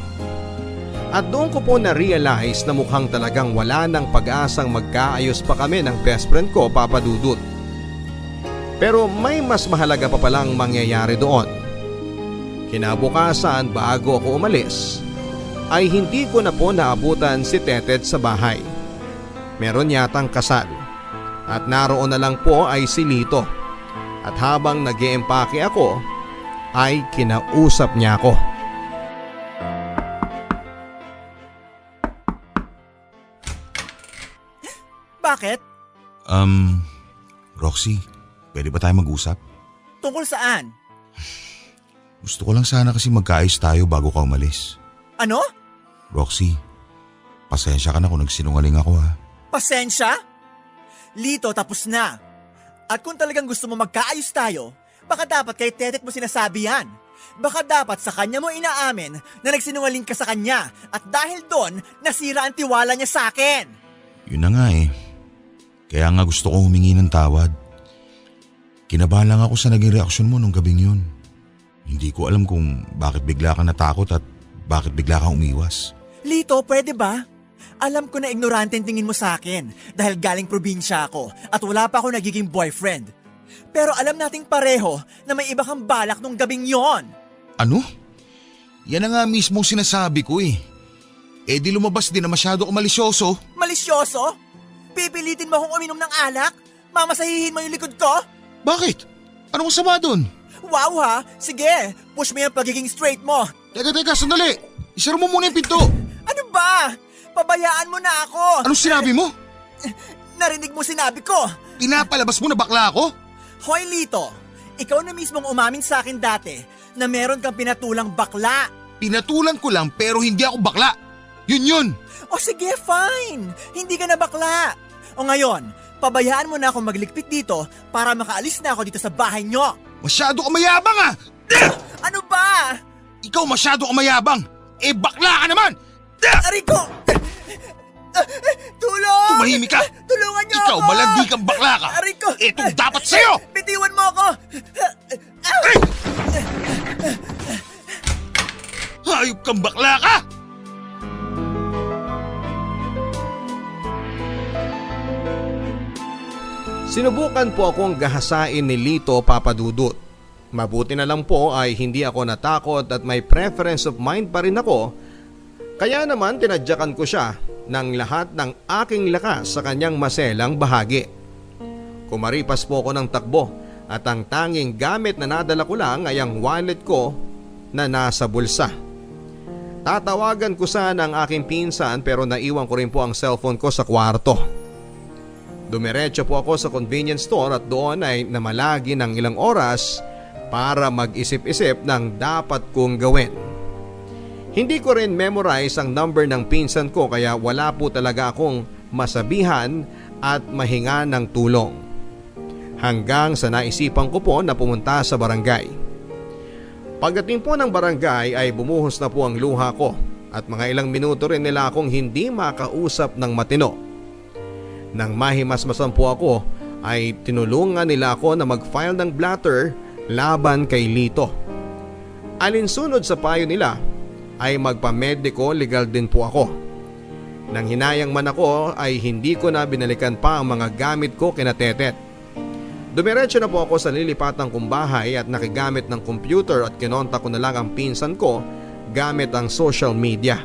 [SPEAKER 5] At doon ko po na-realize na mukhang talagang wala ng pag-asang magkaayos pa kami ng best friend ko, Papa Dudut. Pero may mas mahalaga pa palang mangyayari doon. Kinabukasan bago ako umalis ay hindi ko na po naabutan si Tetet sa bahay. Meron yatang kasal at naroon na lang po ay si Lito. At habang nag-iempake ako ay kinausap niya ako.
[SPEAKER 10] Bakit?
[SPEAKER 11] Roxy, pwede ba tayo mag-usap?
[SPEAKER 10] Tungkol saan?
[SPEAKER 11] Gusto ko lang sana kasi magkaayos tayo bago ka umalis.
[SPEAKER 10] Ano?
[SPEAKER 11] Roxy, pasensya ka na kung nagsinungaling ako ha.
[SPEAKER 10] Pasensya? Lito, tapos na. At kung talagang gusto mo magkaayos tayo, baka dapat kay Tetet mo sinasabi yan. Baka dapat sa kanya mo inaamin na nagsinungaling ka sa kanya at dahil doon, nasira ang tiwala niya sa akin.
[SPEAKER 11] Yun na nga eh. Kaya nga gusto ko humingi ng tawad. Kinabahan lang ako sa naging reaksyon mo nung gabing yun. Hindi ko alam kung bakit bigla ka natakot at bakit bigla kang umiwas.
[SPEAKER 10] Lito, pwede ba? Alam ko na ignorante ang tingin mo sa akin dahil galing probinsya ako at wala pa ako nagiging boyfriend. Pero alam nating pareho na may iba kang balak nung gabing yon.
[SPEAKER 11] Ano? Yan na nga mismo sinasabi ko eh. Eh di lumabas din na masyado ako malisyoso.
[SPEAKER 10] Malisyoso? Pipilitin mo akong uminom ng alak? Mamasahihin mo yung likod ko?
[SPEAKER 11] Bakit? Anong masama dun?
[SPEAKER 10] Wow ha! Sige, push mo yung pagiging straight mo.
[SPEAKER 11] Teka, sandali! Isara mo muna yung pinto!
[SPEAKER 10] Ano ba? Pabayaan mo na ako!
[SPEAKER 11] Anong sinabi mo?
[SPEAKER 10] Narinig mo sinabi ko!
[SPEAKER 11] Pinapalabas mo na bakla ako?
[SPEAKER 10] Hoy Lito, ikaw na mismong umamin sa akin dati na meron kang pinatulang bakla.
[SPEAKER 11] Pinatulan ko lang pero hindi ako bakla. Yun!
[SPEAKER 10] O sige, fine. Hindi ka na bakla. O ngayon, pabayaan mo na akong magligpit dito para makaalis na ako dito sa bahay nyo.
[SPEAKER 11] Masyado ka mayabang ah!
[SPEAKER 10] Ano ba?
[SPEAKER 11] Ikaw masyado ka mayabang! Eh bakla ka naman!
[SPEAKER 10] Ariko! Tulong!
[SPEAKER 11] Tumahimik ka!
[SPEAKER 10] Tulungan niyo
[SPEAKER 11] Ikaw
[SPEAKER 10] ako!
[SPEAKER 11] malandi kang bakla ka!
[SPEAKER 10] Ariko!
[SPEAKER 11] Itong dapat sa'yo!
[SPEAKER 10] Bitiwan mo ako!
[SPEAKER 11] Hayop kang bakla ka!
[SPEAKER 5] Sinubukan po akong gahasain ni Lito, Papa Dudut. Mabuti na lang po ay hindi ako natakot at may preference of mind pa rin ako. Kaya naman tinadyakan ko siya ng lahat ng aking lakas sa kanyang maselang bahagi. Kumaripas po ako ng takbo at ang tanging gamit na nadala ko lang ay ang wallet ko na nasa bulsa. Tatawagan ko sana ang aking pinsan pero naiwan ko rin po ang cellphone ko sa kwarto. Dumiretso po ako sa convenience store at doon ay namalagi ng ilang oras para mag-isip-isip ng dapat kong gawin. Hindi ko rin memorize ang number ng pinsan ko kaya wala po talaga akong masabihan at mahinga ng tulong. Hanggang sa naisipan ko po na pumunta sa barangay. Pagdating po ng barangay ay bumuhos na po ang luha ko at mga ilang minuto rin nila akong hindi makausap ng matino. Nang mahimasmasan po ako ay tinulungan nila ako na mag-file ng blatter laban kay Lito. Alinsunod sa payo nila ay magpamediko legal din po ako. Nang hinayang man ako ay hindi ko na binalikan pa ang mga gamit ko kina Tetet. Dumiretso na po ako sa lilipatang kong bahay at nakigamit ng computer at kinontak ko na lang ang pinsan ko gamit ang social media.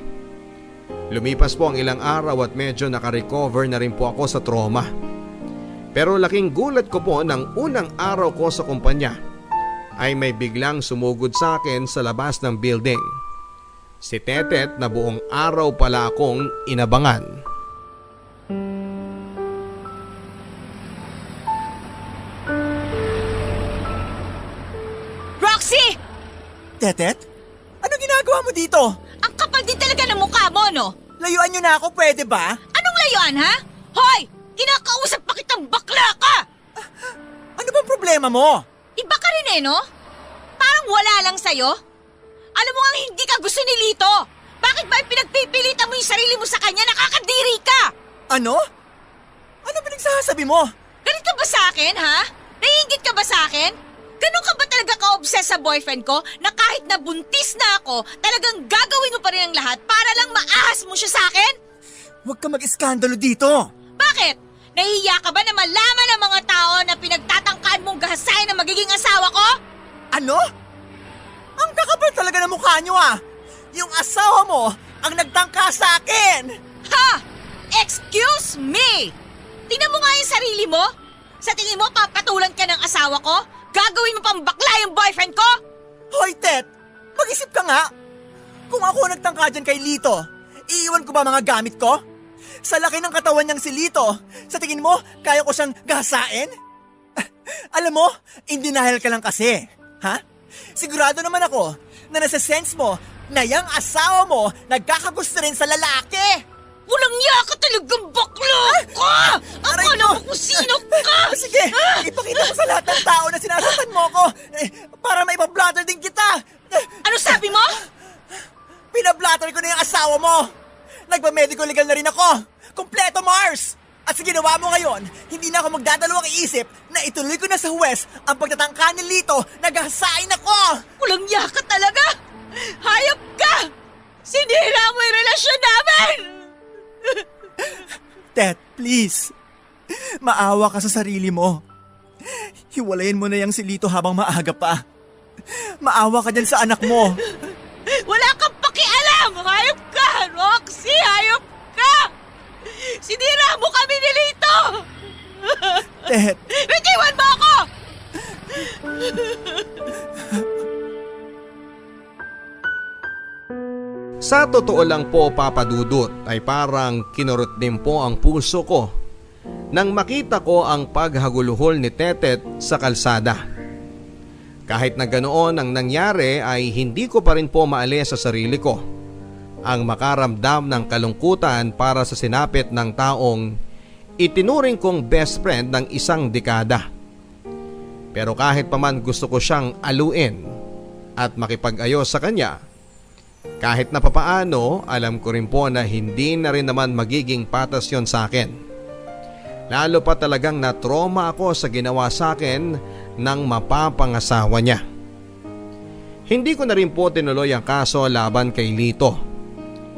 [SPEAKER 5] Lumipas po ang ilang araw at medyo nakarecover na rin po ako sa trauma. Pero laking gulat ko po ng unang araw ko sa kumpanya ay may biglang sumugod sa akin sa labas ng building. Si Tetet na buong araw pala akong inabangan.
[SPEAKER 9] Roxy!
[SPEAKER 10] Tetet? Ano ginagawa mo dito?
[SPEAKER 9] Ang kapal din talaga ng mukha mo, no?
[SPEAKER 10] Layuan niyo na ako, pwede ba?
[SPEAKER 9] Anong layuan, ha? Hoy! Kinakausap pa kitang bakla ka!
[SPEAKER 10] Ano bang problema mo?
[SPEAKER 9] Iba ka rin no? Parang wala lang sa'yo. Alam mo nga hindi ka gusto ni Lito. Bakit ba pinagpipilitan mo yung sarili mo sa kanya? Nakakadiri ka!
[SPEAKER 10] Ano? Ano pinagsasabi mo?
[SPEAKER 9] Galit ka ba sa akin, ha? Naiingit ka ba sa akin? Ganun ka ba talaga ka-obsess sa boyfriend ko na kahit nabuntis na ako, talagang gagawin mo pa rin ang lahat para lang maahas mo siya sa akin?
[SPEAKER 10] Huwag ka mag-iskandalo dito.
[SPEAKER 9] Bakit? Nahihiya ka ba na malaman ng mga tao na pinagtatangkaan mong gahasain na magiging asawa ko?
[SPEAKER 10] Ano? Ang kakapal talaga ng mukha niyo Yung asawa mo ang nagtangka sa akin.
[SPEAKER 9] Ha? Excuse me! Tingnan mo nga yung sarili mo. Sa tingin mo papatulan ka ng asawa ko? Gagawin mo pang bakla yung boyfriend ko?
[SPEAKER 10] Hoy, Tet! Mag-isip ka nga! Kung ako nagtangka dyan kay Lito, iiwan ko ba mga gamit ko? Sa laki ng katawan niyang si Lito, sa tingin mo, kaya ko siyang gahasain? Alam mo, in denial ka lang kasi. Ha? Sigurado naman ako na nasa sense mo na yung asawa mo nagkakagusto rin sa lalaki.
[SPEAKER 9] Walang niya ka talagang bakla ka! Akala mo kung sino ka!
[SPEAKER 10] Sige, ipakita mo sa lahat ng tao na sinasaktan mo ko para may pablatter din kita.
[SPEAKER 9] Ano sabi mo?
[SPEAKER 10] Pinablatter ko na yung asawa mo. Nagpa-medical legal na rin ako. Kompleto, Mars! At sa ginawa mo ngayon, hindi na ako magdadalawang iisip na ituloy ko na sa huwes ang pagtatangka ni Lito na gahasain ako.
[SPEAKER 9] Walang niya ka talaga! Hayop ka! Sinira mo yung relasyon namin!
[SPEAKER 10] Tet, please. Maawa ka sa sarili mo. Hiwalayin mo na yung si Lito habang maaga pa. Maawa ka dyan sa anak mo.
[SPEAKER 9] Wala kang pakialam! Hayop ka! Roxy, hayop ka! Sinira mo kami ni Lito!
[SPEAKER 10] Tet.
[SPEAKER 9] Bitiwan mo ako!
[SPEAKER 5] Sa totoo lang po, Papa Dudut, ay parang kinurot din po ang puso ko nang makita ko ang paghaguluhol ni Tetet sa kalsada. Kahit na ganoon ang nangyari ay hindi ko pa rin po maalis sa sarili ko ang makaramdam ng kalungkutan para sa sinapit ng taong itinuring kong best friend ng isang dekada. Pero kahit pa man gusto ko siyang aluin at makipag-ayos sa kanya, kahit na papaano, alam ko rin po na hindi na rin naman magiging patas yon sa akin. Lalo pa talagang na-trauma ako sa ginawa sa akin ng mapapangasawa niya. Hindi ko na rin po tinuloy ang kaso laban kay Lito.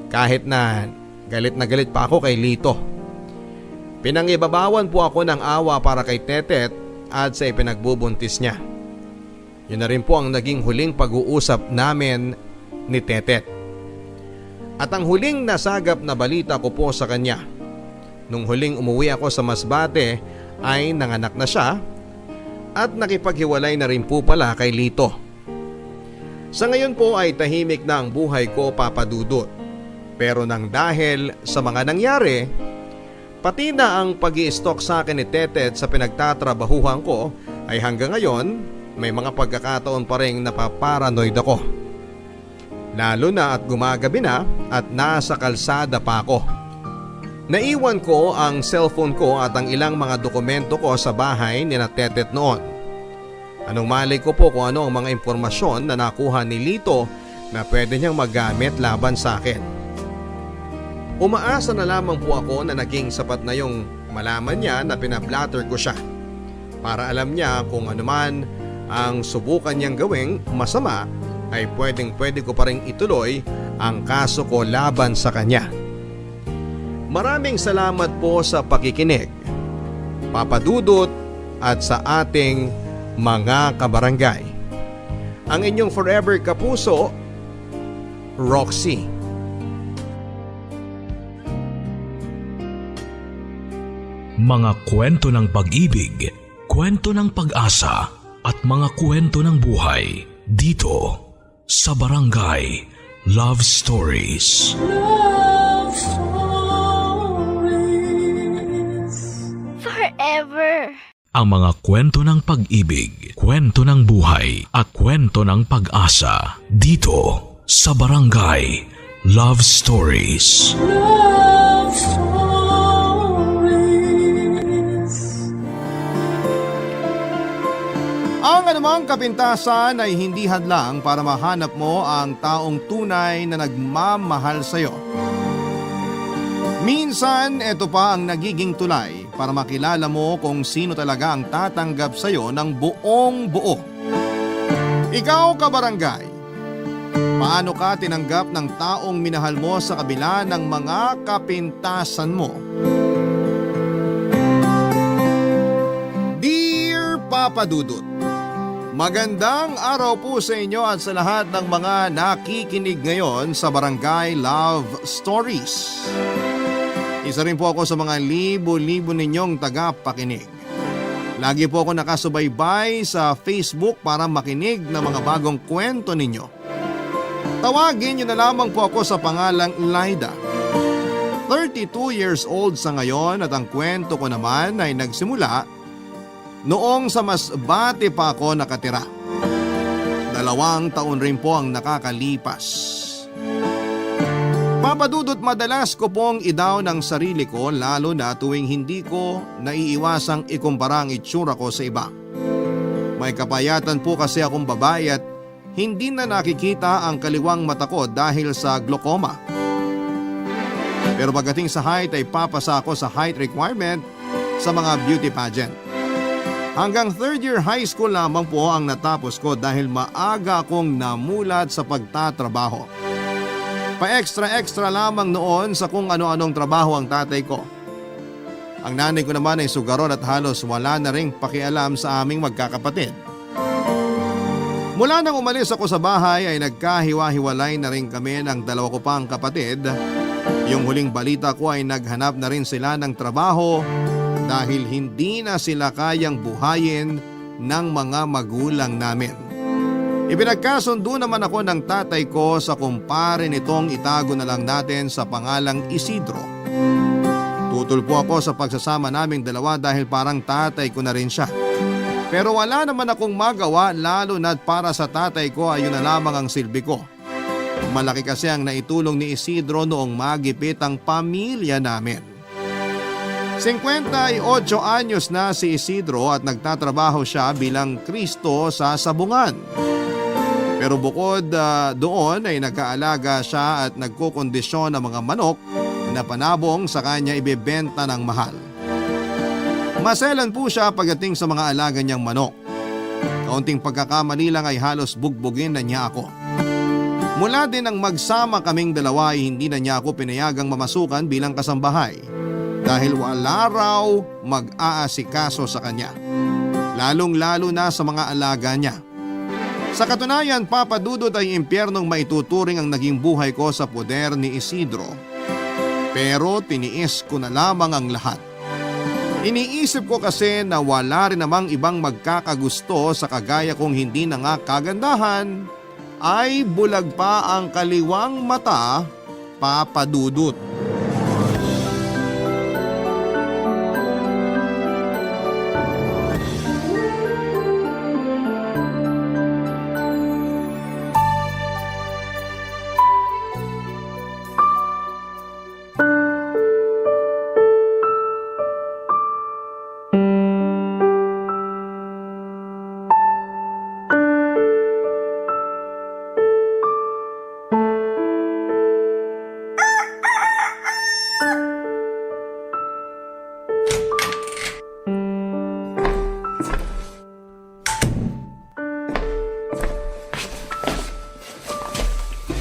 [SPEAKER 5] Kahit na galit pa ako kay Lito. Pinangibabawan po ako ng awa para kay Tetet at sa ipinagbubuntis niya. Yun na rin po ang naging huling pag-uusap namin ni Tetet. At ang huling nasagap na balita ko po sa kanya, nung huling umuwi ako sa Masbate ay nanganak na siya at nakipaghiwalay na rin po pala kay Lito. Sa ngayon po ay tahimik na ang buhay ko, Papa Dudut. Pero nang dahil sa mga nangyari, pati na ang pag-i-stalk sa akin ni Tetet sa pinagtatrabahuhan ko ay hanggang ngayon may mga pagkakataon pa rin napaparanoid ako. Lalo na at gumagabi na at nasa kalsada pa ako. Naiwan ko ang cellphone ko at ang ilang mga dokumento ko sa bahay ni na Tetet noon. Anong malay ko po kung ano ang mga impormasyon na nakuha ni Lito na pwede niyang magamit laban sa akin. Umaasa na lamang po ako na naging sapat na yung malaman niya na pinablatter ko siya. Para alam niya kung anuman ang subukan niyang gawing masama ay pwede ko pa rin ituloy ang kaso ko laban sa kanya. Maraming salamat po sa pakikinig, Papa Dudut, at sa ating mga kabarangay. Ang inyong forever kapuso, Roxy.
[SPEAKER 3] Mga kwento ng pag-ibig, kwento ng pag-asa at mga kwento ng buhay dito sa Barangay Love Stories.
[SPEAKER 4] Love Stories.
[SPEAKER 13] Forever.
[SPEAKER 3] Ang mga kwento ng pag-ibig, kwento ng buhay at kwento ng pag-asa dito sa Barangay Love Stories.
[SPEAKER 4] Love Stories.
[SPEAKER 5] Ang anumang kapintasan ay hindi hadlang para mahanap mo ang taong tunay na nagmamahal sa iyo. Minsan, ito pa ang nagiging tulay para makilala mo kung sino talaga ang tatanggap sa iyo ng buong buo. Ikaw, kabarangay, paano ka tinanggap ng taong minahal mo sa kabila ng mga kapintasan mo? Dear Papa Dudut, magandang araw po sa inyo at sa lahat ng mga nakikinig ngayon sa Barangay Love Stories. Isa rin po ako sa mga libo-libo ninyong tagapakinig. Lagi po ako nakasubaybay sa Facebook para makinig ng mga bagong kwento ninyo. Tawagin niyo na lamang po ako sa pangalang Lyda. 32 years old sa ngayon at ang kwento ko naman ay nagsimula noong sa mas bati pa ako nakatira. 2 taon rin po ang nakakalipas. Papa Dudut, madalas ko pong idaw ng sarili ko lalo na tuwing hindi ko naiiwasang ikumpara ang itsura ko sa iba. May kapayatan po kasi akong babae at hindi na nakikita ang kaliwang mata ko dahil sa glaucoma. Pero pagdating sa height ay papasa ako sa height requirement sa mga beauty pageant. Hanggang 3rd year high school lamang po ang natapos ko dahil maaga akong namulat sa pagtatrabaho. Pa-extra lamang noon sa kung ano-anong trabaho ang tatay ko. Ang nanay ko naman ay sugaron at halos wala na ring pakialam sa aming magkakapatid. Mula nang umalis ako sa bahay ay nagkahiwa-hiwalay na rin kami ng 2 ko pang kapatid. Yung huling balita ko ay naghanap na rin sila ng trabaho dahil hindi na sila kayang buhayin ng mga magulang namin. Ipinagkasundo naman ako ng tatay ko sa kumpare nitong itago na lang natin sa pangalang Isidro. Tutol po ako sa pagsasama naming 2 dahil parang tatay ko na rin siya. Pero wala naman akong magawa lalo na't para sa tatay ko ay yun na lamang ang silbi ko. Malaki kasi ang naitulong ni Isidro noong magipit ang pamilya namin. 58 anyos na si Isidro at nagtatrabaho siya bilang Kristo sa sabungan. Pero bukod doon ay nagkaalaga siya at nagkukondisyon ng mga manok na panabong sa kanya ibebenta ng mahal. Maselan po siya pagdating sa mga alaga niyang manok. Kaunting pagkakamali lang ay halos bugbugin na niya ako. Mula din nang magsama kaming 2 ay hindi na niya ako pinayagang mamasukan bilang kasambahay dahil wala raw mag-aasikaso sa kanya. Lalong-lalo na sa mga alaga niya. Sa katunayan, Papa Dudut, ay impyernong maituturing ang naging buhay ko sa poder ni Isidro. Pero tiniis ko na lamang ang lahat. Iniisip ko kasi na wala rin namang ibang magkakagusto sa kagaya kong hindi na nga kagandahan ay bulag pa ang kaliwang mata, Papa Dudut.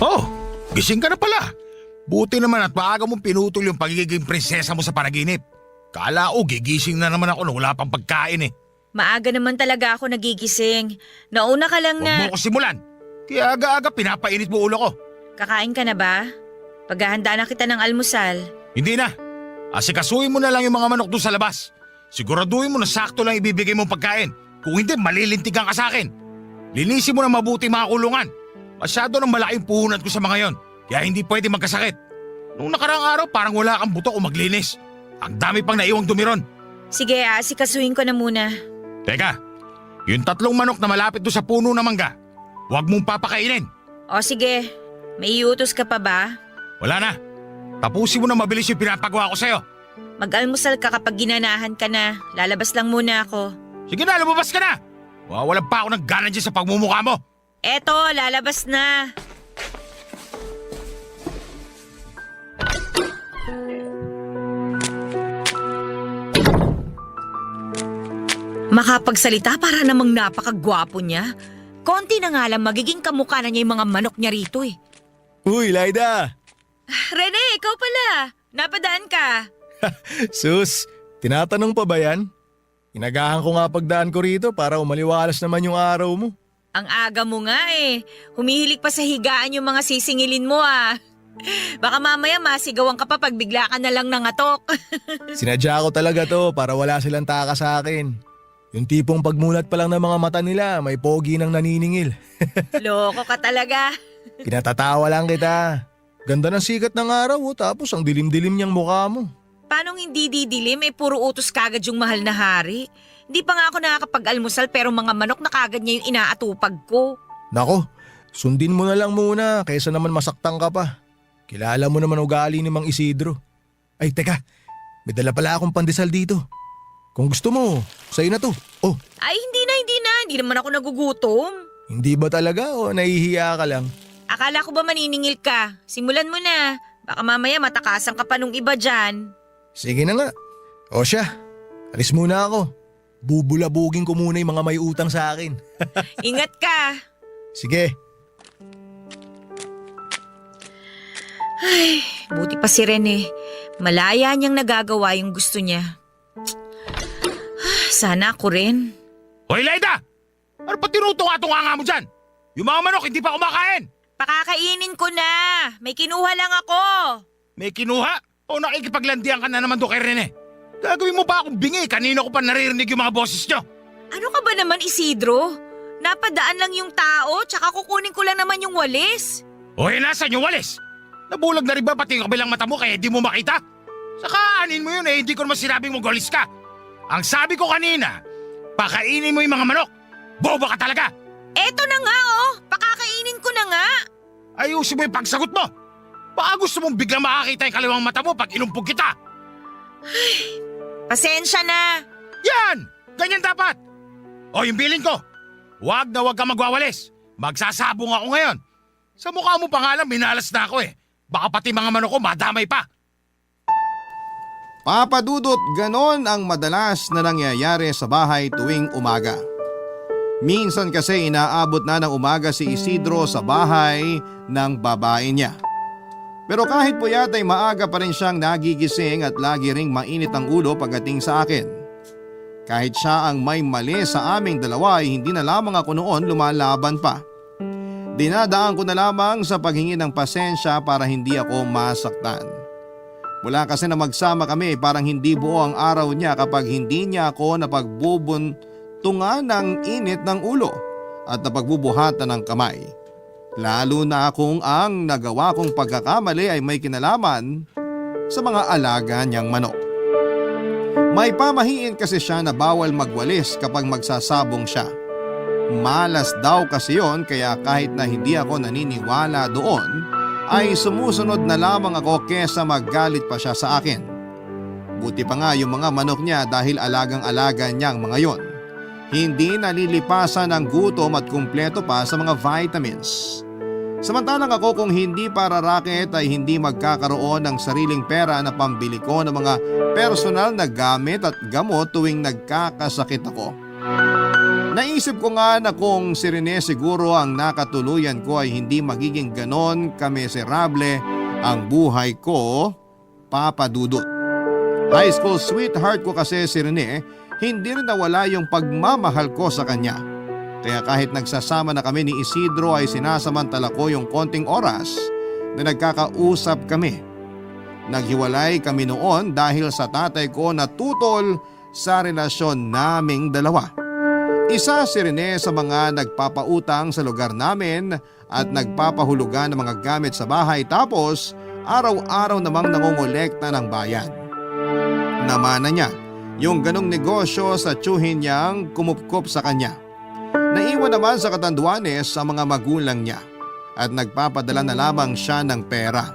[SPEAKER 11] Oh, gising ka na pala. Buti naman at maaga mong pinutol yung pagiging prinsesa mo sa panaginip. Kala ko gigising na naman ako na wala pang pagkain eh.
[SPEAKER 9] Maaga naman talaga ako nagigising. Nauna ka lang
[SPEAKER 11] Huwag mo ko simulan. Kaya aga-aga pinapainit mo ulo ko.
[SPEAKER 9] Kakain ka na ba? Paghahanda na kita ng almusal.
[SPEAKER 11] Hindi na. Asikasuhin mo na lang yung mga manok doon sa labas. Siguraduhin mo na sakto lang ibibigay mong pagkain. Kung hindi, malilintigan ka sa akin. Linisin mo na mabuti mga kulungan. Masyado nang malaking puhunan ko sa mga yon. Kaya hindi pwede magkasakit. Nung nakaraang araw parang wala kang buto o maglinis. Ang dami pang naiwang dumi ron.
[SPEAKER 9] Sige, asikasuhin ko na muna.
[SPEAKER 11] Teka, yung 3 manok na malapit doon sa puno ng mangga, huwag mong papakainin.
[SPEAKER 9] O sige, may iutos ka pa ba?
[SPEAKER 11] Wala na. Tapusin mo na mabilis yung pinapagawa ko sa'yo.
[SPEAKER 9] Mag-almusal ka kapag ginanahan ka na. Lalabas lang muna ako.
[SPEAKER 11] Sige na, lumabas ka na. Wawalan pa ako ng gana dyan sa pagmumukha mo.
[SPEAKER 9] Eto, lalabas na. Makapagsalita para namang napakagwapo niya. Konti na nga lang magiging kamukha na niya yung mga manok niya rito eh.
[SPEAKER 14] Uy, Laida!
[SPEAKER 9] Rene, ikaw pala. Napadaan ka.
[SPEAKER 14] Sus, tinatanong pa ba yan? Inagahan ko nga pagdaan ko rito para umaliwalas naman yung araw mo.
[SPEAKER 9] Ang aga mo nga eh. Humihilik pa sa higaan yung mga sisingilin mo ah. Baka mamaya masigawan ka pa pag bigla ka na lang nangatok.
[SPEAKER 14] Sinadya ko talaga to para wala silang taka sa akin. Yung tipong pagmulat pa lang ng mga mata nila, may pogi nang naniningil.
[SPEAKER 9] Loko ka talaga.
[SPEAKER 14] Pinatatawa lang kita. Ganda ng sikat ng araw tapos ang dilim-dilim niyang mukha mo.
[SPEAKER 9] Paano hindi didilim eh puro utos kagad yung mahal na hari? Hindi pa nga ako nakakapag-almusal pero mga manok na kagad niya yung inaatupag ko.
[SPEAKER 14] Nako, sundin mo na lang muna kaysa naman masaktan ka pa. Kilala mo naman ugali ni Mang Isidro. Ay teka, may dala pala akong pandesal dito. Kung gusto mo, sa'yo na to. Oh.
[SPEAKER 9] Ay hindi na. Hindi naman ako nagugutom.
[SPEAKER 14] Hindi ba talaga o nahihiya ka lang?
[SPEAKER 9] Akala ko ba maniningil ka? Simulan mo na. Baka mamaya matakasan ka pa nung iba dyan.
[SPEAKER 14] Sige na nga. O siya, alis muna ako. Bubulabugin ko muna yung mga may utang sa akin.
[SPEAKER 9] Ingat ka.
[SPEAKER 14] Sige.
[SPEAKER 9] Ay, buti pa si Rene. Malaya niyang nagagawa yung gusto niya. Sana ako rin.
[SPEAKER 11] Hoy, Laida! Ano pa tinutunga-tunga mo dyan? Yung mga manok hindi pa kumakain.
[SPEAKER 9] Pakakainin ko na. May kinuha lang ako.
[SPEAKER 11] May kinuha? O nakikipaglandian ka na naman doon kay Rene? Gagawin mo pa akong bingi. Kanina ko pa naririnig yung mga boses nyo.
[SPEAKER 9] Ano ka ba naman, Isidro? Napadaan lang yung tao, tsaka kukunin ko lang naman yung walis.
[SPEAKER 11] Hoy, nasan yung walis? Nabulag na rin ba pati yung kabilang mata mo kaya di mo makita? Saka anin mo yun eh, hindi ko naman sinabing mag-walis ka. Ang sabi ko kanina, pakainin mo yung mga manok. Boba ka talaga.
[SPEAKER 9] Eto na nga oh, pakakainin ko na nga.
[SPEAKER 11] Ayusin mo yung pagsagot mo. Baka gusto mong biglang makakita yung kaliwang mata mo pag inumpog kita.
[SPEAKER 9] Ay, pasensya na.
[SPEAKER 11] Yan! Ganyan dapat. O yung bilin ko, huwag na huwag ka magwawalis. Magsasabong ako ngayon. Sa mukha mo pa nga lang, minalas na ako eh. Baka pati mga manok ko madamay pa.
[SPEAKER 5] Papa Dudut, ganon ang madalas na nangyayari sa bahay tuwing umaga. Minsan kasi inaabot na ng umaga si Isidro sa bahay ng babae niya. Pero kahit puyat ay maaga pa rin siyang nagigising at lagi ring mainit ang ulo pagdating sa akin. Kahit siya ang may mali sa aming dalawa ay hindi na lamang ako noon lumalaban pa. Dinadaan ko na lamang sa paghingi ng pasensya para hindi ako masaktan. Mula kasi na magsama kami parang hindi buo ang araw niya kapag hindi niya ako napagbubuntungan ng init ng ulo at napagbubuhatan ng kamay. Lalo na kung ang nagawa kong pagkakamali ay may kinalaman sa mga alaga niyang manok. May pamahiin kasi siya na bawal magwalis kapag magsasabong siya. Malas daw kasi yon, kaya kahit na hindi ako naniniwala doon, ay sumusunod na lamang ako kesa maggalit pa siya sa akin. Buti pa nga yung mga manok niya dahil alagang-alaga niyang mga yon. Hindi nalilipasan ng gutom at kumpleto pa sa mga vitamins. Samantalang ako kung hindi para racket ay hindi magkakaroon ng sariling pera na pambili ko ng mga personal na gamit at gamot tuwing nagkakasakit ako. Naisip ko nga na kung si Rene siguro ang nakatuluyan ko ay hindi magiging ganon kamiserable ang buhay ko, Papa Dudut. High school sweetheart ko kasi si Rene, hindi rin nawala yung pagmamahal ko sa kanya. Kaya kahit nagsasama na kami ni Isidro ay sinasamantala ko yung konting oras na nagkakausap kami. Naghiwalay kami noon dahil sa tatay ko na tutol sa relasyon naming dalawa. Isa si Rene sa mga nagpapautang sa lugar namin at nagpapahulugan ng mga gamit sa bahay, tapos araw-araw namang nangongolekta ng bayan. Namana niya yung ganong negosyo sa tiyuhin niyang kumupkop sa kanya. Naiwan naman sa Catanduanes sa mga magulang niya at nagpapadala na lamang siya ng pera.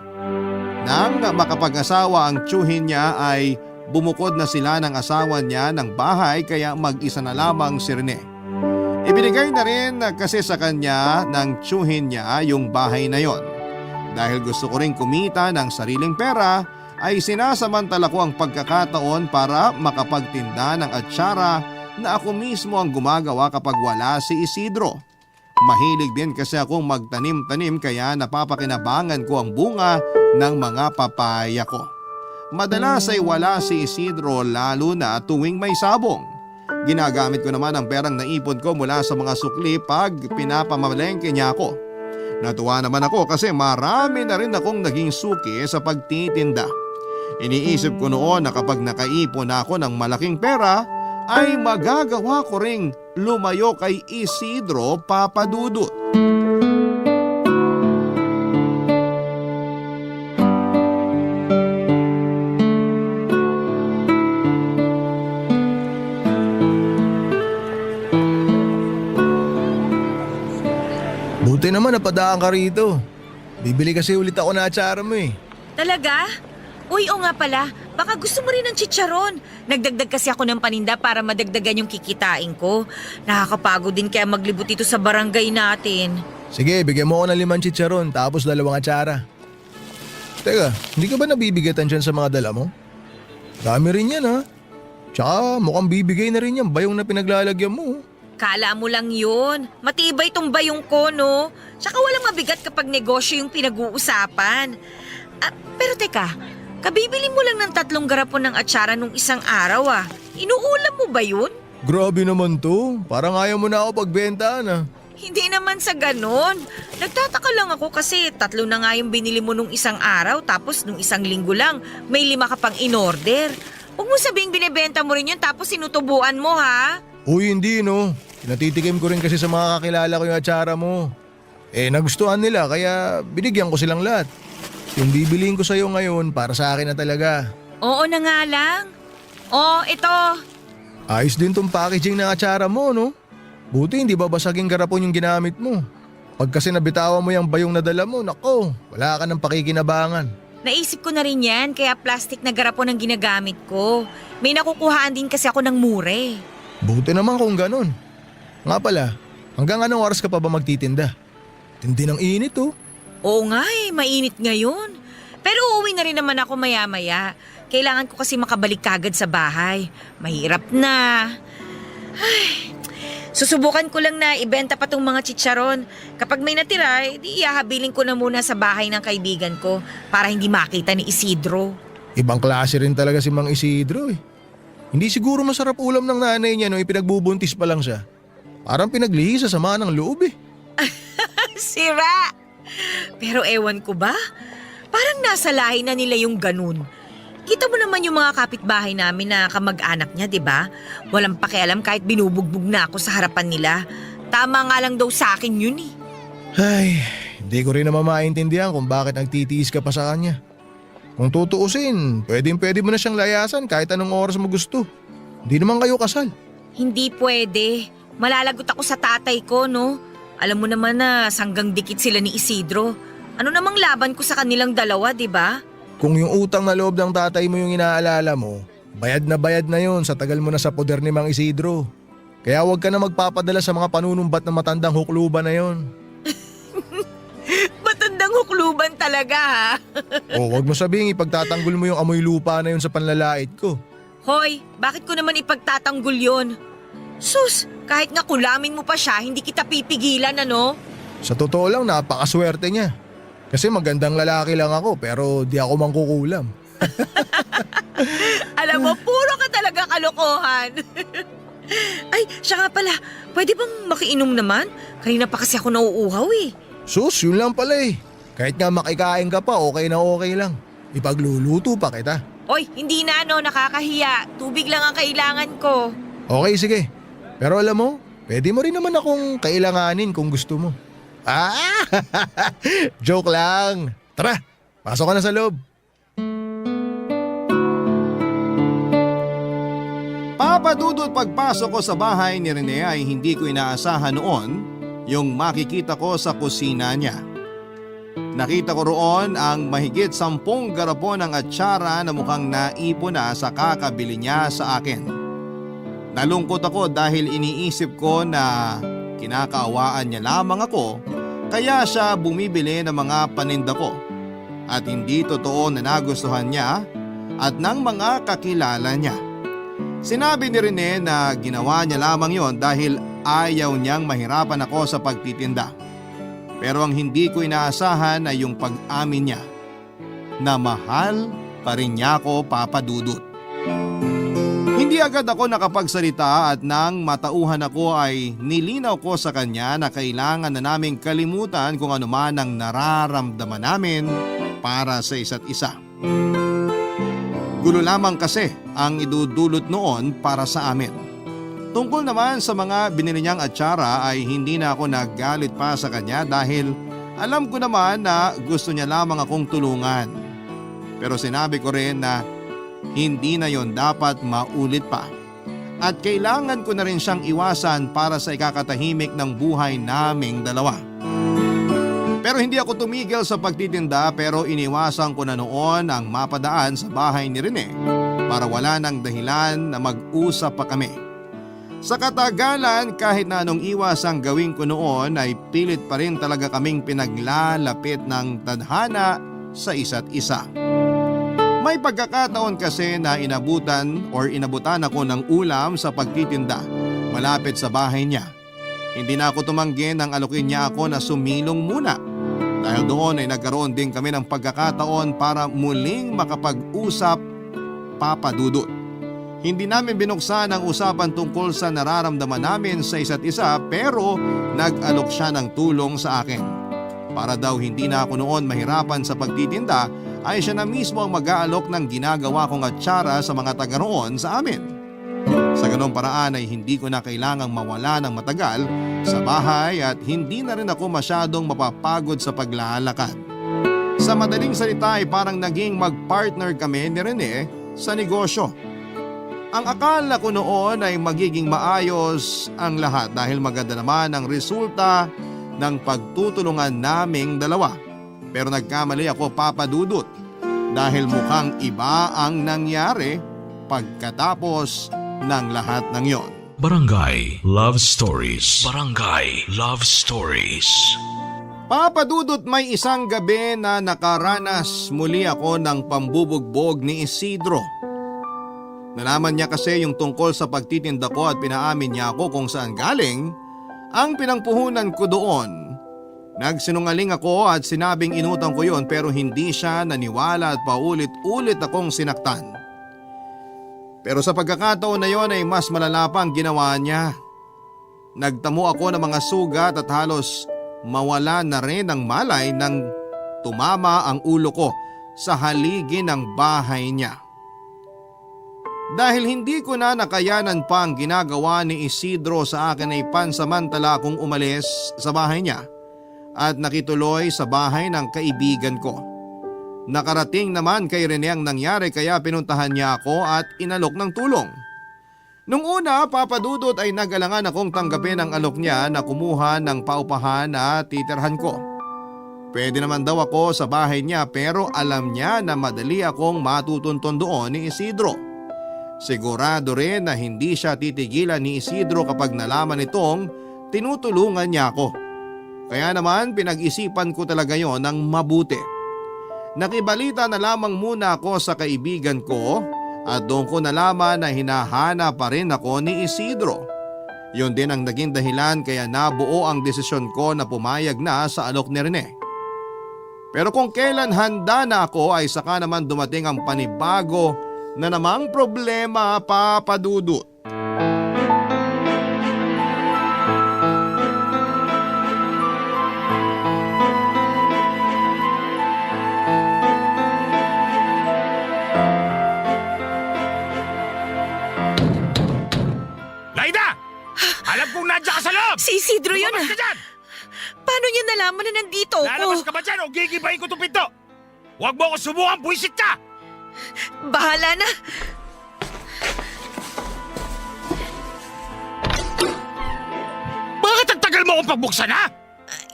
[SPEAKER 5] Nang makapag-asawa ang tiyuhin niya ay bumukod na sila ng asawa niya ng bahay, kaya mag-isa na lamang si Rene. Ibinigay na rin kasi sa kanya ng tiyuhin niya yung bahay na yon. Dahil gusto ko rin kumita ng sariling pera, ay sinasamantala ko ang pagkakataon para makapagtinda ng atsara na ako mismo ang gumagawa kapag wala si Isidro. Mahilig din kasi akong magtanim-tanim, kaya napapakinabangan ko ang bunga ng mga papaya ko. Madalas ay wala si Isidro lalo na tuwing may sabong. Ginagamit ko naman ang perang naipon ko mula sa mga sukli pag pinapamalengke niya ako. Natuwa naman ako kasi marami na rin akong naging suki sa pagtitinda. Iniisip ko noon na kapag nakaipon ako ng malaking pera ay magagawa ko ring lumayo kay Isidro, Papa Dudut.
[SPEAKER 14] Buti naman napadaan ka rito. Bibili kasi ulit ako na atsara mo eh.
[SPEAKER 9] Talaga? Uy, o nga pala, baka gusto mo rin ng chicharon. Nagdagdag kasi ako ng paninda para madagdagan yung kikitain ko. Nakakapagod din kaya maglibot dito sa barangay natin.
[SPEAKER 14] Sige, bigyan mo ako ng 5 chicharon tapos 2 atsara. Teka, hindi ka ba nabibigatan dyan sa mga dala mo? Dami rin yan ha. Tsaka mukhang bibigay na rin yan bayong na pinaglalagyan mo.
[SPEAKER 9] Kala mo lang yun. Matibay tong bayong ko, no? Tsaka walang mabigat kapag negosyo yung pinag-uusapan. Pero teka, kabibili mo lang ng 3 garapon ng atsara nung isang araw ah. Inuulam mo ba yun?
[SPEAKER 14] Grabe naman to. Parang ayaw mo na ako pagbentahan ah.
[SPEAKER 9] Hindi naman sa ganon. Nagtataka lang ako kasi 3 na nga yung binili mo nung isang araw, tapos nung isang linggo lang may 5 ka pang in-order. Huwag mo sabihing binibenta mo rin yun tapos sinutubuan mo ha?
[SPEAKER 14] Uy, hindi no. Natitikim ko rin kasi sa mga kakilala ko yung atsara mo. Nagustuhan nila kaya binigyan ko silang lahat. Yung bibiliin ko sa'yo ngayon para sa akin na talaga.
[SPEAKER 9] Oo na nga lang. Oh, ito.
[SPEAKER 14] Ayos din tong packaging ng atsara mo, no? Buti hindi babasaging garapon yung ginamit mo. Pag kasi nabitawan mo yung bayong nadala mo, nako, wala ka ng pakikinabangan.
[SPEAKER 9] Naisip ko na rin yan, kaya plastic na garapon ang ginagamit ko. May nakukuhaan din kasi ako ng mure.
[SPEAKER 14] Buti naman kung ganun. Nga pala, hanggang anong oras ka pa ba magtitinda? Tindi ng init oh.
[SPEAKER 9] Oo nga mainit ngayon. Pero uuwi na rin naman ako maya-maya. Kailangan ko kasi makabalik kagad sa bahay. Mahirap na. Ay, susubukan ko lang na ibenta pa tong mga chicharon. Kapag may natira, di ihahabilin ko na muna sa bahay ng kaibigan ko para hindi makita ni Isidro.
[SPEAKER 14] Ibang klase rin talaga si Mang Isidro eh. Hindi siguro masarap ulam ng nanay niya nung ipinagbubuntis pa lang siya. Parang pinaglihi sa sama ng loob eh.
[SPEAKER 9] Sira! Pero ewan ko ba? Parang nasa lahi na nila yung ganun. Kita mo naman yung mga kapitbahay namin na kamag-anak niya, di ba? Walang pakialam kahit binubugbog na ako sa harapan nila. Tama nga lang daw sa akin yun eh.
[SPEAKER 14] Ay, Hindi ko rin naman maintindihan kung bakit nagtitiis ka pa sa kanya. Kung tutuusin, pwede mo na siyang layasan kahit anong oras mo gusto. Hindi naman kayo kasal.
[SPEAKER 9] Hindi pwede. Malalagot ako sa tatay ko, no? Alam mo naman na sanggang dikit sila ni Isidro. Ano namang laban ko sa kanilang dalawa, di ba?
[SPEAKER 14] Kung yung utang na loob ng tatay mo yung inaalala mo, bayad na yun sa tagal mo na sa poder ni Mang Isidro. Kaya huwag ka na magpapadala sa mga panunumbat na matandang hukluban na yon.
[SPEAKER 9] Matandang hukluban talaga, ha?
[SPEAKER 14] O huwag mo sabihin ipagtatanggol mo yung amoy lupa na yun sa panlalait ko.
[SPEAKER 9] Hoy, bakit ko naman ipagtatanggol yon? Sus, kahit nga kulamin mo pa siya, hindi kita pipigilan, ano?
[SPEAKER 14] Sa totoo lang, napakaswerte niya. Kasi magandang lalaki lang ako pero di ako mangkukulam.
[SPEAKER 9] Alam mo, puro ka talaga kalokohan. Ay, siya nga pala, pwede bang makiinom naman? Kanina pa kasi ako nauuhaw eh.
[SPEAKER 14] Sus, yun lang pala eh. Kahit nga makikain ka pa, okay na okay lang. Ipagluluto pa kita.
[SPEAKER 9] Oy, hindi na no, nakakahiya. Tubig lang ang kailangan ko.
[SPEAKER 14] Okay, sige. Pero alam mo, pwede mo rin naman akong kailanganin kung gusto mo. Ah! Joke lang. Tara, pasok ka na sa loob.
[SPEAKER 5] Papadudot pagpasok ko sa bahay ni Rene ay hindi ko inaasahan noon yung makikita ko sa kusina niya. Nakita ko roon ang mahigit 10 garapon ng atsara na mukhang naipon na sa kakabili niya sa akin. Nalungkot ako dahil iniisip ko na kinakaawaan niya lamang ako kaya siya bumibili ng mga paninda ko. At hindi totoo na nagustuhan niya at ng mga kakilala niya. Sinabi ni Rene na ginawa niya lamang yon dahil ayaw niyang mahirapan ako sa pagtitinda. Pero ang hindi ko inaasahan ay yung pag-amin niya na mahal pa rin niya ako, Papa Dudut. Hindi agad ako nakapagsalita at nang matauhan ako ay nilinaw ko sa kanya na kailangan na naming kalimutan kung ano man ang nararamdaman namin para sa isa't isa. Gulo lamang kasi ang idudulot noon para sa amin. Tungkol naman sa mga binili niyang atsara ay hindi na ako naggalit pa sa kanya dahil alam ko naman na gusto niya lamang akong tulungan. Pero sinabi ko rin na hindi na yon dapat maulit pa. At kailangan ko na rin siyang iwasan para sa ikakatahimik ng buhay naming dalawa. Pero hindi ako tumigil sa pagtitinda pero iniwasan ko na noon ang mapadaan sa bahay ni Rene para wala nang dahilan na mag-usap pa kami. Sa katagalan kahit na anong iwas ang gawin ko noon ay pilit pa rin talaga kaming pinaglalapit ng tadhana sa isa't isa. May pagkakataon kasi na inabutan ako ng ulam sa pagtitinda malapit sa bahay niya. Hindi na ako tumanggi nang alokin niya ako na sumilong muna. Dahil doon ay nagkaroon din kami ng pagkakataon para muling makapag-usap, Papa Dudut. Hindi namin binuksan ang usapan tungkol sa nararamdaman namin sa isa't isa pero nag-alok siya ng tulong sa akin. Para daw hindi na ako noon mahirapan sa pagtitinda ay siya na mismo ang mag-aalok ng ginagawa kong atsara sa mga taga roon sa amin. Sa ganong paraan ay hindi ko na kailangang mawala ng matagal sa bahay at hindi na rin ako masyadong mapapagod sa paglalakad. Sa madaling salita ay parang naging mag-partner kami ni Rene sa negosyo. Ang akala ko noon ay magiging maayos ang lahat dahil maganda naman ang resulta ng pagtutulungan naming dalawa. Pero nagkamali ako, Papa Dudut, dahil mukhang iba ang nangyari pagkatapos ng lahat ng yon.
[SPEAKER 3] Barangay Love Stories. Barangay Love Stories.
[SPEAKER 5] Papa Dudut, may isang gabi na nakaranas muli ako ng pambubugbog ni Isidro. Nalaman niya kasi yung tungkol sa pagtitinda ko at pinaamin niya ako kung saan galing ang pinangpuhunan ko doon. Nagsinungaling ako at sinabing inutang ko yon pero hindi siya naniwala at paulit-ulit akong sinaktan. Pero sa pagkakataon na yon ay mas malala pa ang ginawa niya. Nagtamo ako ng mga sugat at halos mawala na rin ang malay nang tumama ang ulo ko sa haligi ng bahay niya. Dahil hindi ko na nakayanan pa ang ginagawa ni Isidro sa akin ay pansamantala akong umalis sa bahay niya at nakituloy sa bahay ng kaibigan ko. Nakarating naman kay Rene ang nangyari kaya pinuntahan niya ako at inalok ng tulong. Nung una, Papa Dudut, ay nag-alangan akong tanggapin ang alok niya na kumuha ng paupahan na titirhan ko. Pwede naman daw ako sa bahay niya pero alam niya na madali akong matutunton doon ni Isidro. Sigurado rin na hindi siya titigilan ni Isidro kapag nalaman itong tinutulungan niya ako. Kaya naman pinag-isipan ko talaga yon ng mabuti. Nakibalita na lamang muna ako sa kaibigan ko at doon ko nalaman na hinahana pa rin ako ni Isidro. Yun din ang naging dahilan kaya nabuo ang desisyon ko na pumayag na sa alok ni Rene. Pero kung kailan handa na ako ay saka naman dumating ang panibago na namang problema, Papa Dudut.
[SPEAKER 7] Laida! Alam kong nandiyan ka sa loob!
[SPEAKER 9] Si Isidro yun
[SPEAKER 7] Lumabas
[SPEAKER 9] ah!
[SPEAKER 7] ka dyan!
[SPEAKER 9] Paano niya nalaman na nandito ako?
[SPEAKER 7] Lalabas ka ba dyan o gigibahin ko itong pinto? Huwag mo ako subukan, buwisit ka!
[SPEAKER 9] Bahala na!
[SPEAKER 7] Bakit ang tagal mo akong pagbuksan, ha?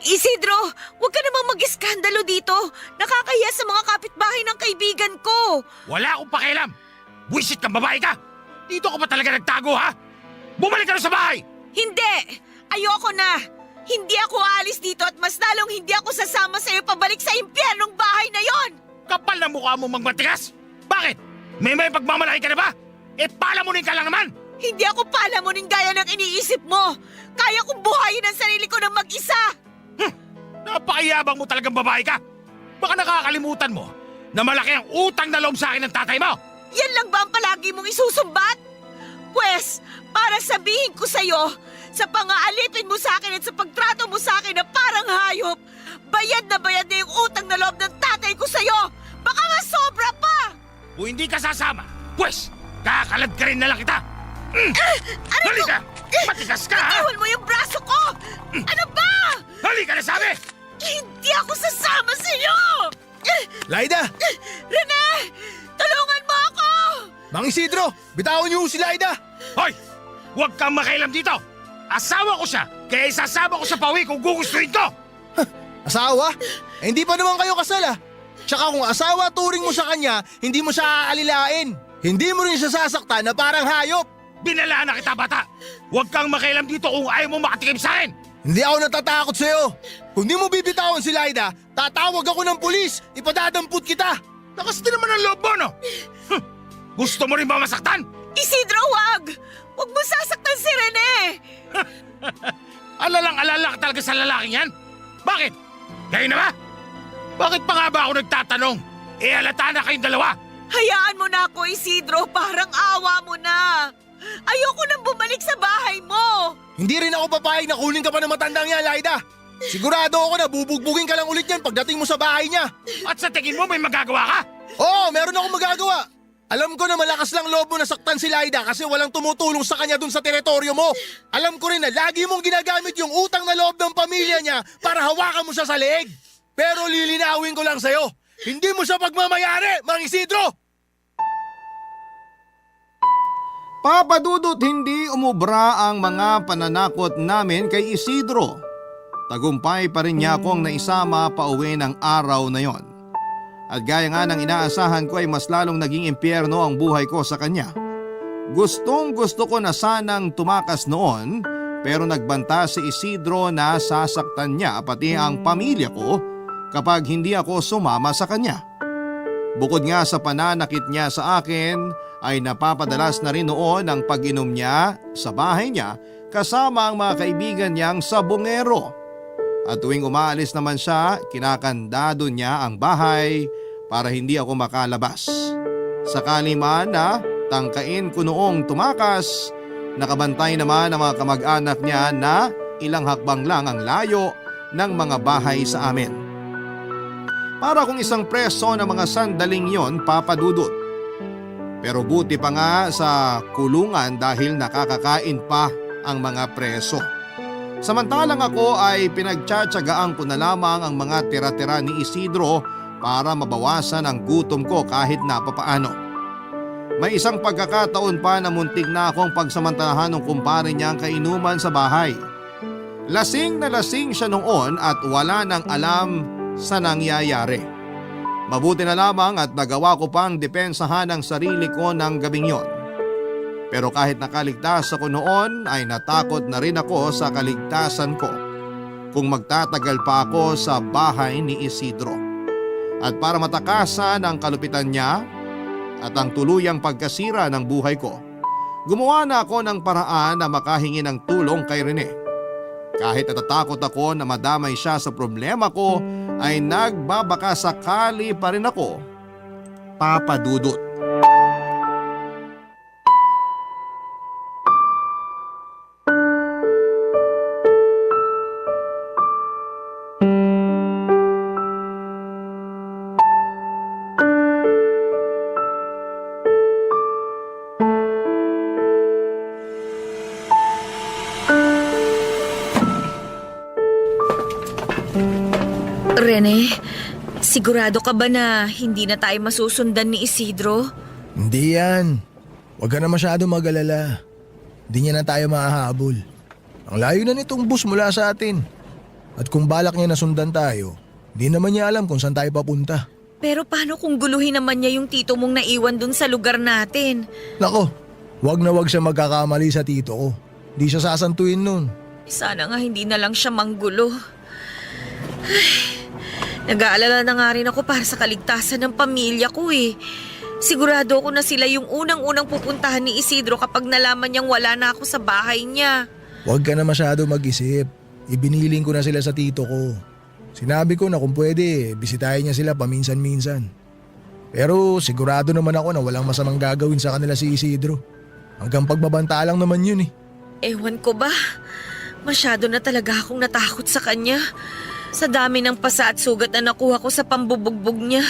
[SPEAKER 9] Isidro, huwag ka namang mag-iskandalo dito. Nakakahiya sa mga kapitbahay ng kaibigan ko.
[SPEAKER 7] Wala akong pakialam! Buwisit kang babae ka! Dito ka pa talaga nagtago, ha? Bumalik ka na sa bahay!
[SPEAKER 9] Hindi! Ayoko na! Hindi ako aalis dito at mas lalong hindi ako sasama sa iyo pabalik sa impyernong bahay na yon!
[SPEAKER 7] Kapal na mukha mo magmatigas! Bakit? May pagmamalaki ka na ba? E palamunin ka lang naman!
[SPEAKER 9] Hindi ako palamunin gaya ng iniisip mo! Kaya kong buhayin ang sarili ko ng mag-isa!
[SPEAKER 7] Napakayabang mo talagang babae ka! Baka nakakalimutan mo na malaki ang utang na loob sa akin ng tatay mo!
[SPEAKER 9] Yan lang ba ang palagi mong isusumbat? Pwes, para sabihin ko sa'yo, sa pangaalipin mo sa akin at sa pagtrato mo sa akin na parang hayop, bayad na yung utang na loob ng tatay ko sa'yo! Baka nga sobra pa!
[SPEAKER 7] Kung hindi ka sasama, pwes, kakalad ka rin na lang kita! Halika! Matigas ka, ha?
[SPEAKER 9] Iwan mo yung braso ko! Ano ba?
[SPEAKER 7] Halika na sabi!
[SPEAKER 9] Hindi ako sasama sa'yo!
[SPEAKER 14] Laida!
[SPEAKER 9] Rene! Tulungan mo ako!
[SPEAKER 14] Mang Isidro! Bitawan niyo si Laida!
[SPEAKER 7] Hoy! Huwag kang makialam dito! Asawa ko siya, kaya isasama ko sa pawi kung gugustuhin ko!
[SPEAKER 14] Asawa? Eh, hindi pa naman kayo kasal ah. Tsaka kung asawa turing mo sa kanya, hindi mo siya aalilain. Hindi mo rin siya sasaktan na parang hayop.
[SPEAKER 7] Binalaan na kita, bata! Huwag kang makialam dito kung ayaw mo makatikim sa akin!
[SPEAKER 14] Hindi ako natatakot sa'yo. Kung di mo bibitawan si Laida, tatawag ako ng pulis. Ipadadamput kita.
[SPEAKER 7] Lakas din naman ang loob mo, no? Gusto mo rin ba masaktan?
[SPEAKER 9] Isidro, wag! Huwag mo sasaktan si Rene!
[SPEAKER 7] Alalang-alala ka talaga sa lalaking yan? Bakit? Kayo na ba? Bakit pa nga ba ako nagtatanong? Eh, halata na kayong dalawa!
[SPEAKER 9] Hayaan mo na ako, Isidro. Parang awa mo na. Ayoko nang bumalik sa bahay mo.
[SPEAKER 14] Hindi rin ako papayag na kunin ka pa ng matandang yan, Laida. Sigurado ako na bubugbugin ka lang ulit yan pagdating mo sa bahay niya.
[SPEAKER 7] At sa tingin mo may magagawa ka?
[SPEAKER 14] Oo, meron akong magagawa. Alam ko na malakas lang loob mo na saktan si Laida kasi walang tumutulong sa kanya dun sa teritoryo mo. Alam ko rin na lagi mong ginagamit yung utang na loob ng pamilya niya para hawakan mo siya sa leeg. Pero lilinawin ko lang sa'yo, hindi mo siya pagmamayari, Mang Isidro!
[SPEAKER 5] Papa Dudut, hindi umubra ang mga pananakot namin kay Isidro. Tagumpay pa rin niya akong naisama pauwi ng araw na yon. At gaya nga ng inaasahan ko ay mas lalong naging impyerno ang buhay ko sa kanya. Gustong gusto ko na sanang tumakas noon pero nagbanta si Isidro na sasaktan niya pati ang pamilya ko kapag hindi ako sumama sa kanya. Bukod nga sa pananakit niya sa akin ay napapadalas na rin noon ang pag-inom niya sa bahay niya kasama ang mga kaibigan niyang sabongero. At tuwing umaalis naman siya, kinakandado niya ang bahay para hindi ako makalabas. Sakali man na tangkain ko noong tumakas, nakabantay naman ang mga kamag-anak niya na ilang hakbang lang ang layo ng mga bahay sa amin. Para kung isang preso ng mga sandaling yon, Papa Dudut. Pero buti pa nga sa kulungan dahil nakakakain pa ang mga preso. Samantalang ako ay pinagtsatsagaan ko na lamang ang mga tira-tira ni Isidro para mabawasan ang gutom ko kahit napapaano. May isang pagkakataon pa na muntik na akong pagsamantalahan ng kumpare niyang kainuman sa bahay. Lasing na lasing siya noon at wala nang alam sa nangyayari. Mabuti na lamang at nagawa ko pang depensahan ang sarili ko ng gabing yon. Pero kahit nakaligtas ako noon ay natakot na rin ako sa kaligtasan ko kung magtatagal pa ako sa bahay ni Isidro. At para matakasan ang kalupitan niya at ang tuluyang pagkasira ng buhay ko, gumawa na ako ng paraan na makahingi ng tulong kay Rene. Kahit natatakot ako na madamay siya sa problema ko, ay nagbabaka sakali pa rin ako, Papa Dudut.
[SPEAKER 9] Rene, sigurado ka ba na hindi na tayo masusundan ni Isidro?
[SPEAKER 14] Hindi yan. Huwag ka na masyado mag-alala. Hindi niya na tayo mahahabol. Ang layo na nitong bus mula sa atin. At kung balak niya na sundan tayo, di naman niya alam kung saan tayo papunta.
[SPEAKER 9] Pero paano kung guluhin naman niya yung tito mong naiwan dun sa lugar natin?
[SPEAKER 14] Nako, wag na wag siya magkakamali sa tito ko. Di siya sasantuin nun.
[SPEAKER 9] Sana nga hindi na lang siya manggulo. Ay, nag-aalala na nga rin ako para sa kaligtasan ng pamilya ko eh. Sigurado ako na sila yung unang-unang pupuntahan ni Isidro kapag nalaman niyang wala na ako sa bahay niya.
[SPEAKER 14] Huwag ka na masyado mag-isip. Ibiniling ko na sila sa tito ko. Sinabi ko na kung pwede, bisitahin niya sila paminsan-minsan. Pero sigurado naman ako na walang masamang gagawin sa kanila si Isidro. Hanggang pagbabanta lang naman yun eh.
[SPEAKER 9] Ewan ko ba? Masyado na talaga akong natakot sa kanya. Sa dami ng pasa at sugat na nakuha ko sa pambubugbog niya,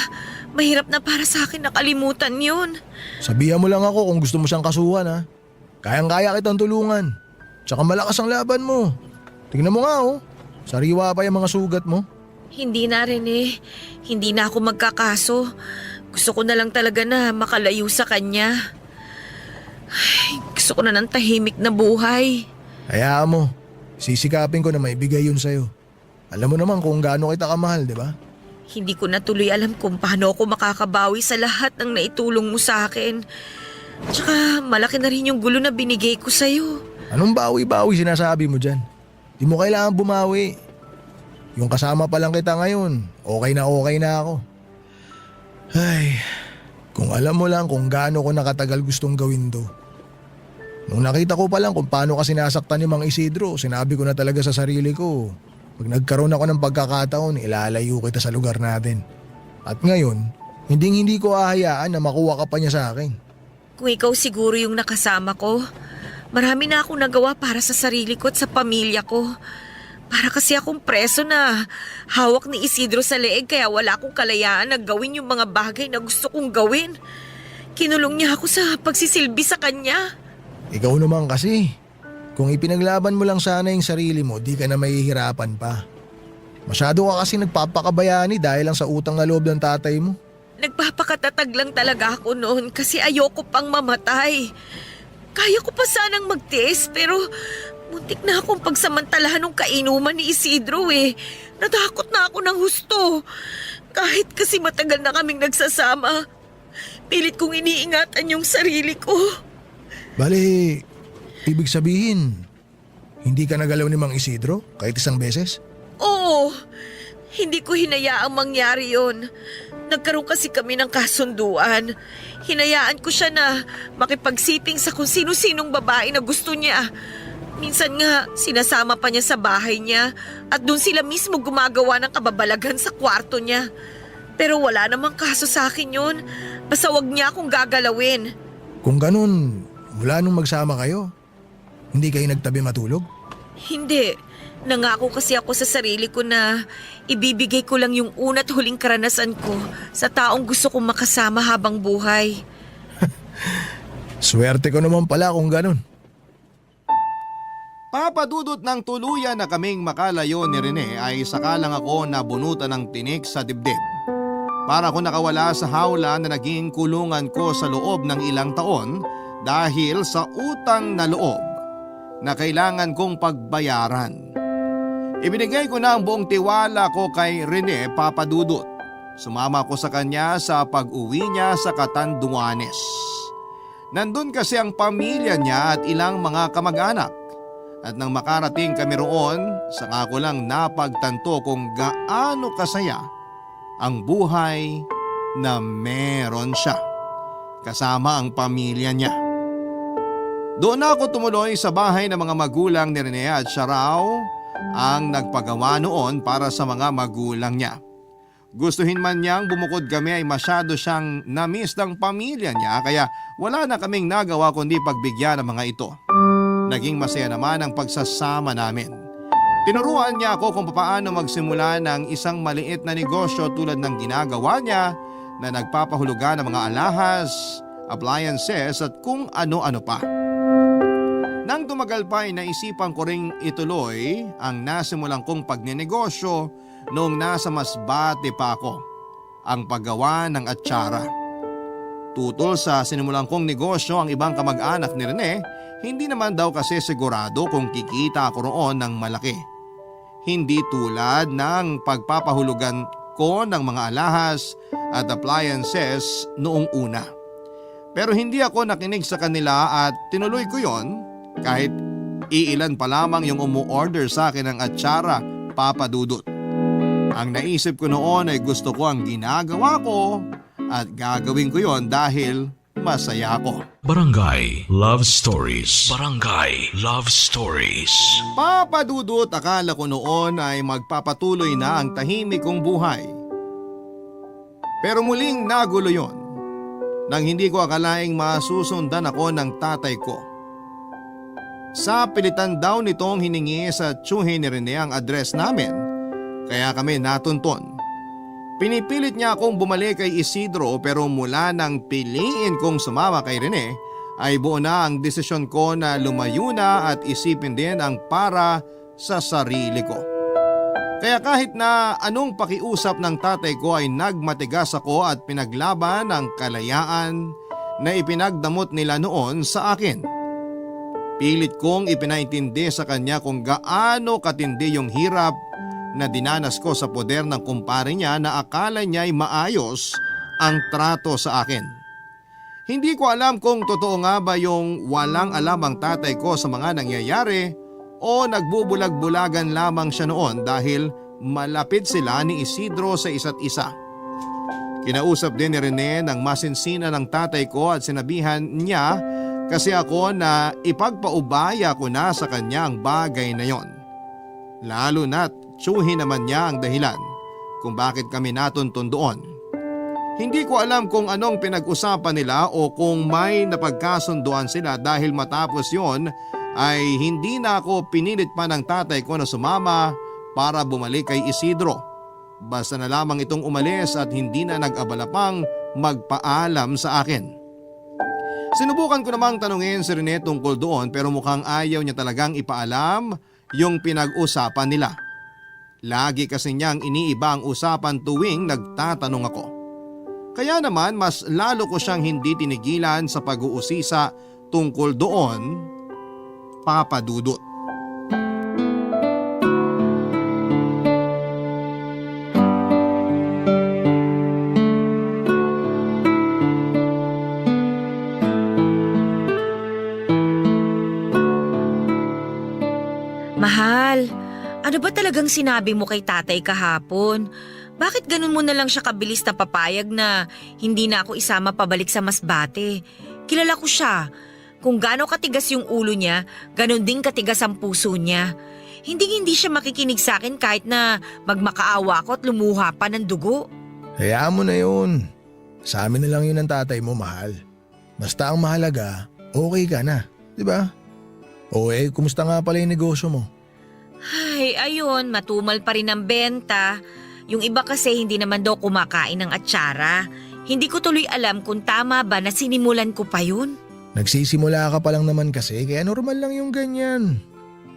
[SPEAKER 9] mahirap na para sa akin nakalimutan yun.
[SPEAKER 14] Sabihan mo lang ako kung gusto mo siyang kasuhan ha. Kayang-kaya kitang tulungan. Tsaka malakas ang laban mo. Tingnan mo nga oh. Sariwa pa yung mga sugat mo.
[SPEAKER 9] Hindi na rin eh. Hindi na ako magkakaso. Gusto ko na lang talaga na makalayo sa kanya. Ay, gusto ko na ng tahimik na buhay.
[SPEAKER 14] Hayaan mo. Sisikapin ko na maibigay yun sa'yo. Alam mo naman kung gaano kita kamahal, di ba?
[SPEAKER 9] Hindi ko na tuloy alam kung paano ako makakabawi sa lahat ng naitulong mo sa akin. Tsaka malaki na rin yung gulo na binigay ko sa'yo.
[SPEAKER 14] Anong bawi-bawi sinasabi mo dyan? Di mo kailangan bumawi. Yung kasama pa lang kita ngayon, okay na ako. Ay, kung alam mo lang kung gaano ko nakatagal gustong gawin to. Nung nakita ko pa lang kung paano ka sinasaktan ni Mang Isidro, sinabi ko na talaga sa sarili ko, pag nagkaroon ako ng pagkakataon, ilalayo kita sa lugar natin. At ngayon, hindi ko ahayaan na makuha ka pa niya sa akin.
[SPEAKER 9] Kung ikaw siguro yung nakasama ko, marami na akong nagawa para sa sarili ko at sa pamilya ko. Para kasi akong preso na hawak ni Isidro sa leeg kaya wala akong kalayaan na gawin yung mga bagay na gusto kong gawin. Kinulong niya ako sa pagsisilbi sa kanya.
[SPEAKER 14] Ikaw naman kasi. Kung ipinaglaban mo lang sana yung sarili mo, di ka na mahihirapan pa. Masyado ka kasi nagpapakabayani dahil lang sa utang na loob ng tatay mo.
[SPEAKER 9] Nagpapakatatag lang talaga ako noon kasi ayoko pang mamatay. Kaya ko pa sanang magtiis pero muntik na akong pagsamantalahan ng kainuman ni Isidro eh. Natakot na ako ng husto. Kahit kasi matagal na kaming nagsasama. Pilit kong iniingatan yung sarili ko.
[SPEAKER 14] Bale, ibig sabihin, hindi ka nagalaw ni Mang Isidro kahit isang beses?
[SPEAKER 9] Oo, hindi ko hinayaang mangyari yon. Nagkaroon kasi kami ng kasunduan. Hinayaan ko siya na makipagsiping sa kung sino-sinong babae na gusto niya. Minsan nga, sinasama pa niya sa bahay niya at doon sila mismo gumagawa ng kababalagan sa kwarto niya. Pero wala namang kaso sa akin yun. Basta wag niya akong gagalawin.
[SPEAKER 14] Kung ganun, mula nung magsama kayo, hindi kayo nagtabi matulog?
[SPEAKER 9] Hindi. Nangako kasi ako sa sarili ko na ibibigay ko lang yung una't huling karanasan ko sa taong gusto kong makasama habang buhay.
[SPEAKER 14] Swerte ko naman pala kung ganun.
[SPEAKER 5] Papadudot ng tuluyan na kaming makalayo ni Rene ay saka lang ako nabunutan ng tinik sa dibdib. Para ako nakawala sa hawla na naging kulungan ko sa loob ng ilang taon dahil sa utang na loob na kailangan kong pagbayaran. Ibinigay ko na ang buong tiwala ko kay Rene, Papadudot. Sumama ko sa kanya sa pag-uwi niya sa Catanduanes. Nandun kasi ang pamilya niya at ilang mga kamag-anak. At nang makarating kami roon, saka ko lang napagtanto kung gaano kasaya ang buhay na meron siya kasama ang pamilya niya. Doon ako tumuloy sa bahay ng mga magulang ni Rene at siya raw ang nagpagawa noon para sa mga magulang niya. Gustuhin man niyang bumukod kami ay masyado siyang na-miss ng pamilya niya kaya wala na kaming nagawa kundi pagbigyan ng mga ito. Naging masaya naman ang pagsasama namin. Tinuruan niya ako kung paano magsimula ng isang maliit na negosyo tulad ng ginagawa niya na nagpapahulugan ng mga alahas, appliances at kung ano-ano pa. Nang tumagal pa ay naisipan ko ring ituloy ang nasimulang kong pagnenegosyo noong nasa Masbate pa ako, ang paggawa ng atsara. Tutol sa sinimulang kong negosyo ang ibang kamag-anak ni Rene, hindi naman daw kasi sigurado kung kikita ako roon ng malaki. Hindi tulad ng pagpapahulugan ko ng mga alahas at appliances noong una. Pero hindi ako nakinig sa kanila at tinuloy ko yon kahit iilan pa lamang yung umu-order sa akin ng atsara, Papadudot. Ang naisip ko noon ay gusto ko ang ginagawa ko at gagawin ko yon dahil masaya ako.
[SPEAKER 3] Barangay Love Stories. Barangay Love Stories.
[SPEAKER 5] Papadudot, akala ko noon ay magpapatuloy na ang tahimik kong buhay. Pero muling nagulo yon nang hindi ko akalaing masusundan ako ng tatay ko. Sa pilitan daw nitong hiningi sa tiyuhin ni Rene ang address namin, kaya kami natunton. Pinipilit niya akong bumalik kay Isidro pero mula nang piliin kong sumama kay Rene ay buo na ang desisyon ko na lumayo na at isipin din ang para sa sarili ko. Kaya kahit na anong pakiusap ng tatay ko ay nagmatigas ako at pinaglaban ang kalayaan na ipinagdamot nila noon sa akin. Pilit kong ipinaintindi sa kanya kung gaano katindi yung hirap na dinanas ko sa poder ng kumpare niya na akala niya ay maayos ang trato sa akin. Hindi ko alam kung totoo nga ba yung walang alam ang tatay ko sa mga nangyayari o nagbubulag-bulagan lamang siya noon dahil malapit sila ni Isidro sa isa't isa. Kinausap din ni Rene ng masinsina ng tatay ko at sinabihan niya kasi ako na ipagpaubaya ko na sa kanya ang bagay na yon. Lalo na't tiyuhin naman niya ang dahilan kung bakit kami natuntun doon. Hindi ko alam kung anong pinag-usapan nila o kung may napagkasunduan sila dahil matapos yon ay hindi na ako pinilit pa ng tatay ko na sumama para bumalik kay Isidro. Basta na lamang itong umalis at hindi na nag-abala pang magpaalam sa akin. Sinubukan ko namang tanungin si Rene tungkol doon pero mukhang ayaw niya talagang ipaalam yung pinag-usapan nila. Lagi kasi niyang iniiba ang usapan tuwing nagtatanong ako. Kaya naman mas lalo ko siyang hindi tinigilan sa pag-uusisa tungkol doon, Papadudot.
[SPEAKER 9] Mahal, ano ba talagang sinabi mo kay tatay kahapon? Bakit ganun mo na lang siya kabilis na papayag na hindi na ako isama pabalik sa Masbate? Kilala ko siya. Kung gaano katigas yung ulo niya, ganun din katigas ang puso niya. Hindi siya makikinig sa akin kahit na magmakaawa ako at lumuha pa ng dugo.
[SPEAKER 14] Hayaan mo na yun. Sa amin na lang yun ang tatay mo, mahal. Basta ang mahalaga, okay ka na, di ba? O kumusta nga pala yung negosyo mo?
[SPEAKER 9] Ay, ayun, matumal pa rin ang benta. Yung iba kasi hindi naman daw kumakain ng atsara. Hindi ko tuloy alam kung tama ba na sinimulan ko pa yun.
[SPEAKER 14] Nagsisimula ka pa lang naman kasi kaya normal lang yung ganyan.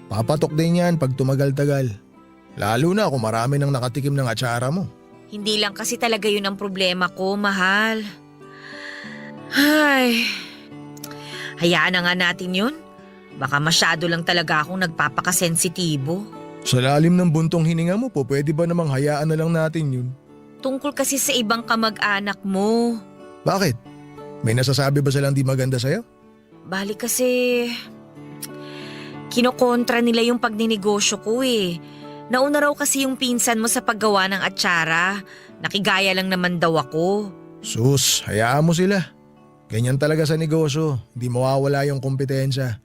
[SPEAKER 14] Papatok din yan pag tumagal-tagal. Lalo na kung marami nang nakatikim ng atsara mo.
[SPEAKER 9] Hindi lang kasi talaga yun ang problema ko, mahal. Ay, hayaan na nga natin yun. Baka masyado lang talaga akong nagpapakasensitibo.
[SPEAKER 14] Sa lalim ng buntong hininga mo po, pwede ba namang hayaan na lang natin yun?
[SPEAKER 9] Tungkol kasi sa ibang kamag-anak mo.
[SPEAKER 14] Bakit? May nasasabi ba silang di maganda sa'yo?
[SPEAKER 9] Bali kasi, kinokontra nila yung pagninegosyo ko eh. Nauna raw kasi yung pinsan mo sa paggawa ng atsara. Nakigaya lang naman daw ako.
[SPEAKER 14] Sus, hayaan mo sila. Ganyan talaga sa negosyo, hindi mawawala yung kompetensya.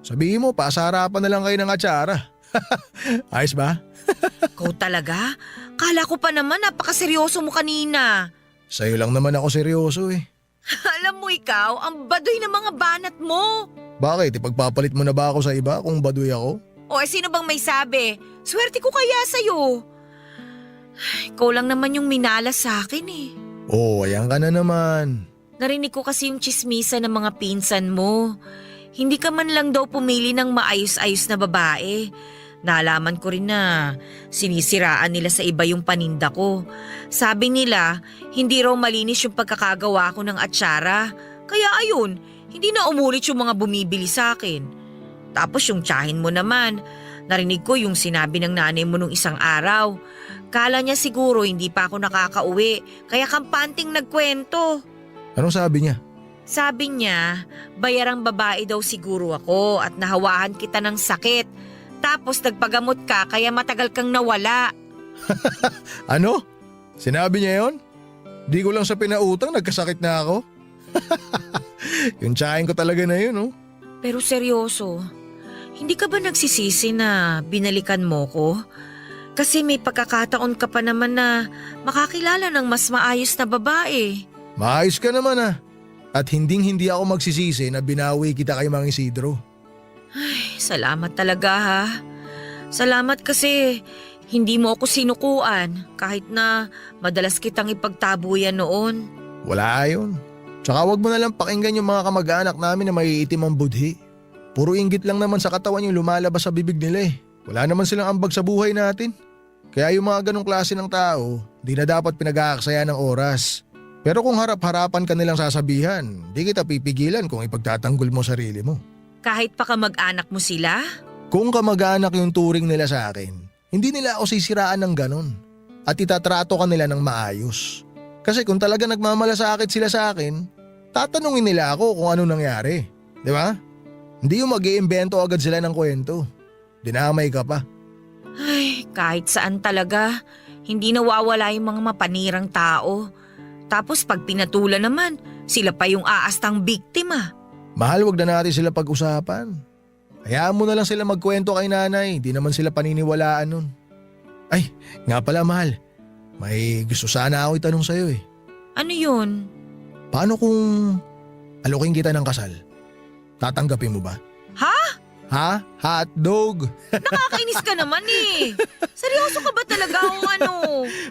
[SPEAKER 14] Sabihin mo, pasarapan na lang kayo ng atsara. Ayos ba?
[SPEAKER 9] Ikaw talaga? Kala ko pa naman napakaseryoso mo kanina.
[SPEAKER 14] Sa'yo lang naman ako seryoso eh.
[SPEAKER 9] Alam mo ikaw, ang baduy ng mga banat mo.
[SPEAKER 14] Bakit? Ipagpapalit mo na ba ako sa iba kung baduy ako?
[SPEAKER 9] O sino bang may sabi? Swerte ko kaya sa'yo. Ikaw lang naman yung minalas sa akin eh.
[SPEAKER 14] Oh, ayan ka na naman.
[SPEAKER 9] Narinig ko kasi yung tsismisa ng mga pinsan mo. Hindi ka man lang daw pumili ng maayos-ayos na babae. Nalaman ko rin na sinisiraan nila sa iba yung paninda ko. Sabi nila, hindi raw malinis yung pagkakagawa ko ng atsara. Kaya ayun, hindi na umulit yung mga bumibili sa akin. Tapos yung tiyahin mo naman, narinig ko yung sinabi ng nanay mo nung isang araw. Kala niya siguro hindi pa ako nakakauwi, kaya kampanting nagkwento.
[SPEAKER 14] Anong sabi niya?
[SPEAKER 9] Sabi niya, bayarang babae daw siguro ako at nahawahan kita ng sakit. Tapos nagpagamot ka kaya matagal kang nawala.
[SPEAKER 14] Ano? Sinabi niya yon? Di ko lang sa pinautang, nagkasakit na ako. Yung tsahin ko talaga na yun, oh.
[SPEAKER 9] Pero seryoso, hindi ka ba nagsisisi na binalikan mo ko? Kasi may pagkakataon ka pa naman na makakilala ng mas maayos na babae.
[SPEAKER 14] Maayos ka naman ah. At hindi ako magsisisi na binawi kita kay Mang Isidro.
[SPEAKER 9] Ay, salamat talaga ha. Salamat kasi hindi mo ako sinukuan kahit na madalas kitang ipagtabuyan noon.
[SPEAKER 14] Wala yun. Tsaka wag mo na lang pakinggan yung mga kamag-anak namin na maiitim ang budhi. Puro inggit lang naman sa katawan yung lumalabas sa bibig nila eh. Wala naman silang ambag sa buhay natin. Kaya yung mga ganong klase ng tao, di na dapat pinag-aaksaya ng oras. Pero kung harap-harapan ka nilang sasabihan, di kita pipigilan kung ipagtatanggol mo sarili mo.
[SPEAKER 9] Kahit pa kamag-anak mo sila?
[SPEAKER 14] Kung kamag-anak yung turing nila sa akin, hindi nila ako sisiraan ng ganon. At itatrato ka nila ng maayos. Kasi kung talaga nagmamalasakit sila sa akin, tatanungin nila ako kung ano nangyari. Di ba? Hindi yung mag-iimbento agad sila ng kwento. Dinamay ka pa.
[SPEAKER 9] Ay, kahit saan talaga, hindi nawawala yung mga mapanirang tao. Tapos pag pinatulan naman, sila pa yung aastang biktima.
[SPEAKER 14] Mahal, wag na natin sila pag-usapan. Hayaan mo na lang sila magkwento kay nanay, di naman sila paniniwalaan nun. Ay, nga pala mahal, may gusto sana ako itanong sa'yo eh.
[SPEAKER 9] Ano yun?
[SPEAKER 14] Paano kung alokin kita ng kasal? Tatanggapin mo ba?
[SPEAKER 9] Ha?
[SPEAKER 14] Ha? Hotdog!
[SPEAKER 9] Nakakainis ka naman eh. Seryoso ka ba talaga o ano?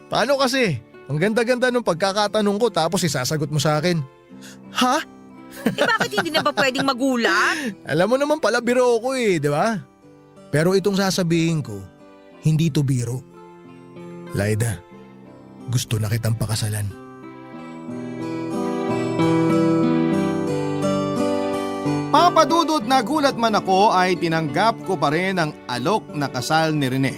[SPEAKER 14] Paano kasi? Ang ganda-ganda nung pagkakatanong ko tapos isasagot mo sa akin. Ha?
[SPEAKER 9] Bakit hindi na ba pwedeng magulat?
[SPEAKER 14] Alam mo naman pala biro ko eh, di ba? Pero itong sasabihin ko, hindi to biro. Laida, gusto na kitang pakasalan.
[SPEAKER 15] Papadudot na gulat man ako ay tinanggap ko pa rin ang alok na kasal ni Rene.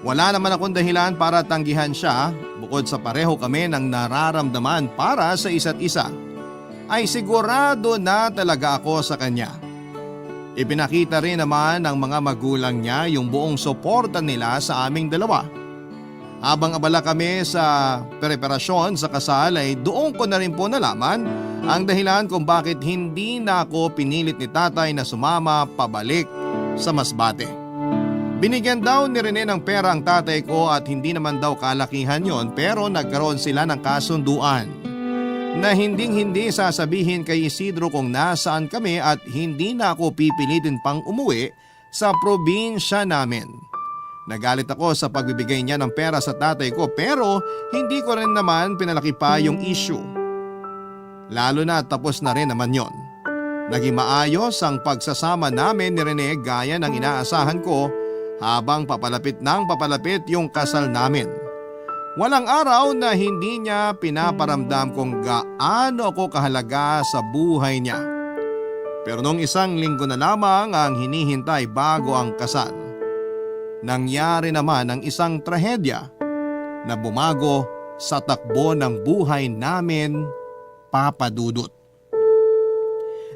[SPEAKER 15] Wala naman akong dahilan para tanggihan siya bukod sa pareho kami ng nararamdaman para sa isa't isa. Ay sigurado na talaga ako sa kanya. Ipinakita rin naman ng mga magulang niya yung buong suporta nila sa aming dalawa. Habang abala kami sa preparasyon sa kasal ay doon ko na rin po nalaman ang dahilan kung bakit hindi na ako pinilit ni tatay na sumama pabalik sa Masbate. Binigyan daw ni Rene ng pera ang tatay ko at hindi naman daw kalakihan yon, pero nagkaroon sila ng kasunduan na hinding-hindi sasabihin kay Isidro kung nasaan kami at hindi na ako pipilitin pang umuwi sa probinsya namin. Nagalit ako sa pagbibigay niya ng pera sa tatay ko, pero hindi ko rin naman pinalaki pa yung issue. Lalo na tapos na rin naman yon. Naging maayos ang pagsasama namin ni Rene gaya ng inaasahan ko habang papalapit yung kasal namin. Walang araw na hindi niya pinaparamdam kung gaano ako kahalaga sa buhay niya. Pero nung isang linggo na lamang ang hinihintay bago ang kasal, nangyari naman ang isang trahedya na bumago sa takbo ng buhay namin, Papa Dudut.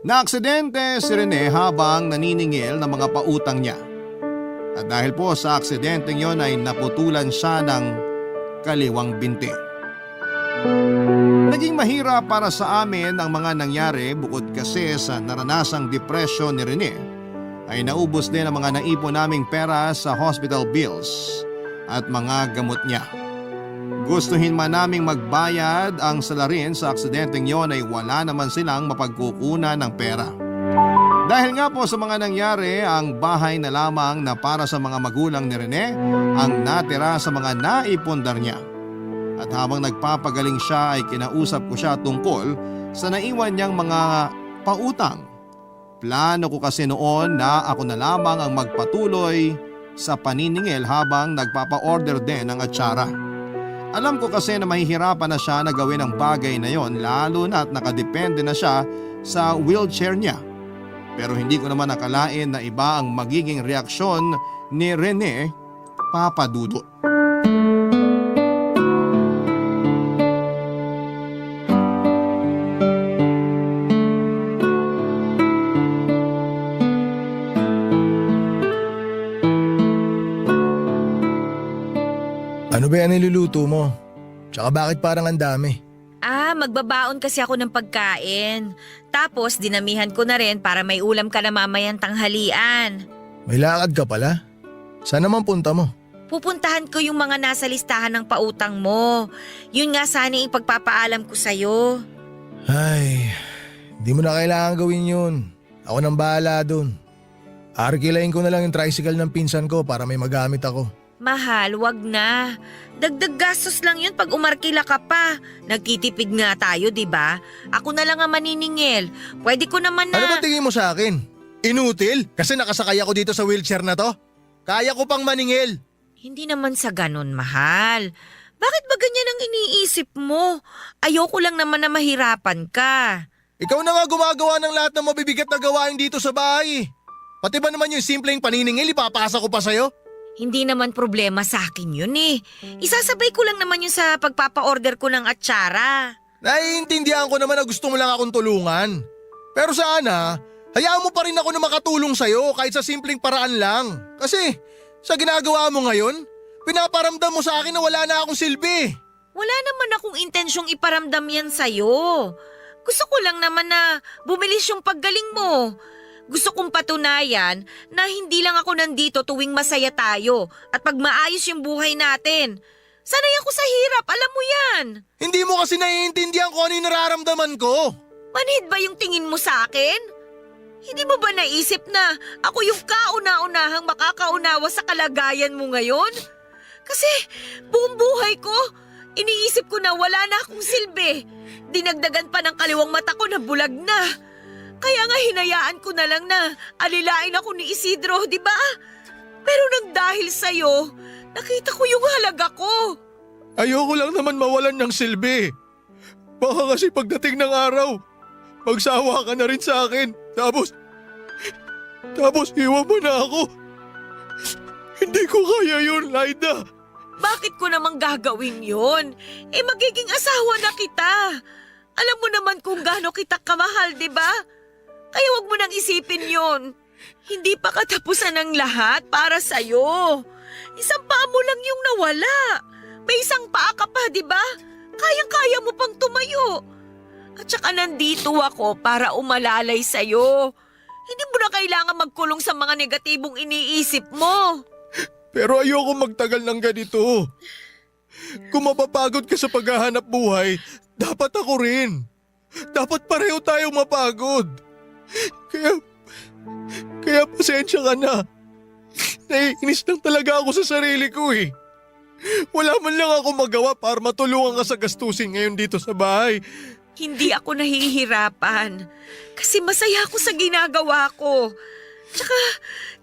[SPEAKER 15] Naaksidente si Rene habang naniningil ng mga pautang niya. At dahil po sa aksidenteng yon ay naputulan siya ng kaliwang binti. Naging mahirap para sa amin ang mga nangyari bukod kasi sa naranasang depresyon ni Rene ay naubos din ang mga naipon naming pera sa hospital bills at mga gamot niya. Gustuhin man naming magbayad ang salarin sa aksidenteng yon ay wala naman silang mapagkukunan ng pera. Dahil nga po sa mga nangyari, ang bahay na lamang na para sa mga magulang ni Rene ang natira sa mga naipundar niya. At habang nagpapagaling siya ay kinausap ko siya tungkol sa naiwan niyang mga pautang. Plano ko kasi noon na ako na lamang ang magpatuloy sa paniningil habang nagpapa-order din ng atsara. Alam ko kasi na mahihirapan na siya na gawin ang bagay na yon lalo na at nakadepende na siya sa wheelchair niya. Pero hindi ko naman nakalain na iba ang magiging reaksyon ni Rene, Papa Dudut.
[SPEAKER 14] Ano ba yan niluluto mo? Tsaka bakit parang ang dami?
[SPEAKER 9] Magbabaon kasi ako ng pagkain. Tapos dinamihan ko na rin para may ulam ka na mamayang tanghalian.
[SPEAKER 14] May lakad ka pala? Saan naman punta mo?
[SPEAKER 9] Pupuntahan ko yung mga nasa listahan ng pautang mo. Yun nga sana yung pagpapaalam ko sa'yo.
[SPEAKER 14] Ay, di mo na kailangan gawin yun. Ako nang bahala dun. Arkilayin ko na lang yung tricycle ng pinsan ko para may magamit ako.
[SPEAKER 9] Mahal, wag na. Dagdag gastos lang yun pag umarkila ka pa. Nagtitipid nga tayo, di ba? Ako na lang ang maniningil. Pwede ko naman na…
[SPEAKER 14] Ano ba tingin mo sa akin? Inutil? Kasi nakasakay ako dito sa wheelchair na to? Kaya ko pang maningil.
[SPEAKER 9] Hindi naman sa ganun, mahal. Bakit ba ganyan ang iniisip mo? Ayoko lang naman na mahirapan ka.
[SPEAKER 14] Ikaw na nga gumagawa ng lahat ng mabibigat na gawain dito sa bahay. Pati ba naman yung simpleng paniningil, ipapasa ko pa sa'yo?
[SPEAKER 9] Hindi naman problema sa akin yun eh. Isasabay ko lang naman yun sa pagpapa-order ko ng atsara.
[SPEAKER 14] Naiintindihan ko naman na gusto mo lang akong tulungan. Pero sana, hayaan mo pa rin ako na makatulong sa'yo kahit sa simpleng paraan lang. Kasi sa ginagawa mo ngayon, pinaparamdam mo sa akin na wala na akong silbi.
[SPEAKER 9] Wala naman akong intensyong iparamdam yan sa'yo. Gusto ko lang naman na bumilis yung paggaling mo. Gusto kong patunayan na hindi lang ako nandito tuwing masaya tayo at pag maayos yung buhay natin. Sanay ako sa hirap, alam mo yan.
[SPEAKER 14] Hindi mo kasi naiintindihan kung ano yung nararamdaman ko.
[SPEAKER 9] Manhid ba yung tingin mo sa akin? Hindi mo ba naisip na ako yung kauna-unahang makakaunawa sa kalagayan mo ngayon? Kasi buong buhay ko, iniisip ko na wala na akong silbi. Dinagdagan pa ng kaliwang mata ko na bulag na. Kaya nga hinayaan ko na lang na alilain ako ni Isidro, di ba? Pero nang dahil sa'yo, nakita ko yung halaga ko.
[SPEAKER 14] Ayoko lang naman mawalan ng silbi. Baka kasi pagdating ng araw, magsawa ka na rin sa akin. Tapos iwan mo na ako. Hindi ko kaya yun, Laida.
[SPEAKER 9] Bakit ko namang gagawin yun? Magiging asawa na kita. Alam mo naman kung gaano kita kamahal, di ba? Kaya wag mo nang isipin yon. Hindi pa katapusan ng lahat para sa'yo. Isang paa mo lang yung nawala. May isang paa ka pa, di ba? Kayang-kaya mo pang tumayo. At saka nandito ako para umalalay sa'yo. Hindi mo na kailangan magkulong sa mga negatibong iniisip mo.
[SPEAKER 14] Pero ayoko magtagal ng ganito. Kung mapapagod ka sa paghahanap buhay, dapat ako rin. Dapat pareho tayong mapagod. Kaya pasensya ka na. Naiinis lang talaga ako sa sarili ko eh. Wala man lang ako magawa para matulungan ka sa gastusin ngayon dito sa bahay.
[SPEAKER 9] Hindi ako nahihirapan. Kasi masaya ako sa ginagawa ko. Tsaka,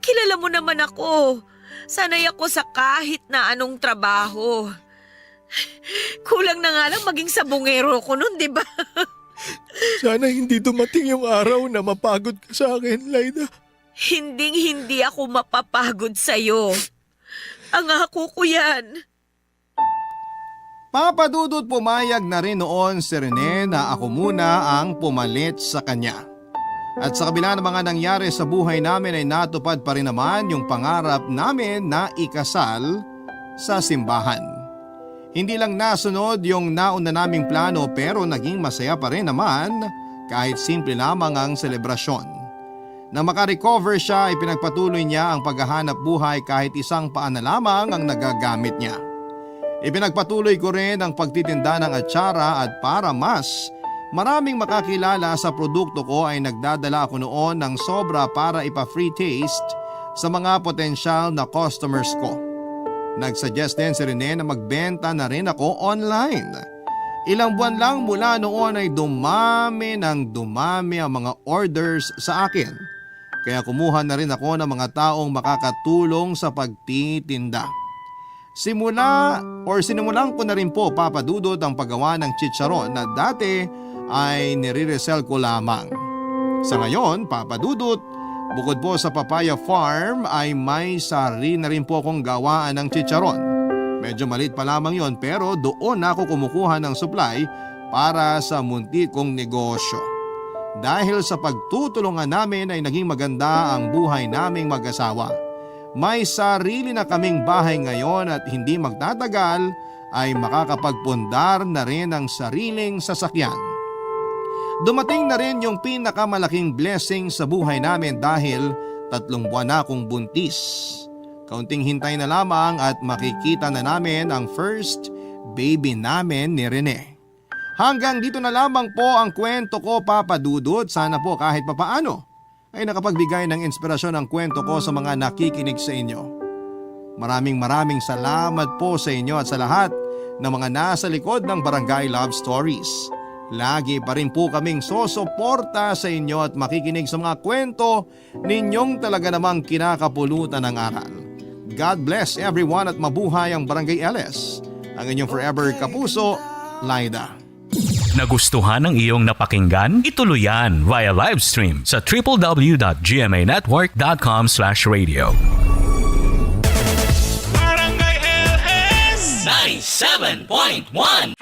[SPEAKER 9] kilala mo naman ako. Sanay ako sa kahit na anong trabaho. Kulang na nga lang maging sabungero ko nun, di ba?
[SPEAKER 14] Sana hindi dumating yung araw na mapagod ka sa akin, Laida.
[SPEAKER 9] Hinding-hindi ako mapapagod sa'yo. Ang ako ko yan.
[SPEAKER 15] Papa Dudut, pumayag na rin noon si Rene na ako muna ang pumalit sa kanya. At sa kabila ng mga nangyari sa buhay namin ay natupad pa rin naman yung pangarap namin na ikasal sa simbahan. Hindi lang nasunod yung nauna naming plano pero naging masaya pa rin naman kahit simple lamang ang selebrasyon. Nang makarecover siya ay pinagpatuloy niya ang paghahanap buhay kahit isang paa na lamang ang nagagamit niya. Ipinagpatuloy ko rin ang pagtitinda ng atsara at para mas maraming makakilala sa produkto ko ay nagdadala ako noon ng sobra para ipa-free taste sa mga potensyal na customers ko. Nagsuggest din si Rene na magbenta na rin ako online. Ilang buwan lang mula noon ay dumami ang mga orders sa akin. Kaya kumuha na rin ako ng mga taong makakatulong sa pagtitinda. Sinimulan ko na rin po, Papa Dudut, ang paggawa ng chicharon na dati ay nire-resell ko lamang. Sa ngayon, Papa Dudut, bukod po sa Papaya Farm ay may sarili na rin po akong gawaan ng chicharon. Medyo maliit pa lamang yon pero doon ako kumukuha ng supply para sa munti kong negosyo. Dahil sa pagtutulungan namin ay naging maganda ang buhay naming mag-asawa. May sarili na kaming bahay ngayon at hindi magtatagal ay makakapagpundar na rin ang sariling sasakyan. Dumating na rin yung pinakamalaking blessing sa buhay namin dahil 3 buwan na akong buntis. Kaunting hintay na lamang at makikita na namin ang first baby namin ni Rene. Hanggang dito na lamang po ang kwento ko, Papa Dudut. Sana po kahit papaano ay nakapagbigay ng inspirasyon ang kwento ko sa mga nakikinig sa inyo. Maraming salamat po sa inyo at sa lahat ng mga nasa likod ng Barangay Love Stories. Lagi pa rin po kaming sosuporta sa inyo at makikinig sa mga kwento ninyong talaga namang kinakapulutan ng aral. God bless everyone at mabuhay ang Barangay LS. Ang inyong forever kapuso, Laida.
[SPEAKER 16] Nagustuhan ng iyong napakinggan? Ituloy yan via live stream sa www.gmanetwork.com/radio.
[SPEAKER 17] Barangay LS 97.1